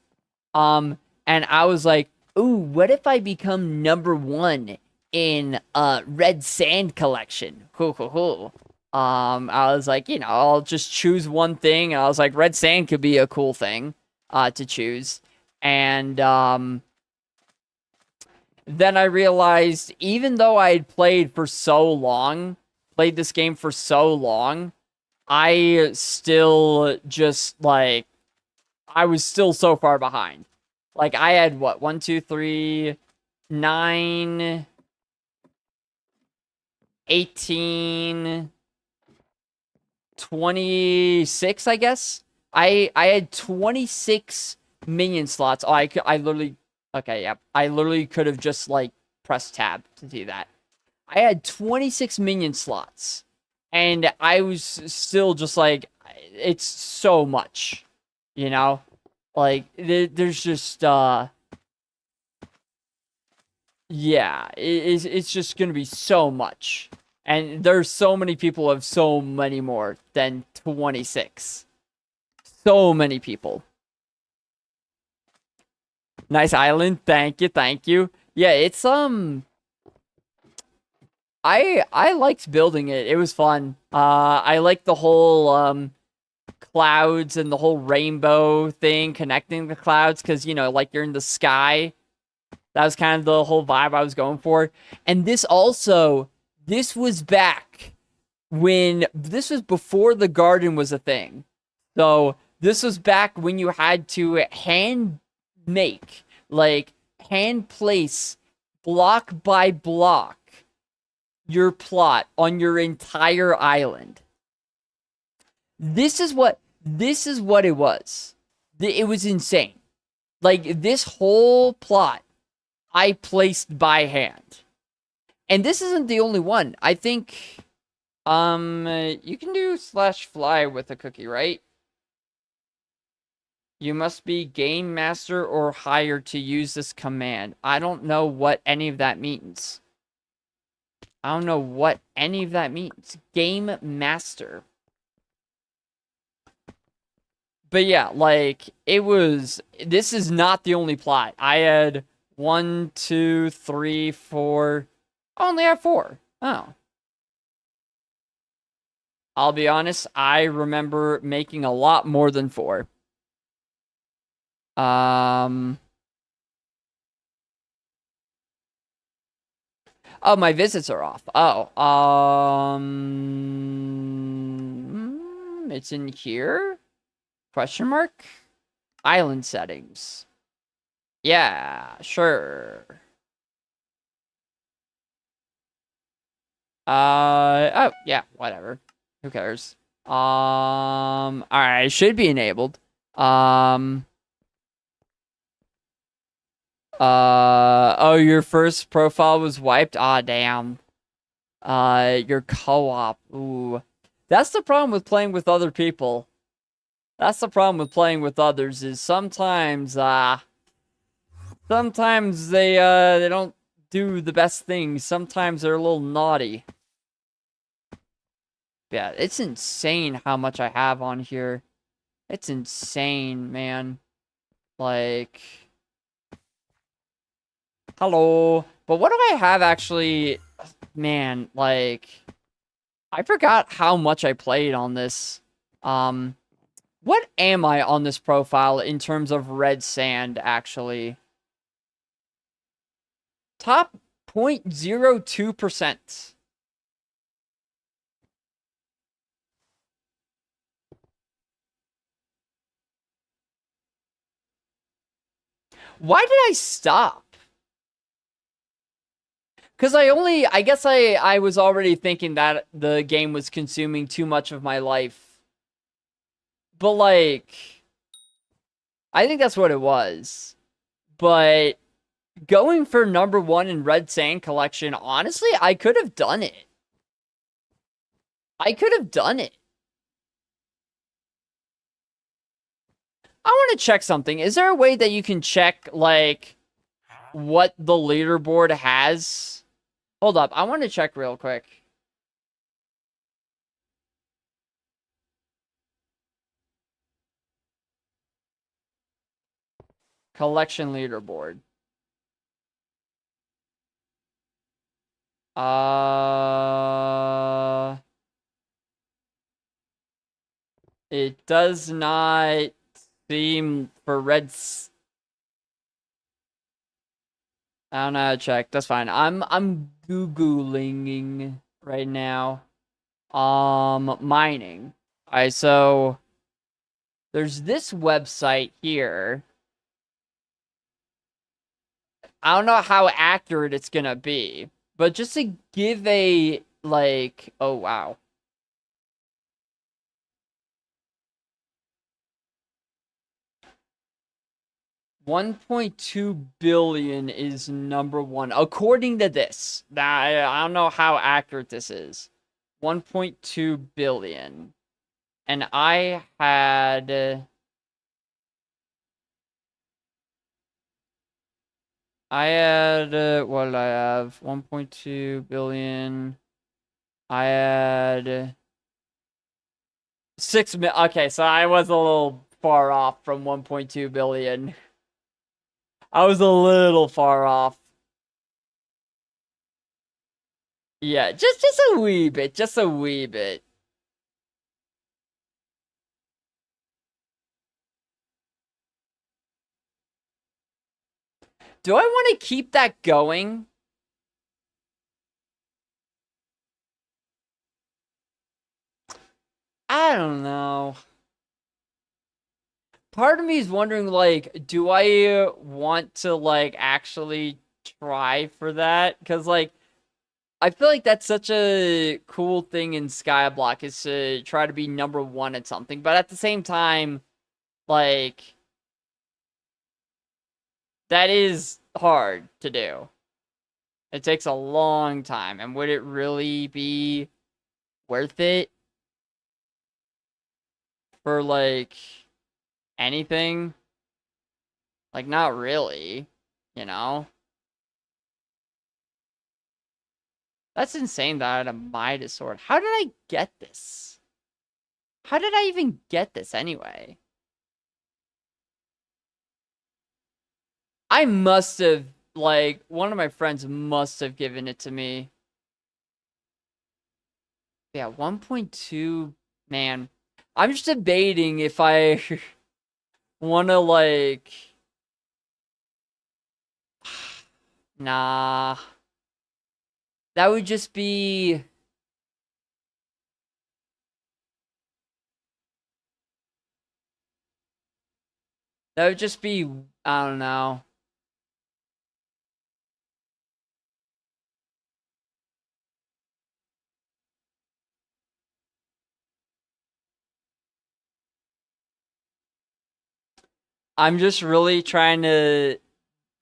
and I was like, ooh, what if I become #1 in, Red Sand Collection? Cool, cool, cool. I was like, I'll just choose one thing, and I was like, Red Sand could be a cool thing, to choose. And then I realized, even though I had played this game for so long, I still just, like, I was still so far behind. Like, I had, what, 1, 2, 3, 9, 18, 26, I guess? I had 26 minion slots. Oh, I literally... Okay, yeah. I literally could have just, like, pressed tab to do that. I had 26 minion slots. And I was still just like, it's so much. You know? Like, there's just, yeah. It's just gonna be so much. And there's so many people who have so many more than 26. So many people. Nice island. Thank you, thank you. Yeah, it's, I liked building it. It was fun. I liked the whole, clouds and the whole rainbow thing, connecting the clouds, because, like you're in the sky. That was kind of the whole vibe I was going for. And this was back when, this was before the garden was a thing. So this was back when you had to hand place, block by block, your plot on your entire island. This is what it was. It was insane. Like, this whole plot I placed by hand. And this isn't the only one. I think, you can do /fly with a cookie, right? You must be game master or higher to use this command. I don't know what any of that means. I don't know what any of that means. Game master. But yeah, like, this is not the only plot. I had 1, 2, 3, 4. I only have 4. Oh. I'll be honest, I remember making a lot more than 4. Oh, my visits are off. Oh, it's in here? Question mark? Island settings. Yeah, sure. Oh, yeah, whatever. Who cares? Alright, it should be enabled. Oh, your first profile was wiped? Ah, damn. Your co-op. Ooh. That's the problem with playing with other people. That's the problem with playing with others, is sometimes they don't do the best things. Sometimes they're a little naughty. Yeah, it's insane how much I have on here. It's insane, man. Like, hello. But what do I have actually? Man, like, I forgot how much I played on this. What am I on this profile in terms of red sand, actually? Top 0.02%. Why did I stop? Because I guess I was already thinking that the game was consuming too much of my life. But, like, I think that's what it was. But going for #1 in Red Sand Collection, honestly, I could have done it. I could have done it. I want to check something. Is there a way that you can check, like, what the leaderboard has? Hold up. I want to check real quick. Collection leaderboard. It does not seem for Reds. I don't know how to check. That's fine. I'm Googling right now. Mining. Alright, so there's this website here. I don't know how accurate it's gonna be, but just to give a, like, oh wow. $1.2 billion is #1 according to this. Now I don't know how accurate this is. 1.2 billion, and I had what did I have? 1.2 billion. I had 6 million. Okay, so I was a little far off from 1.2 billion. I was a little far off. Yeah, just a wee bit, just a wee bit. Do I want to keep that going? I don't know. Part of me is wondering, like, do I want to, like, actually try for that? Because, like, I feel like that's such a cool thing in Skyblock, is to try to be #1 at something. But at the same time, like, that is hard to do. It takes a long time. And would it really be worth it for, like, anything? Like, not really, you know? That's insane that I had a Midas sword. How did I get this? How did I even get this anyway? I must have, like, one of my friends must have given it to me. Yeah, 1.2, man. I'm just debating if I want to, like... Nah. That would just be... That would just be... I don't know. I'm just really trying to,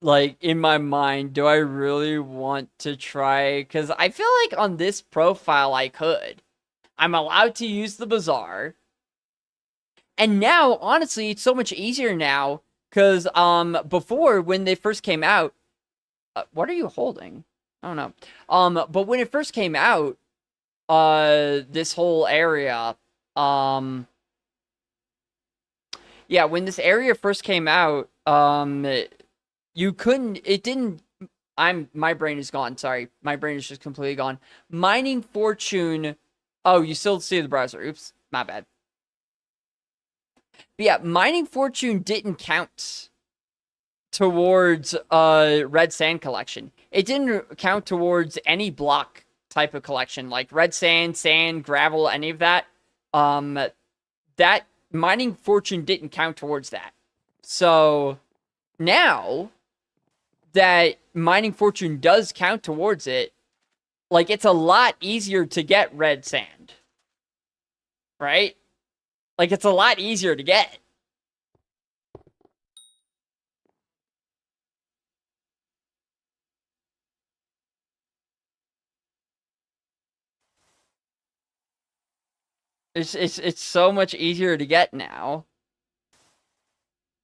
like, in my mind, do I really want to try? Because I feel like on this profile I could. I'm allowed to use the bazaar. And now, honestly, it's so much easier now. Because before, when they first came out... what are you holding? I don't know. But when it first came out, this whole area... Yeah, when this area first came out, you couldn't, it didn't, my brain is gone, sorry. My brain is just completely gone. Mining Fortune, oh, you still see the browser, oops, my bad. But yeah, Mining Fortune didn't count towards, Red Sand Collection. It didn't count towards any block type of collection, like red sand, gravel, any of that. That Mining Fortune didn't count towards that. So now that mining fortune does count towards it, like, it's a lot easier to get red sand. Right? Like, it's a lot easier to get. It's so much easier to get now.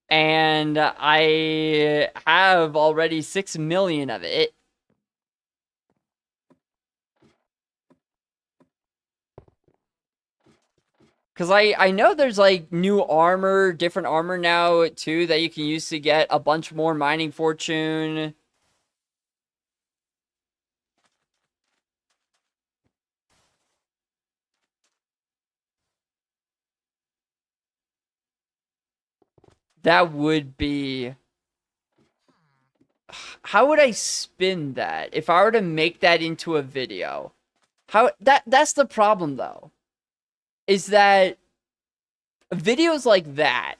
And I have already 6 million of it. Because I know there's, like, new armor, different armor now, too, that you can use to get a bunch more mining fortune. That would be... How would I spin that if I were to make that into a video? That's the problem, though. Is that videos like that,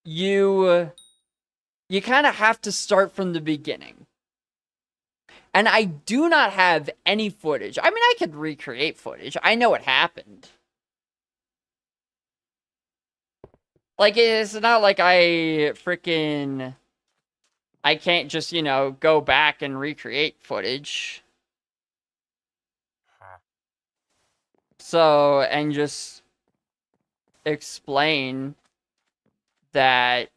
you kind of have to start from the beginning. And I do not have any footage. I mean, I could recreate footage. I know what happened. Like, it's not like I can't just, go back and recreate footage. So, and just explain that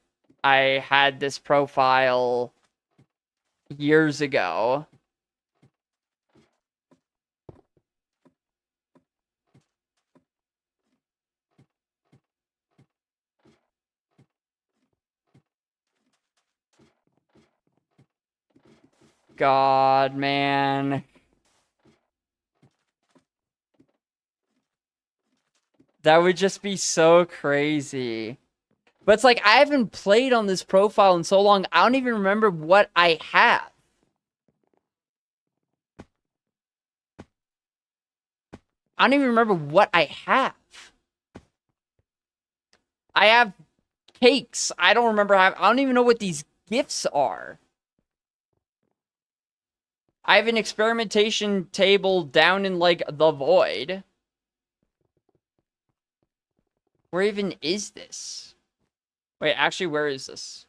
I had this profile years ago. God, man. That would just be so crazy. But it's like, I haven't played on this profile in so long, I don't even remember what I have. I don't even remember what I have. I have cakes. I don't remember I don't even know what these gifts are. I have an experimentation table down in, like, the void. Where even is this? Wait, actually, where is this?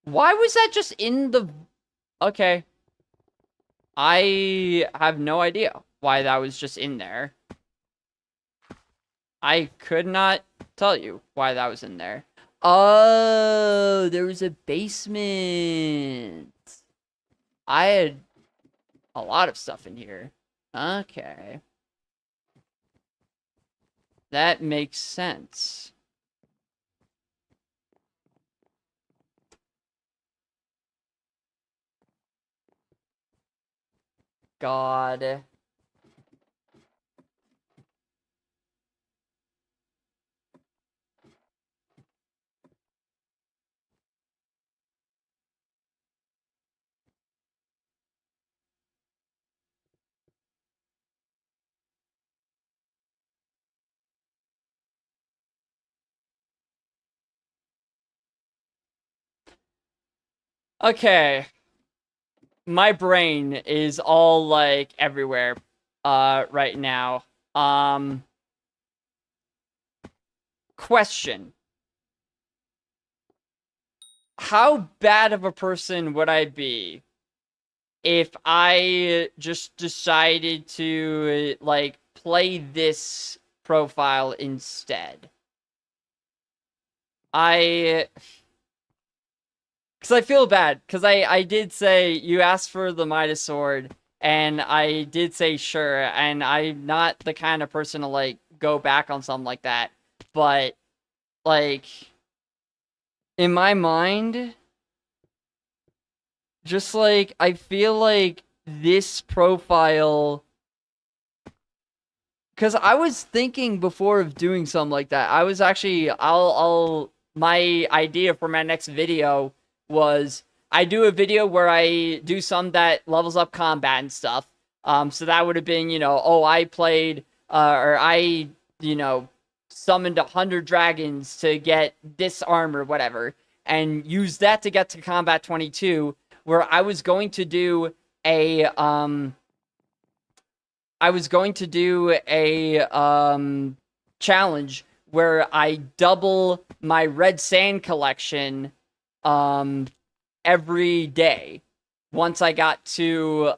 Why was that just in the... Okay. I have no idea why that was just in there. I could not tell you why that was in there. Oh, there was a basement. I had a lot of stuff in here. Okay. That makes sense. God. Okay. My brain is all, like, everywhere right now. Question. How bad of a person would I be if I just decided to, like, play this profile instead? Because I feel bad, because I did say, you asked for the Midas Sword, and I did say sure, and I'm not the kind of person to, like, go back on something like that, but, like, in my mind, just, like, I feel like this profile... Because I was thinking before of doing something like that. I was actually... I'll my idea for my next video was I do a video where I do some that levels up combat and stuff. So that would have been, oh, I played, or I, summoned 100 dragons to get this armor, whatever, and use that to get to combat 22, where I was going to do a, challenge where I double my red sand collection every day once I got to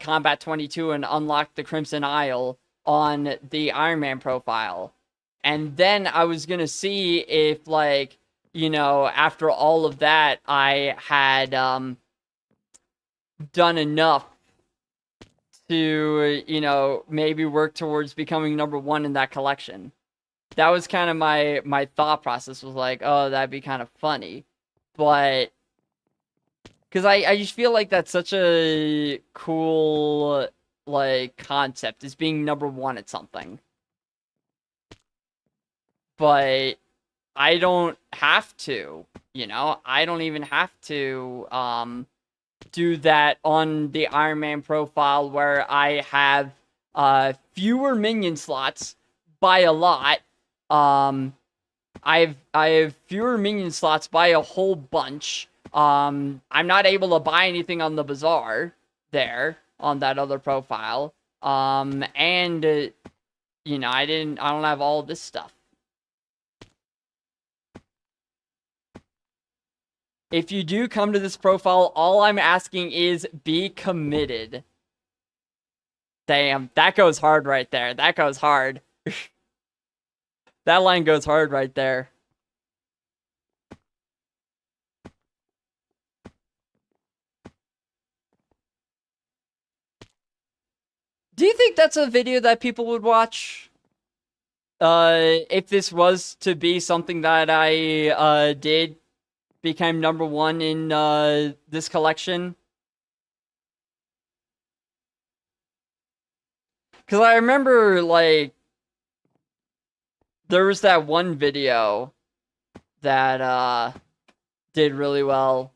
combat 22 and unlocked the Crimson Isle on the Iron Man profile. And then I was gonna see if, like, after all of that, I had done enough to, maybe work towards becoming #1 in that collection. That was kind of my thought process, was like, oh, that'd be kind of funny. But because I just feel like that's such a cool, like, concept, is being #1 at something. But I don't have to, I don't even have to do that on the Iron Man profile, where I have fewer minion slots by a lot. I have fewer minion slots by a whole bunch. I'm not able to buy anything on the bazaar there on that other profile. And I don't have all this stuff. If you do come to this profile, all I'm asking is be committed. Damn, that goes hard right there. That goes hard. That line goes hard right there. Do you think that's a video that people would watch? If this was to be something that I did become #1 in this collection? Because I remember, like, there was that one video that did really well.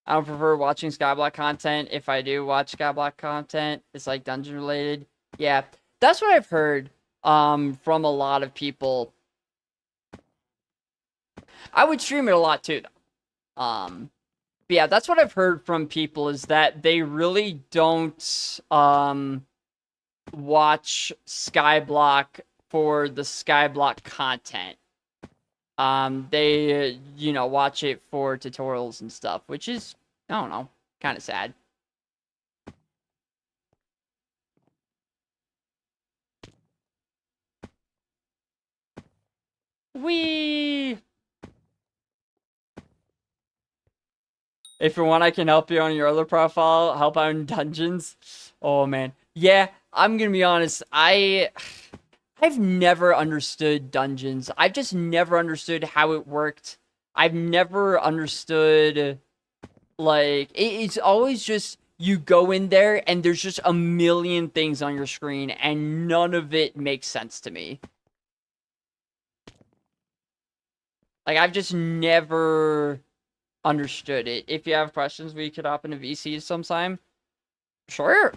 I don't prefer watching Skyblock content. If I do watch Skyblock content, it's like dungeon related. Yeah, that's what I've heard from a lot of people. I would stream it a lot too, though. But yeah, that's what I've heard from people, is that they really don't watch Skyblock for the Skyblock content. They watch it for tutorials and stuff, which is, I don't know, kind of sad. Wee. If you want, I can help you on your other profile, help out in dungeons. Oh man, yeah. I'm gonna be honest. I've never understood dungeons. I've just never understood how it worked. I've never understood, like, it's always just, you go in there and there's just a million things on your screen and none of it makes sense to me. Like, I've just never understood it. If you have questions, we could hop into VCs sometime. Sure.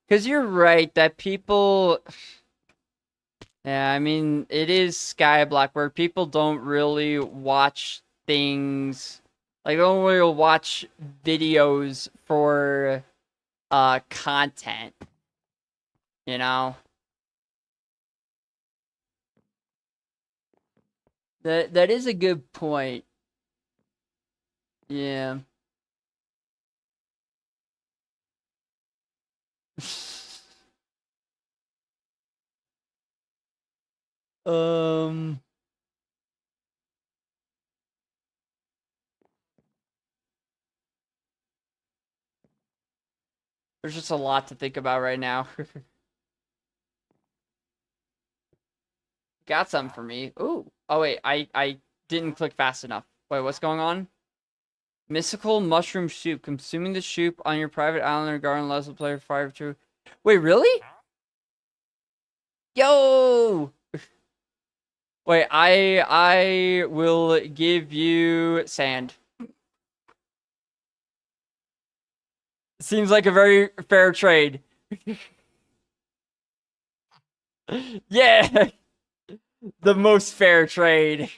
Because you're right that people... Yeah, I mean, it is Skyblock, where people don't really watch things... Like, they don't really watch videos for content. You know? That is a good point. Yeah. Um... There's just a lot to think about right now. Got some for me. Ooh. Oh, wait. I didn't click fast enough. Wait, what's going on? Mystical mushroom soup. Consuming the soup on your private island or garden allows the player fire to... Wait, really? Yo! Wait, I will give you sand. Seems like a very fair trade. Yeah! The most fair trade.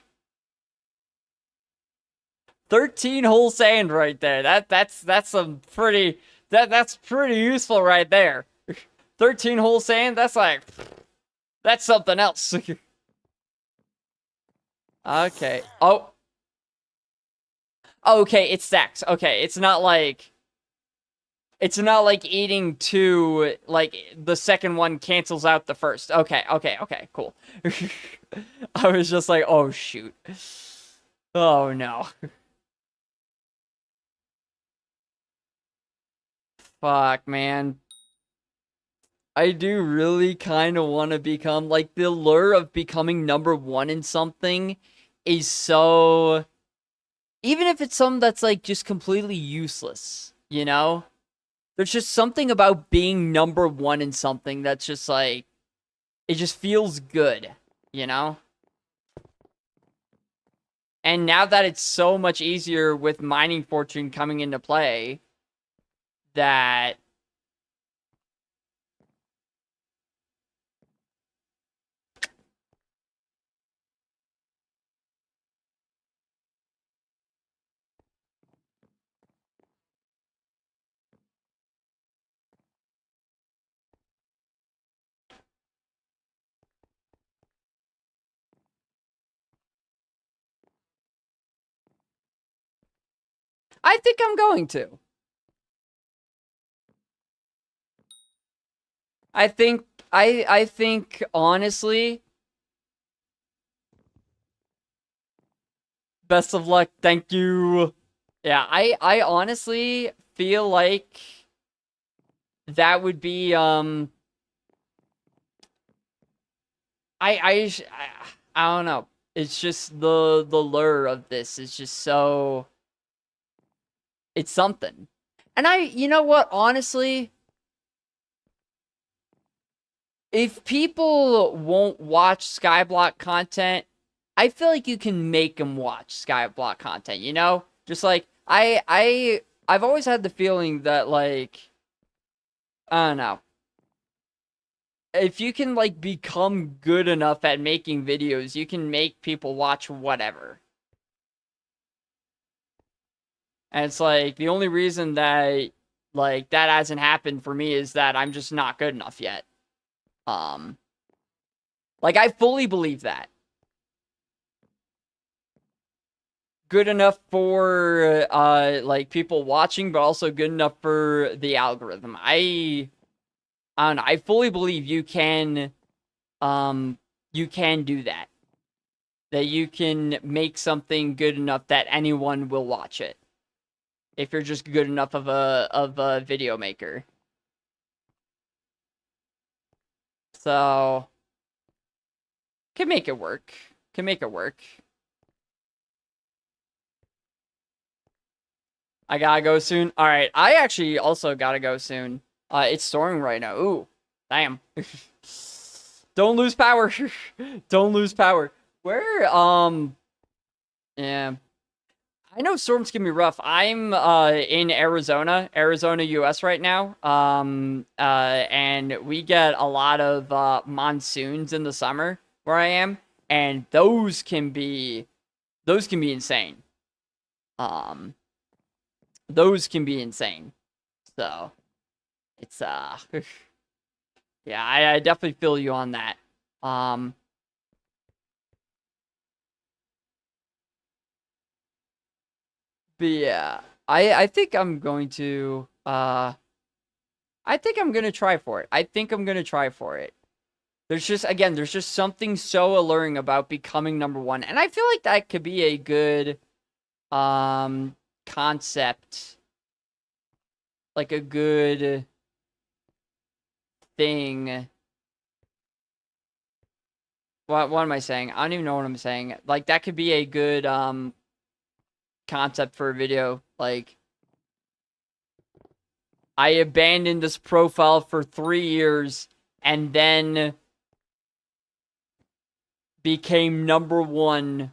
13 whole sand right there. That's some pretty that's pretty useful right there. 13 whole sand, that's something else. Okay. Oh. Okay, it stacks. Okay, it's not like eating two, like the second one cancels out the first. Okay, cool. I was just like, oh shoot. Oh no. Fuck, man. I do really kind of want to become, like, the lure of becoming number one in something is so... Even if it's something that's, like, just completely useless, you know? There's just something about being number one in something that's just, like... It just feels good, you know? And now that it's so much easier with Mining Fortune coming into play, that... I think I'm going to. I think honestly, best of luck. Thank you. Yeah, I honestly feel like that would be I don't know. It's just the lure of this is just so it's something. And you know what, honestly, if people won't watch Skyblock content, I feel like you can make them watch Skyblock content, you know? Just like I've always had the feeling that, like, I don't know. If you can, like, become good enough at making videos, you can make people watch whatever. And it's like the only reason that, like, that hasn't happened for me is that I'm just not good enough yet. Like, I fully believe that. Good enough for like people watching, but also good enough for the algorithm. I don't know. I fully believe you can do that. That you can make something good enough that anyone will watch it. If you're just good enough of a video maker. So can make it work. Can make it work. I gotta go soon. All right, I actually also gotta go soon. It's storming right now. Ooh, damn. Don't lose power. Don't lose power. Where, yeah. I know storms can be rough. I'm, in Arizona, US right now. And we get a lot of, monsoons in the summer where I am. And those can be insane. Those can be insane. So, it's, yeah, I definitely feel you on that. But yeah, I think I'm going to, I think I'm gonna try for it. I think I'm gonna try for it. There's just, again, there's just something so alluring about becoming number one. And I feel like that could be a good, concept. Like a good thing. What am I saying? I don't even know what I'm saying. Like, that could be a good concept for a video. Like, I abandoned this profile for 3 years and then became the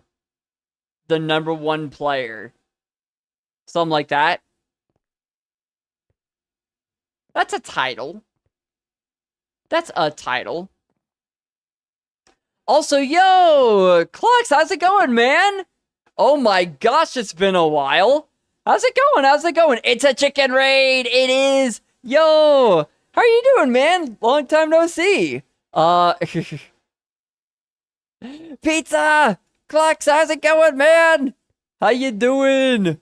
number one player. Something like that. That's a title. That's a title. Also, yo, Clocks, how's it going, man? Oh my gosh, it's been a while. How's it going? How's it going? It's a chicken raid. It is. Yo, how are you doing, man? Long time no see. Pizza! Clocks, how's it going, man? How you doing?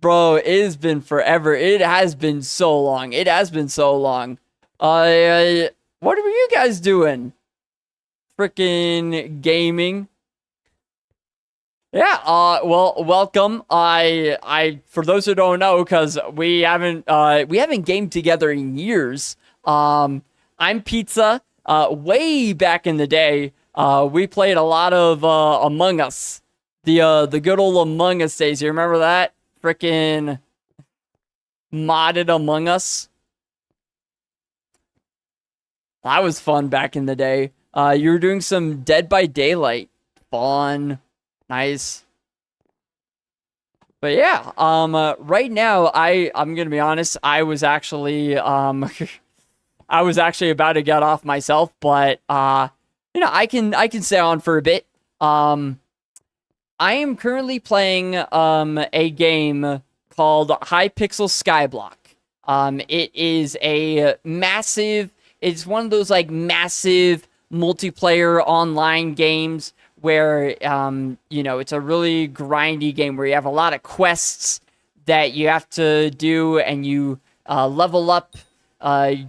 Bro, it has been forever. It has been so long. It has been so long. What were you guys doing? Freaking gaming. Yeah, well, welcome. For those who don't know, because we haven't gamed together in years. I'm Pizza. Way back in the day, we played a lot of Among Us. The good old Among Us days. You remember that? Freaking modded Among Us. That was fun back in the day. You were doing some Dead by Daylight. Fun. Nice. But yeah, right now, I'm gonna be honest, I was actually, I was actually about to get off myself, but, you know, I can stay on for a bit. I am currently playing, a game called Hypixel Skyblock. It is it's one of those, like, massive multiplayer online games where, you know, it's a really grindy game where you have a lot of quests that you have to do, and you level up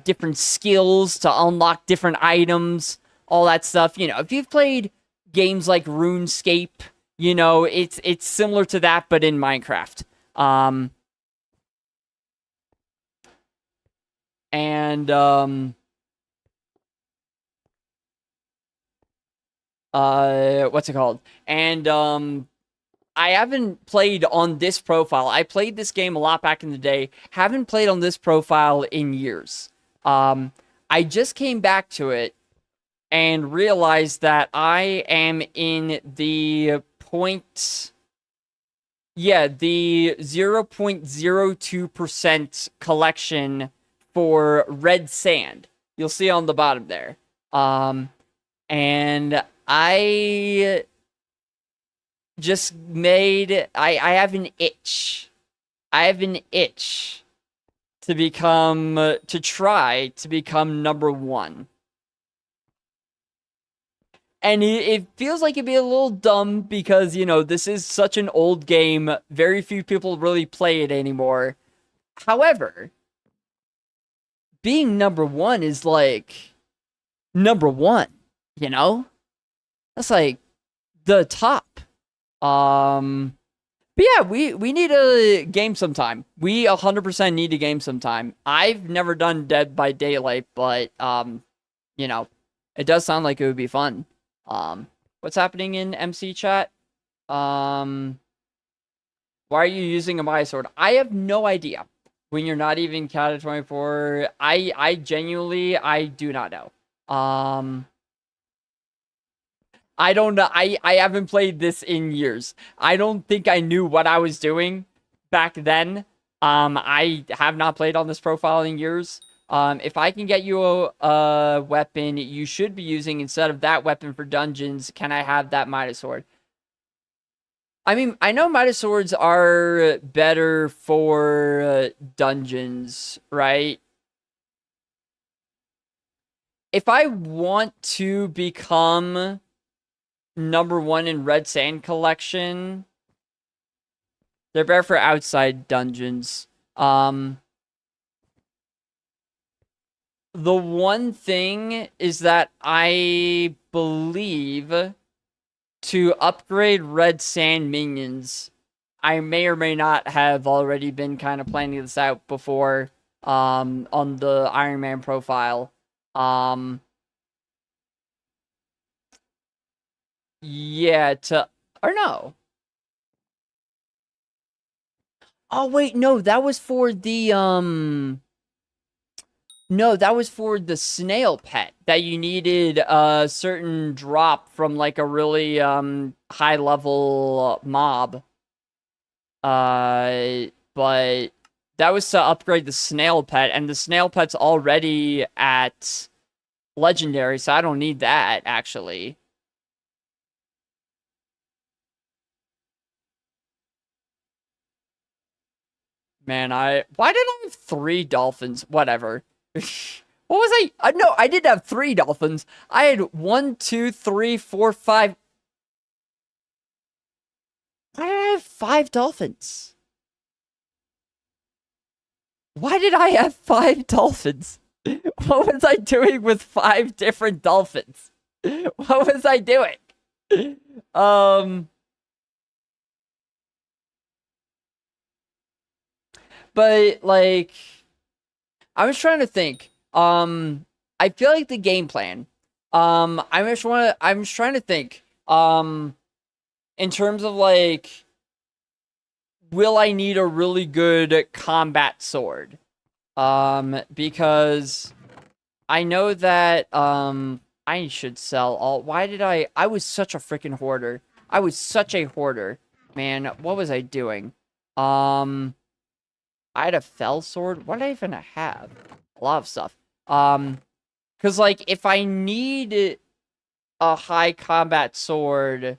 different skills to unlock different items, all that stuff. You know, if you've played games like RuneScape, you know, it's similar to that, but in Minecraft. What's it called? And, I haven't played on this profile. I played this game a lot back in the day. Haven't played on this profile in years. I just came back to it and realized that I am in the 0.02% collection for red sand. You'll see on the bottom there. And I just made, I have an itch. I have an itch to try to become number one. And it feels like it'd be a little dumb because, you know, this is such an old game. Very few people really play it anymore. However, being number one is like number one, you know? That's like the top. But yeah, we need a game sometime. We 100% need a game sometime. I've never done Dead by Daylight, but, you know, it does sound like it would be fun. What's happening in MC chat? Why are you using a Maya sword? I have no idea. When you're not even counted 24, I genuinely, I do not know. I don't know. I haven't played this in years. I don't think I knew what I was doing back then. I have not played on this profile in years. If I can get you a weapon you should be using instead of that weapon for dungeons, can I have that Midas sword? I mean, I know Midas swords are better for dungeons, right? If I want to become number one in Red Sand Collection, they're better for outside dungeons. The one thing is that I believe to upgrade Red Sand minions, I may or may not have already been kind of planning this out before. on the Iron Man profile. Yeah, or no. Oh wait, no, that was for the no, that was for the snail pet that you needed a certain drop from like a really high level mob. But that was to upgrade the snail pet, and the snail pet's already at legendary, so I don't need that actually. Man, why did I have 3 dolphins? Whatever. What was I? No, I didn't have 3 dolphins. I had 1, 2, 3, 4, 5. Why did I have 5 dolphins? Why did I have 5 dolphins? What was I doing with 5 different dolphins? What was I doing? But like, I was trying to think. I feel like the game plan. I'm just trying to think. In terms of like, will I need a really good combat sword? Because I know that I should sell all. Why did I was such a freaking hoarder. I was such a hoarder. Man, what was I doing? I had a fell sword. What did I even have? A lot of stuff. Because like if I need a high combat sword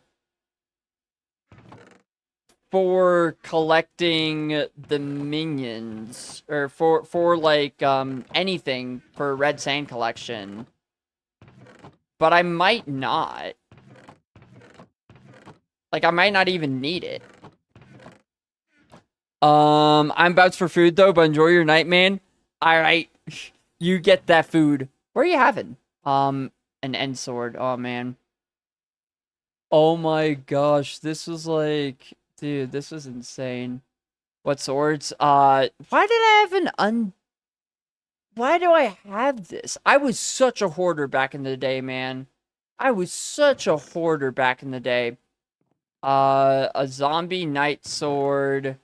for collecting the minions, or for like anything for red sand collection, but I might not. Like I might not even need it. I'm about for food though, but enjoy your night, man. All right, you get that food. Where are you having? An end sword. Oh man. Oh my gosh, this was like, dude, this was insane. What swords? Why did I have why do I have this? I was such a hoarder back in the day, man. I was such a hoarder back in the day. A zombie knight sword.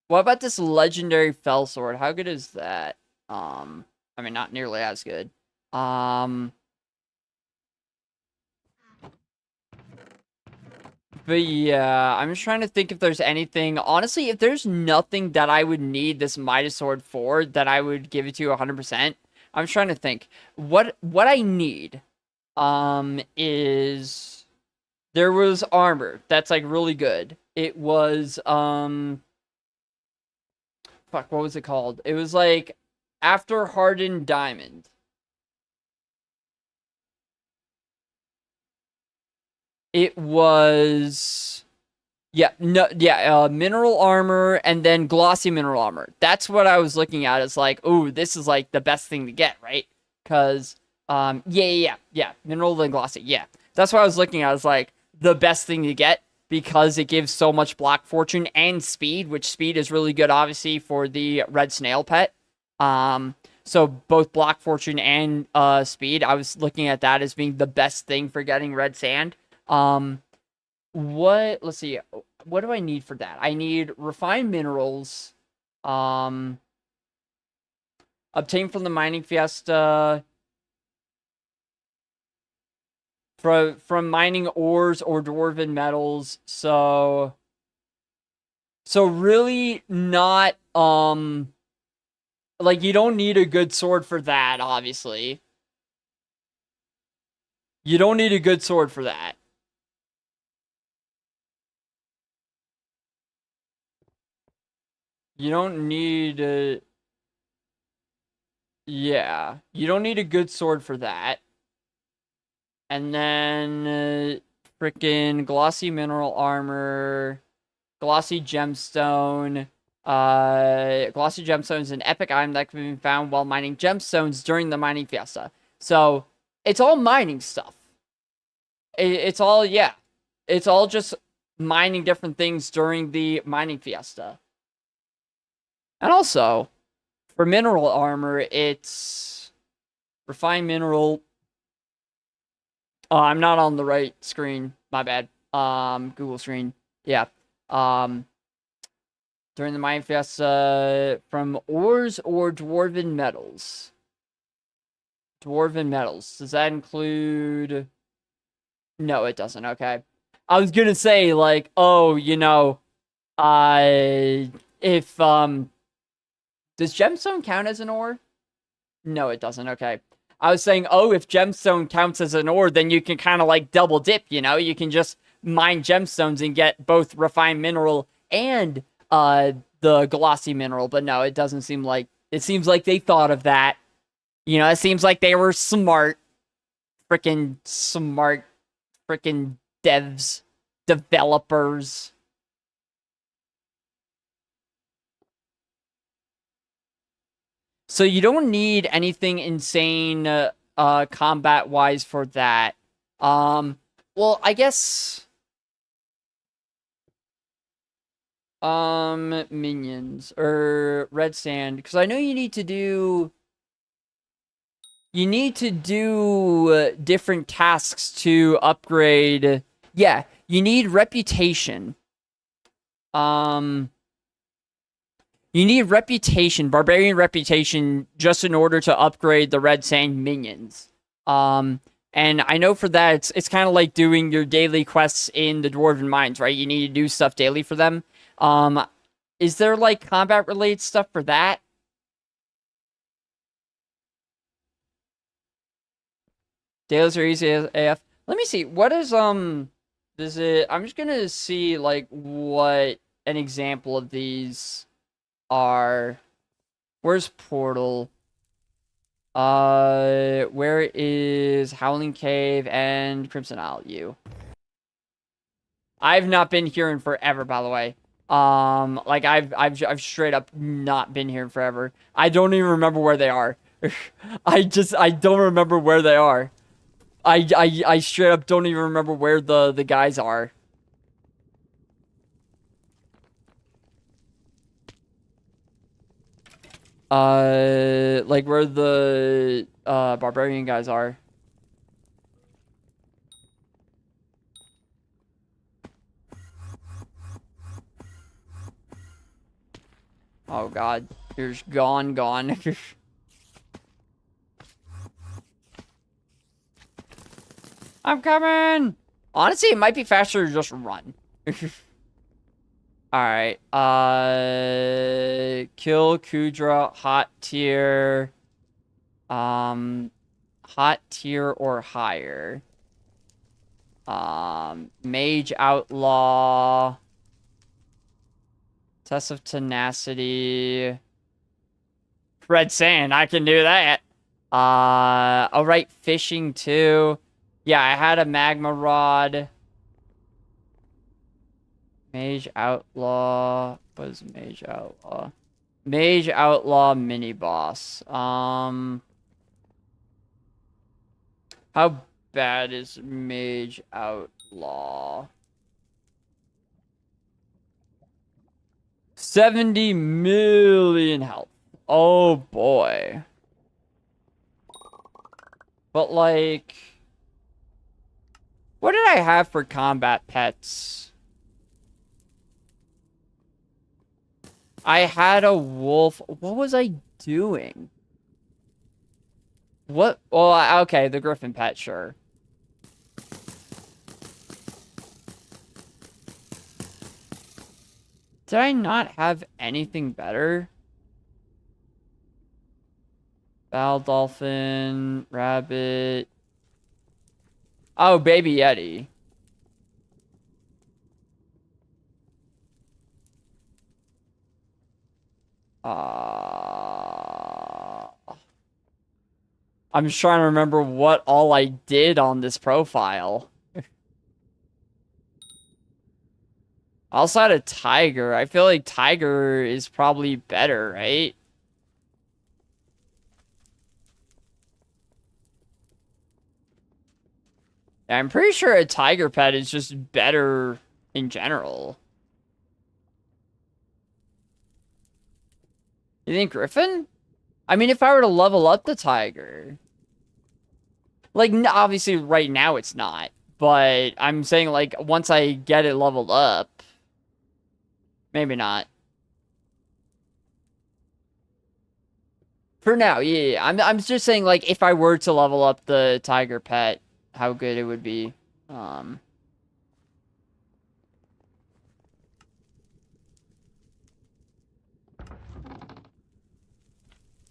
What about this legendary fell sword? How good is that? I mean, not nearly as good. But yeah, I'm just trying to think if there's anything. Honestly, if there's nothing that I would need this Midas sword for, that I would give it to you 100%. I'm trying to think. What I need is there was armor that's like really good. It was fuck, what was it called? It was like after hardened diamond. It was mineral armor and then glossy mineral armor. That's what I was looking at. It's like, oh, this is like the best thing to get, right? Because mineral and glossy, yeah. That's what I was looking at. It's like the best thing to get because it gives so much block fortune and speed, which speed is really good, obviously, for the red snail pet. So both block fortune and speed, I was looking at that as being the best thing for getting red sand. Let's see, what do I need for that? I need refined minerals, obtained from the mining fiesta, from mining ores or dwarven metals. So really not, like, you don't need a good sword for that, obviously. You don't need a good sword for that. You don't need a... Yeah. You don't need a good sword for that. And then... freaking glossy mineral armor... glossy gemstone... glossy gemstone is an epic item that can be found while mining gemstones during the mining fiesta. So, it's all mining stuff. It's all, yeah. It's all just mining different things during the mining fiesta. And also, For mineral armor, it's refined mineral. Oh, I'm not on the right screen. My bad. Google screen. Yeah. During the Mine Fest, from ores or dwarven metals. Dwarven metals. Does that include? No, it doesn't. Okay. I was gonna say, like, oh, you know, if, does gemstone count as an ore? No, it doesn't. Okay. I was saying, oh, if gemstone counts as an ore, then you can kind of like double dip, you know? You can just mine gemstones and get both refined mineral and the glossy mineral. But no, it doesn't seem like, it seems like they thought of that. You know, it seems like they were smart. Freaking smart. Freaking devs. Developers. So you don't need anything insane combat-wise for that. Well, I guess minions or red sand, because I know you need to do different tasks to upgrade. Yeah, you need reputation. You need reputation, barbarian reputation, just in order to upgrade the red sand minions. And I know for that, it's kind of like doing your daily quests in the Dwarven Mines, right? You need to do stuff daily for them. Is there, like, combat-related stuff for that? Dailies are easy as AF. Let me see. What is, does it... I'm just gonna see, like, what an example of these are. Where's Portal? Where is Howling Cave and Crimson Isle? I've not been here in forever, by the way. Like I've straight up not been here in forever. I don't even remember where they are. I don't remember where they are. I straight up don't even remember where the guys are. Like where the barbarian guys are. Oh god, you're just gone. I'm coming! Honestly, it might be faster to just run. Alright, kill Kudra, hot tier. Hot tier or higher. Mage Outlaw. Test of Tenacity. Red Sand, I can do that. Alright, Fishing too. Yeah, I had a Magma Rod. Mage Outlaw. What is Mage Outlaw? Mage Outlaw mini boss. How bad is Mage Outlaw? 70 million health. Oh boy. But like, what did I have for combat pets? I had a wolf. What was I doing? What? Well, okay, the griffin pet, sure. Did I not have anything better? Battle dolphin, rabbit. Oh, baby yeti. I'm just trying to remember what all I did on this profile. I also had a tiger. I feel like tiger is probably better, right? I'm pretty sure a tiger pet is just better in general. You think Griffin? I mean, if I were to level up the tiger, like, obviously right now it's not, but I'm saying, like, once I get it leveled up, maybe not. For now, yeah. I'm just saying, like, if I were to level up the tiger pet, how good it would be. Um,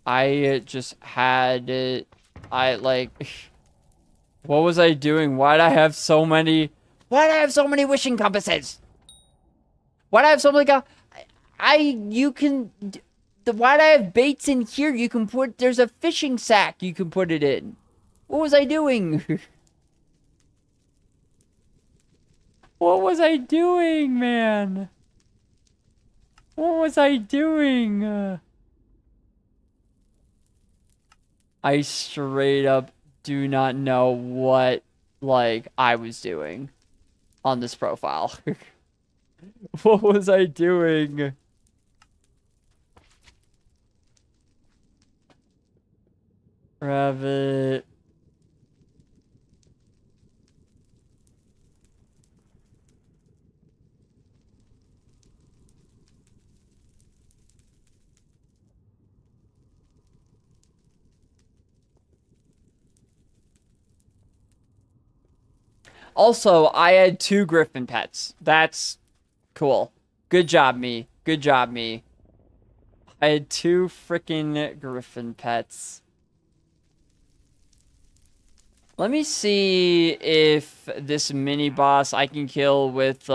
I just had it. I like. What was I doing? Why'd I have so many? Why'd I have so many wishing compasses? Why'd I have so many? You can. Why'd I have baits in here? You can put. There's a fishing sack. You can put it in. What was I doing? What was I doing, man? What was I doing? I straight up do not know what, like, I was doing on this profile. What was I doing? Rabbit. Also, I had 2 griffin pets. That's cool. Good job, me. Good job, me. I had 2 freaking griffin pets. Let me see if this mini boss I can kill with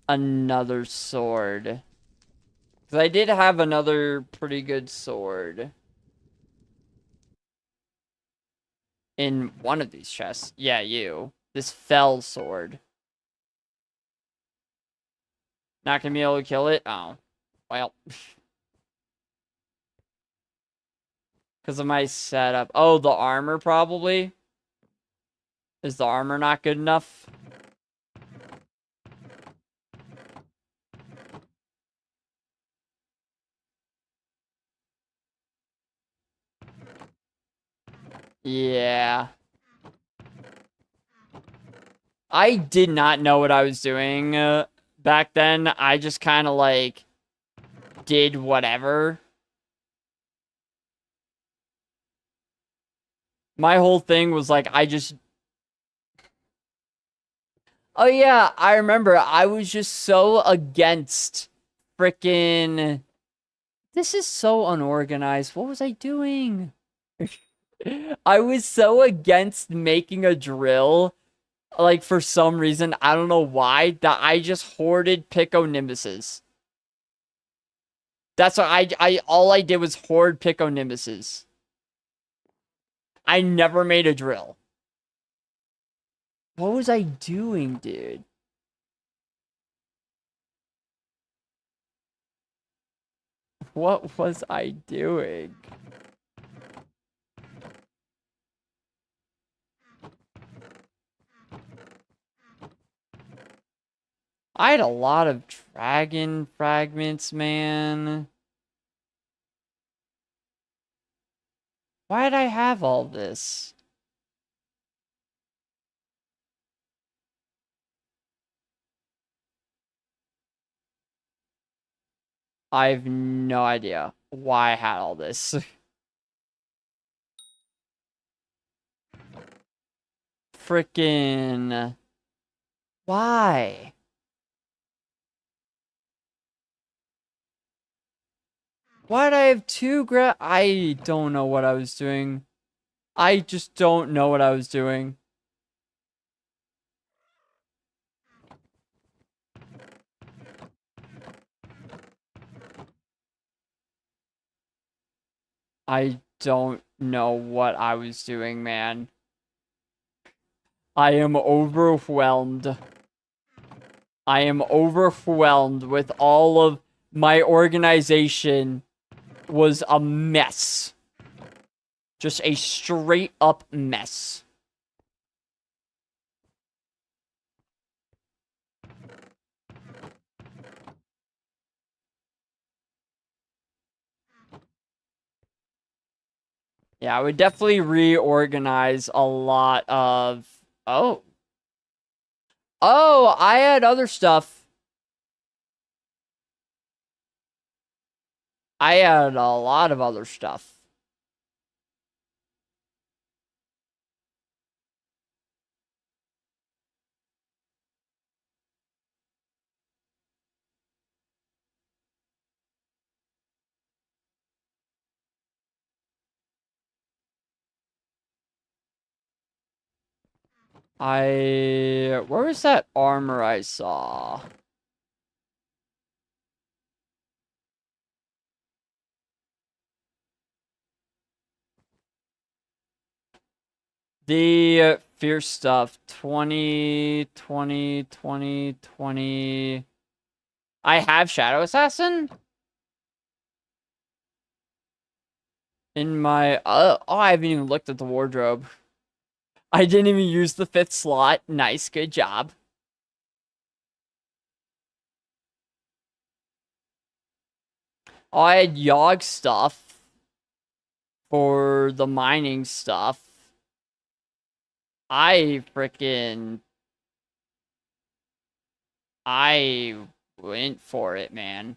another sword. Because I did have another pretty good sword in one of these chests. Yeah, you. This fell sword. Not gonna be able to kill it? Oh. Well. Because of my setup. Oh, the armor probably? Is the armor not good enough? Yeah. I did not know what I was doing back then. I just kind of like did whatever. My whole thing was like, I just. Oh, yeah, I remember. I was just so against freaking. This is so unorganized. What was I doing? I was so against making a drill. Like, for some reason, I don't know why, that I just hoarded Pico Nimbuses. That's what all I did was hoard Pico Nimbuses. I never made a drill. What was I doing, dude? What was I doing? I had a lot of dragon fragments, man. Why did I have all this? I have no idea why I had all this. Frickin'. Why? Why did I have 2 I don't know what I was doing. I just don't know what I was doing. I don't know what I was doing, man. I am overwhelmed. I am overwhelmed with all of my organization was a mess. Just a straight up mess. Yeah, I would definitely reorganize a lot of... Oh. Oh, I had other stuff. I had a lot of other stuff. Where was that armor I saw? The fierce stuff. 20, 20, 20, 20. I have Shadow Assassin in my... oh, I haven't even looked at the wardrobe. I didn't even use the 5th slot. Nice, good job. Oh, I had Yogg stuff for the mining stuff. I went for it, man.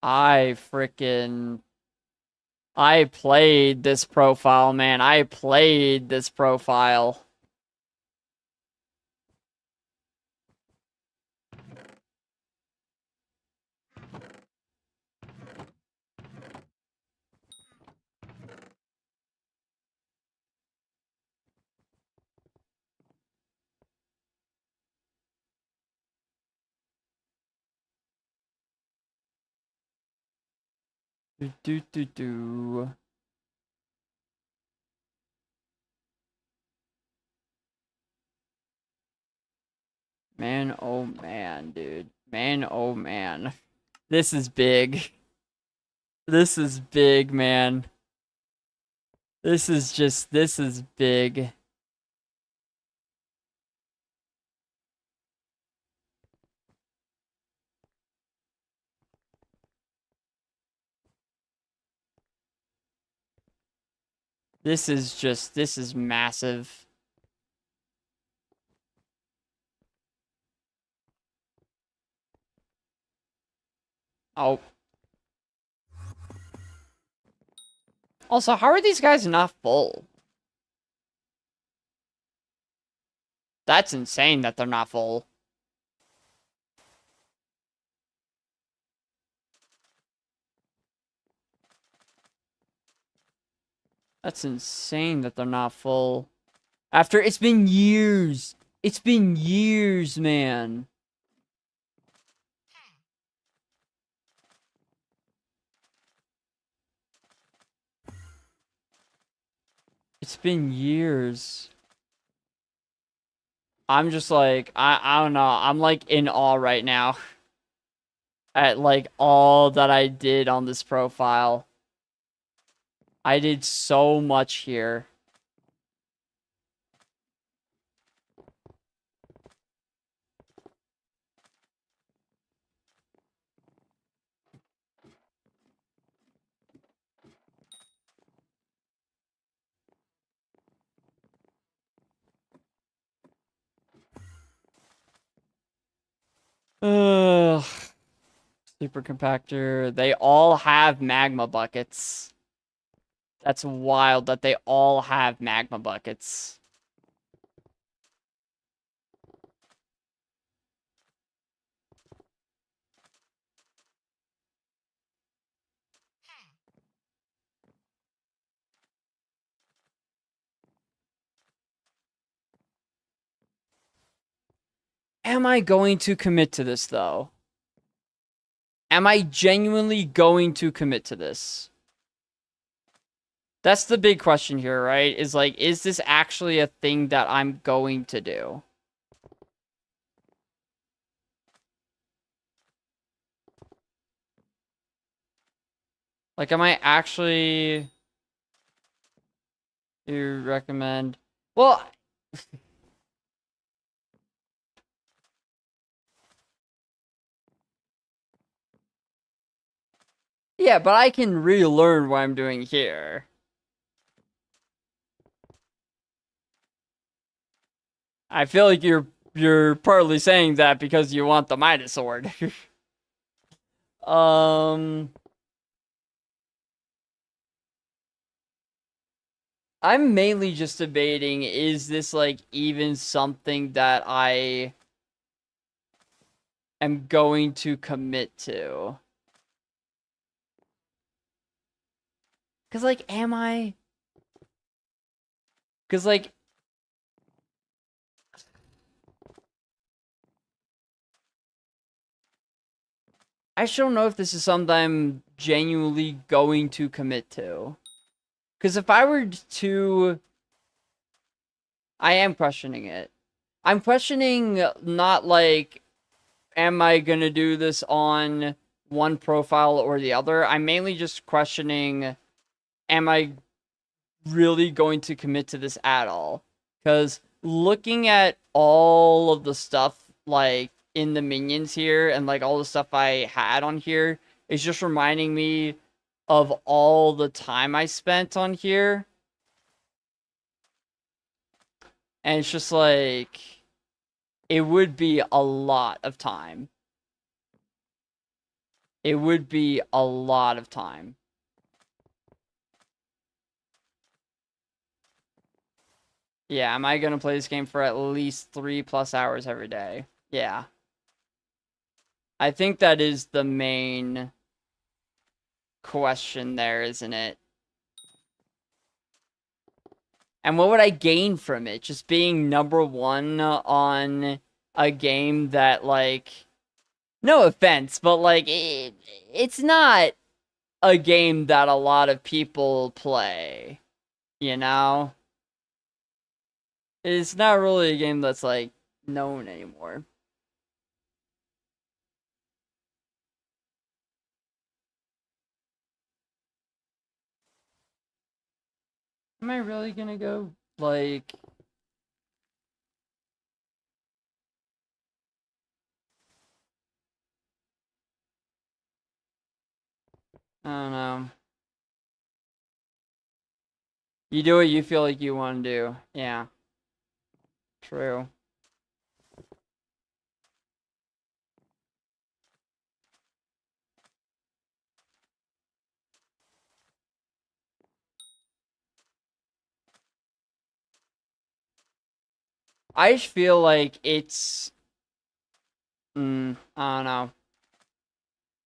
I played this profile, man. I played this profile. Do. Man, oh man, dude. Man, oh man. This is big. This is big, man. This is big. This is massive. Oh. Also, how are these guys not full? That's insane that they're not full. That's insane that they're not full. After, it's been years. It's been years, man. It's been years. I'm just like, I don't know. I'm like in awe right now. At like all that I did on this profile. I did so much here. Ugh. Super compactor. They all have magma buckets. That's wild that they all have magma buckets. Am I going to commit to this, though? Am I genuinely going to commit to this? That's the big question here, right? Is like, is this actually a thing that I'm going to do? Like, am I actually... You recommend... Well... Yeah, but I can relearn what I'm doing here. I feel like you're partly saying that because you want the Midas Sword. um... I'm mainly just debating, is this, like, even something that I am going to commit to? Because, like, am I? Because, like, I just don't know if this is something I'm genuinely going to commit to. Because if I were to... I am questioning it. I'm questioning not, like, am I gonna do this on one profile or the other? I'm mainly just questioning, am I really going to commit to this at all? Because looking at all of the stuff, like, in the minions here, and, like, all the stuff I had on here, is just reminding me of all the time I spent on here. And it's just like, it would be a lot of time. It would be a lot of time. Yeah, am I gonna play this game for at least 3+ hours every day? Yeah. I think that is the main question there, isn't it? And what would I gain from it? Just being number one on a game that, like, no offense, but, like, it's not a game that a lot of people play, you know? It's not really a game that's, like, known anymore. Am I really gonna go, like... I don't know. You do what you feel like you want to do. Yeah. True. I just feel like it's... I don't know.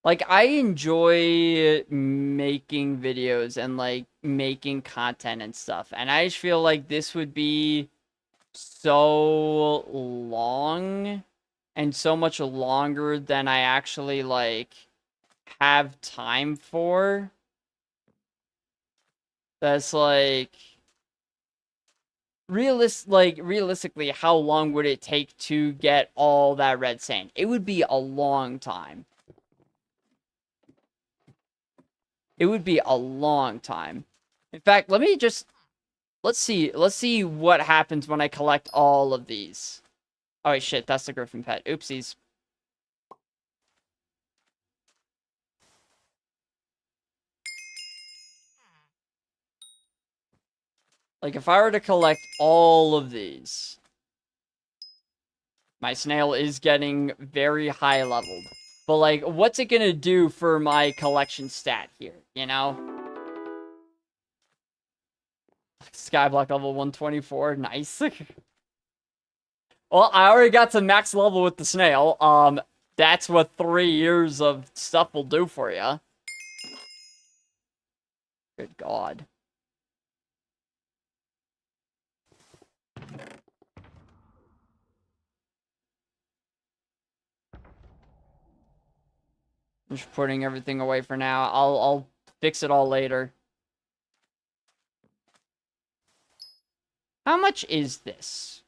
Like, I enjoy making videos and, like, making content and stuff. And I just feel like this would be so long and so much longer than I actually, like, have time for. That's, like... realistically, how long would it take to get all that red sand? It would be a long time. It would be a long time. In fact, let's see what happens when I collect all of these. Oh shit, that's the griffin pet. Oopsies. Like, if I were to collect all of these, my snail is getting very high leveled. But, like, what's it gonna do for my collection stat here, you know? Skyblock level 124, nice. Well, I already got to max level with the snail. That's what 3 years of stuff will do for you. Good God. I'm just putting everything away for now. I'll fix it all later. How much is this?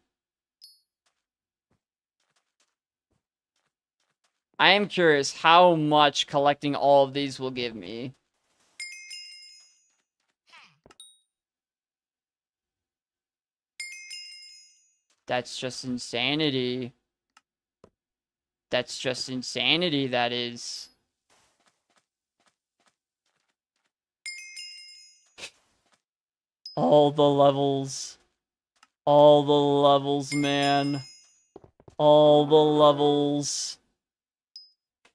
I am curious how much collecting all of these will give me. That's just insanity. That's just insanity, that is. All the levels. All the levels, man. All the levels.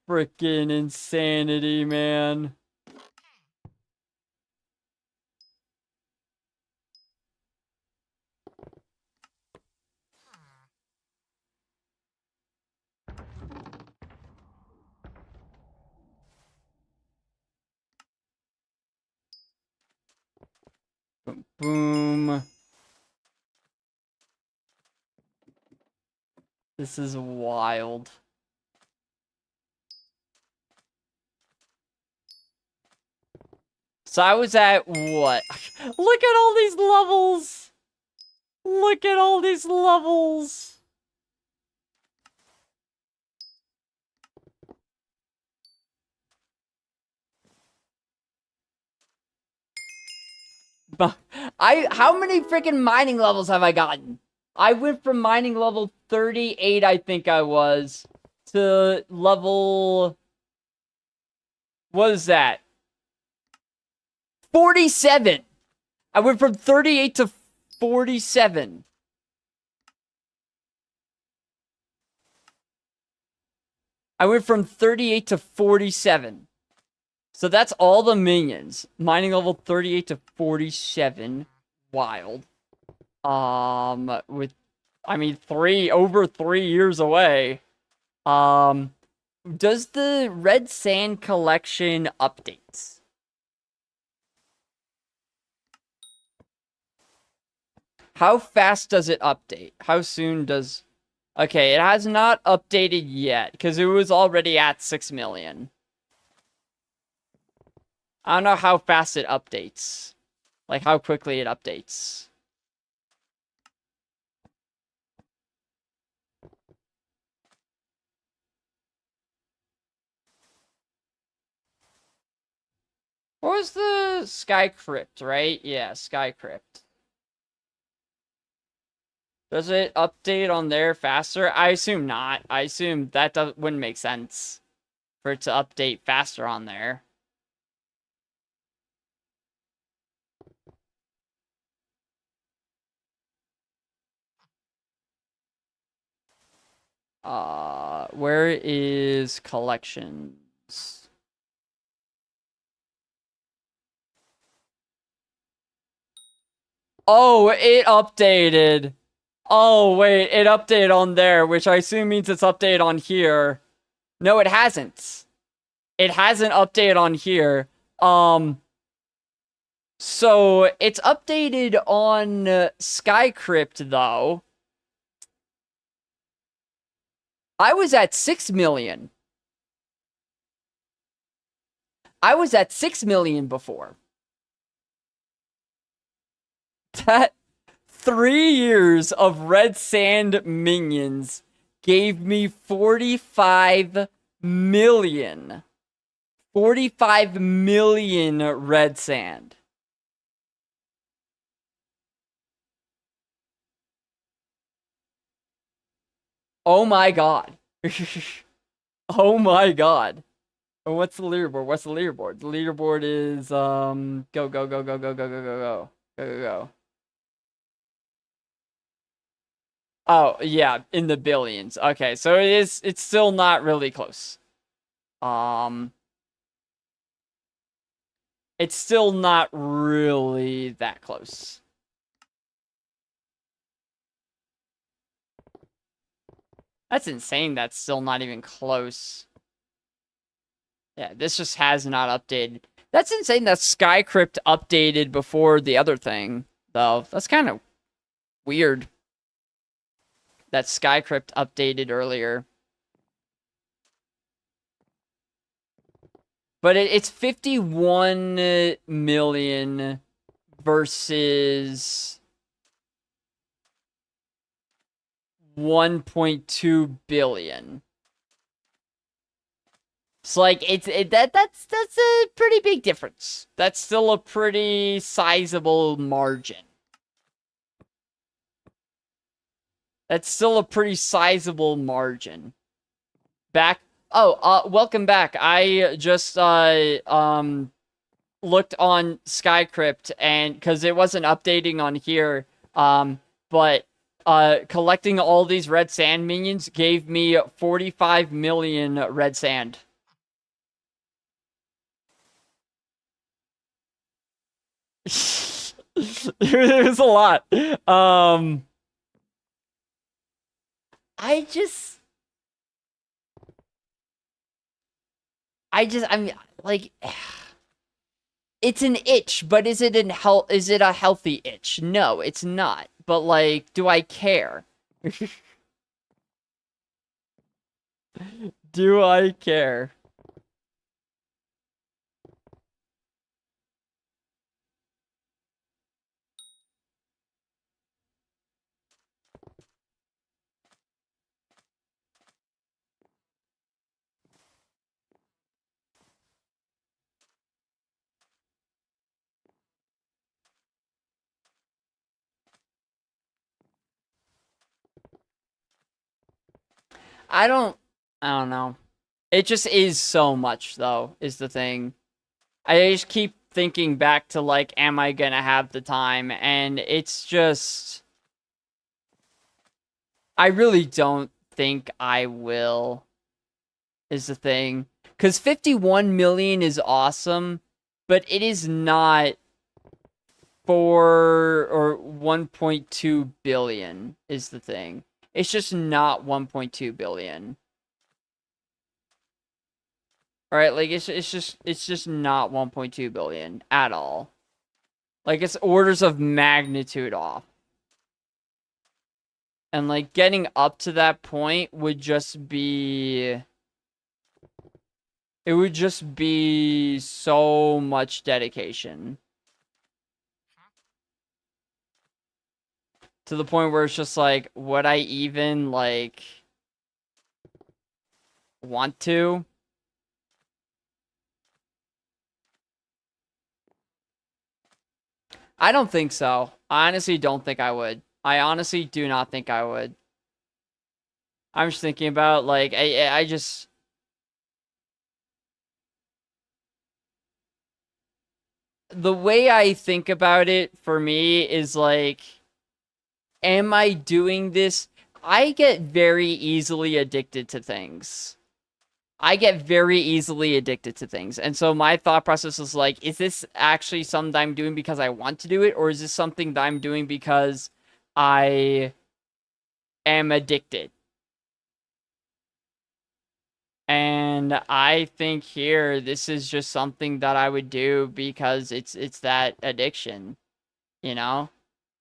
Freaking insanity, man. Boom, boom. This is wild. So I was at what? Look at all these levels! Look at all these levels! How many freaking mining levels have I gotten? I went from mining level 38, I think I was, to level... What is that? 47! I went from 38 to 47. I went from 38 to 47. So that's all the minions. Mining level 38 to 47. Wild. With, I mean, over 3 years away. Does the Red Sand collection updates? How fast does it update? How soon does... Okay, it has not updated yet, because it was already at 6 million. I don't know how fast it updates. Like, how quickly it updates. What was the Sky Crypt, right? Yeah, Sky Crypt. Does it update on there faster? I assume not. I assume that wouldn't make sense for it to update faster on there. Where is collections? Oh, it updated. Oh, wait, it updated on there, which I assume means it's updated on here. No, it hasn't. It hasn't updated on here. So it's updated on Skycrypt, though. I was at 6 million. I was at 6 million before. That 3 years of Red Sand minions gave me 45 million. 45 million Red Sand. Oh my god. Oh my god. What's the leaderboard? What's the leaderboard? The leaderboard is go go go go go go go go go go go go. Oh, yeah, in the billions. Okay, so it's still not really close. It's still not really that close. That's insane. That's still not even close. Yeah, this just has not updated. That's insane that Skycrypt updated before the other thing, though. That's kind of weird. That Skycrypt updated earlier. But it's 51 million versus 1.2 billion. So like that's a pretty big difference. That's still a pretty sizable margin. That's still a pretty sizable margin. Back. Oh, welcome back. I just looked on Skycrypt, and because it wasn't updating on here, but collecting all these red sand minions gave me 45 million red sand. It was a lot. I mean, like, it's an itch, but is it a healthy itch? No, it's not. But like, do I care? Do I care? I don't know. It just is so much though, is the thing. I just keep thinking back to like, am I gonna have the time? And it's just, I really don't think I will, is the thing. Because 51 million is awesome, but it is not 4 or 1.2 billion is the thing. It's just not 1.2 billion. All right, like it's just not 1.2 billion at all. Like it's orders of magnitude off. And like getting up to that point would just be, it would just be so much dedication. To the point where it's just like, would I even like want to? I don't think so. I honestly don't think I would. I honestly do not think I would. I'm just thinking about like I just, the way I think about it for me is like, am I doing this? I get very easily addicted to things. I get very easily addicted to things. And so my thought process is like, is this actually something I'm doing because I want to do it? Or is this something that I'm doing because I am addicted? And I think here, this is just something that I would do because it's that addiction, you know?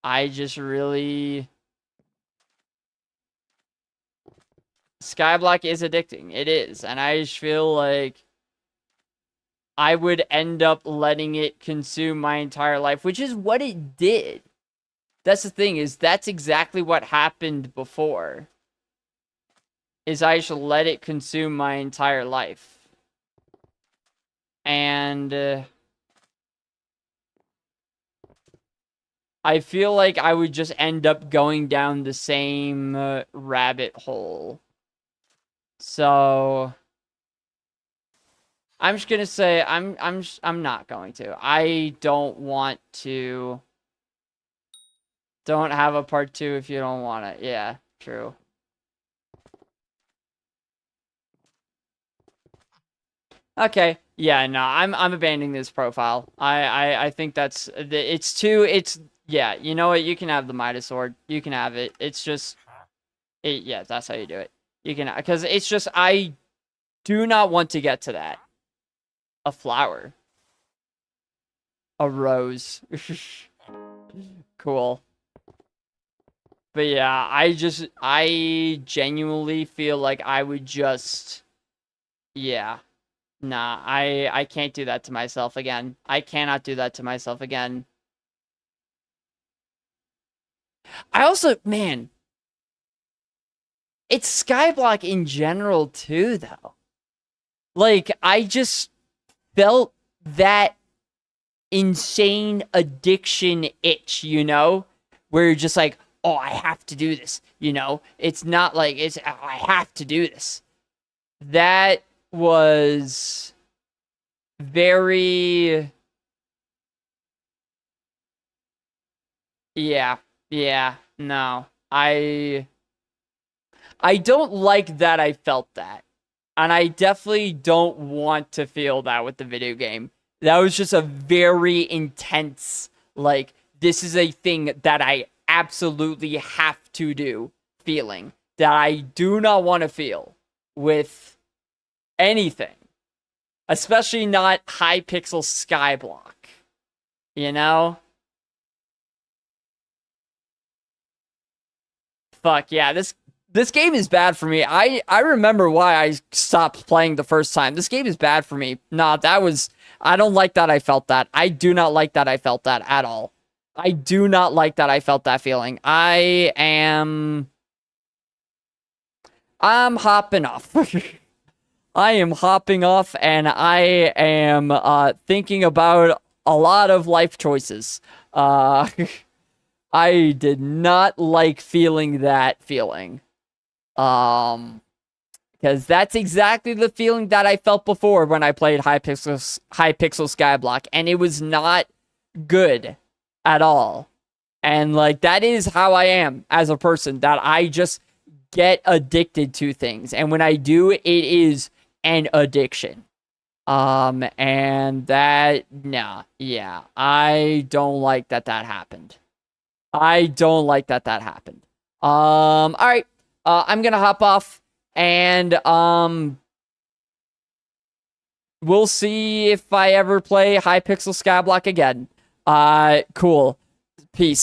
I just really... Skyblock is addicting. It is. And I just feel like I would end up letting it consume my entire life, which is what it did. That's the thing, is that's exactly what happened before. Is I just let it consume my entire life. And I feel like I would just end up going down the same rabbit hole. So I'm just gonna say I'm not going to. I don't want to. Don't have a part 2 if you don't want it. Yeah, true. Okay. Yeah, no, I'm abandoning this profile. I think that's it's too, it's, yeah, you know what? You can have the Midas sword. You can have it. It's just yeah, that's how you do it. You can, because it's just, I do not want to get to that. A flower. A rose. Cool. But yeah, I genuinely feel like I would just, yeah. Nah, I can't do that to myself again. I cannot do that to myself again. I also, man, it's Skyblock in general too, though. Like, I just felt that insane addiction itch, you know? Where you're just like, oh, I have to do this. You know, it's not like it's, oh, I have to do this. That was very, yeah, yeah, no. I don't like that I felt that. And I definitely don't want to feel that with the video game. That was just a very intense, like, this is a thing that I absolutely have to do feeling that I do not want to feel with anything, especially not Hypixel Skyblock. You know? Fuck yeah, this game is bad for me. I remember why I stopped playing the first time. This game is bad for me. Nah, that was, I don't like that I felt that. I do not like that I felt that at all. I do not like that I felt that feeling. I'm hopping off. I am hopping off, and I am thinking about a lot of life choices. I did not like feeling that feeling. Because that's exactly the feeling that I felt before when I played Hypixel Skyblock, and it was not good at all. And like that is how I am as a person, that I just get addicted to things, and when I do, it is an addiction. And that, nah, yeah, I don't like that that happened. I don't like that that happened. All right, I'm gonna hop off, and we'll see if I ever play Hypixel Skyblock again. Cool. Peace.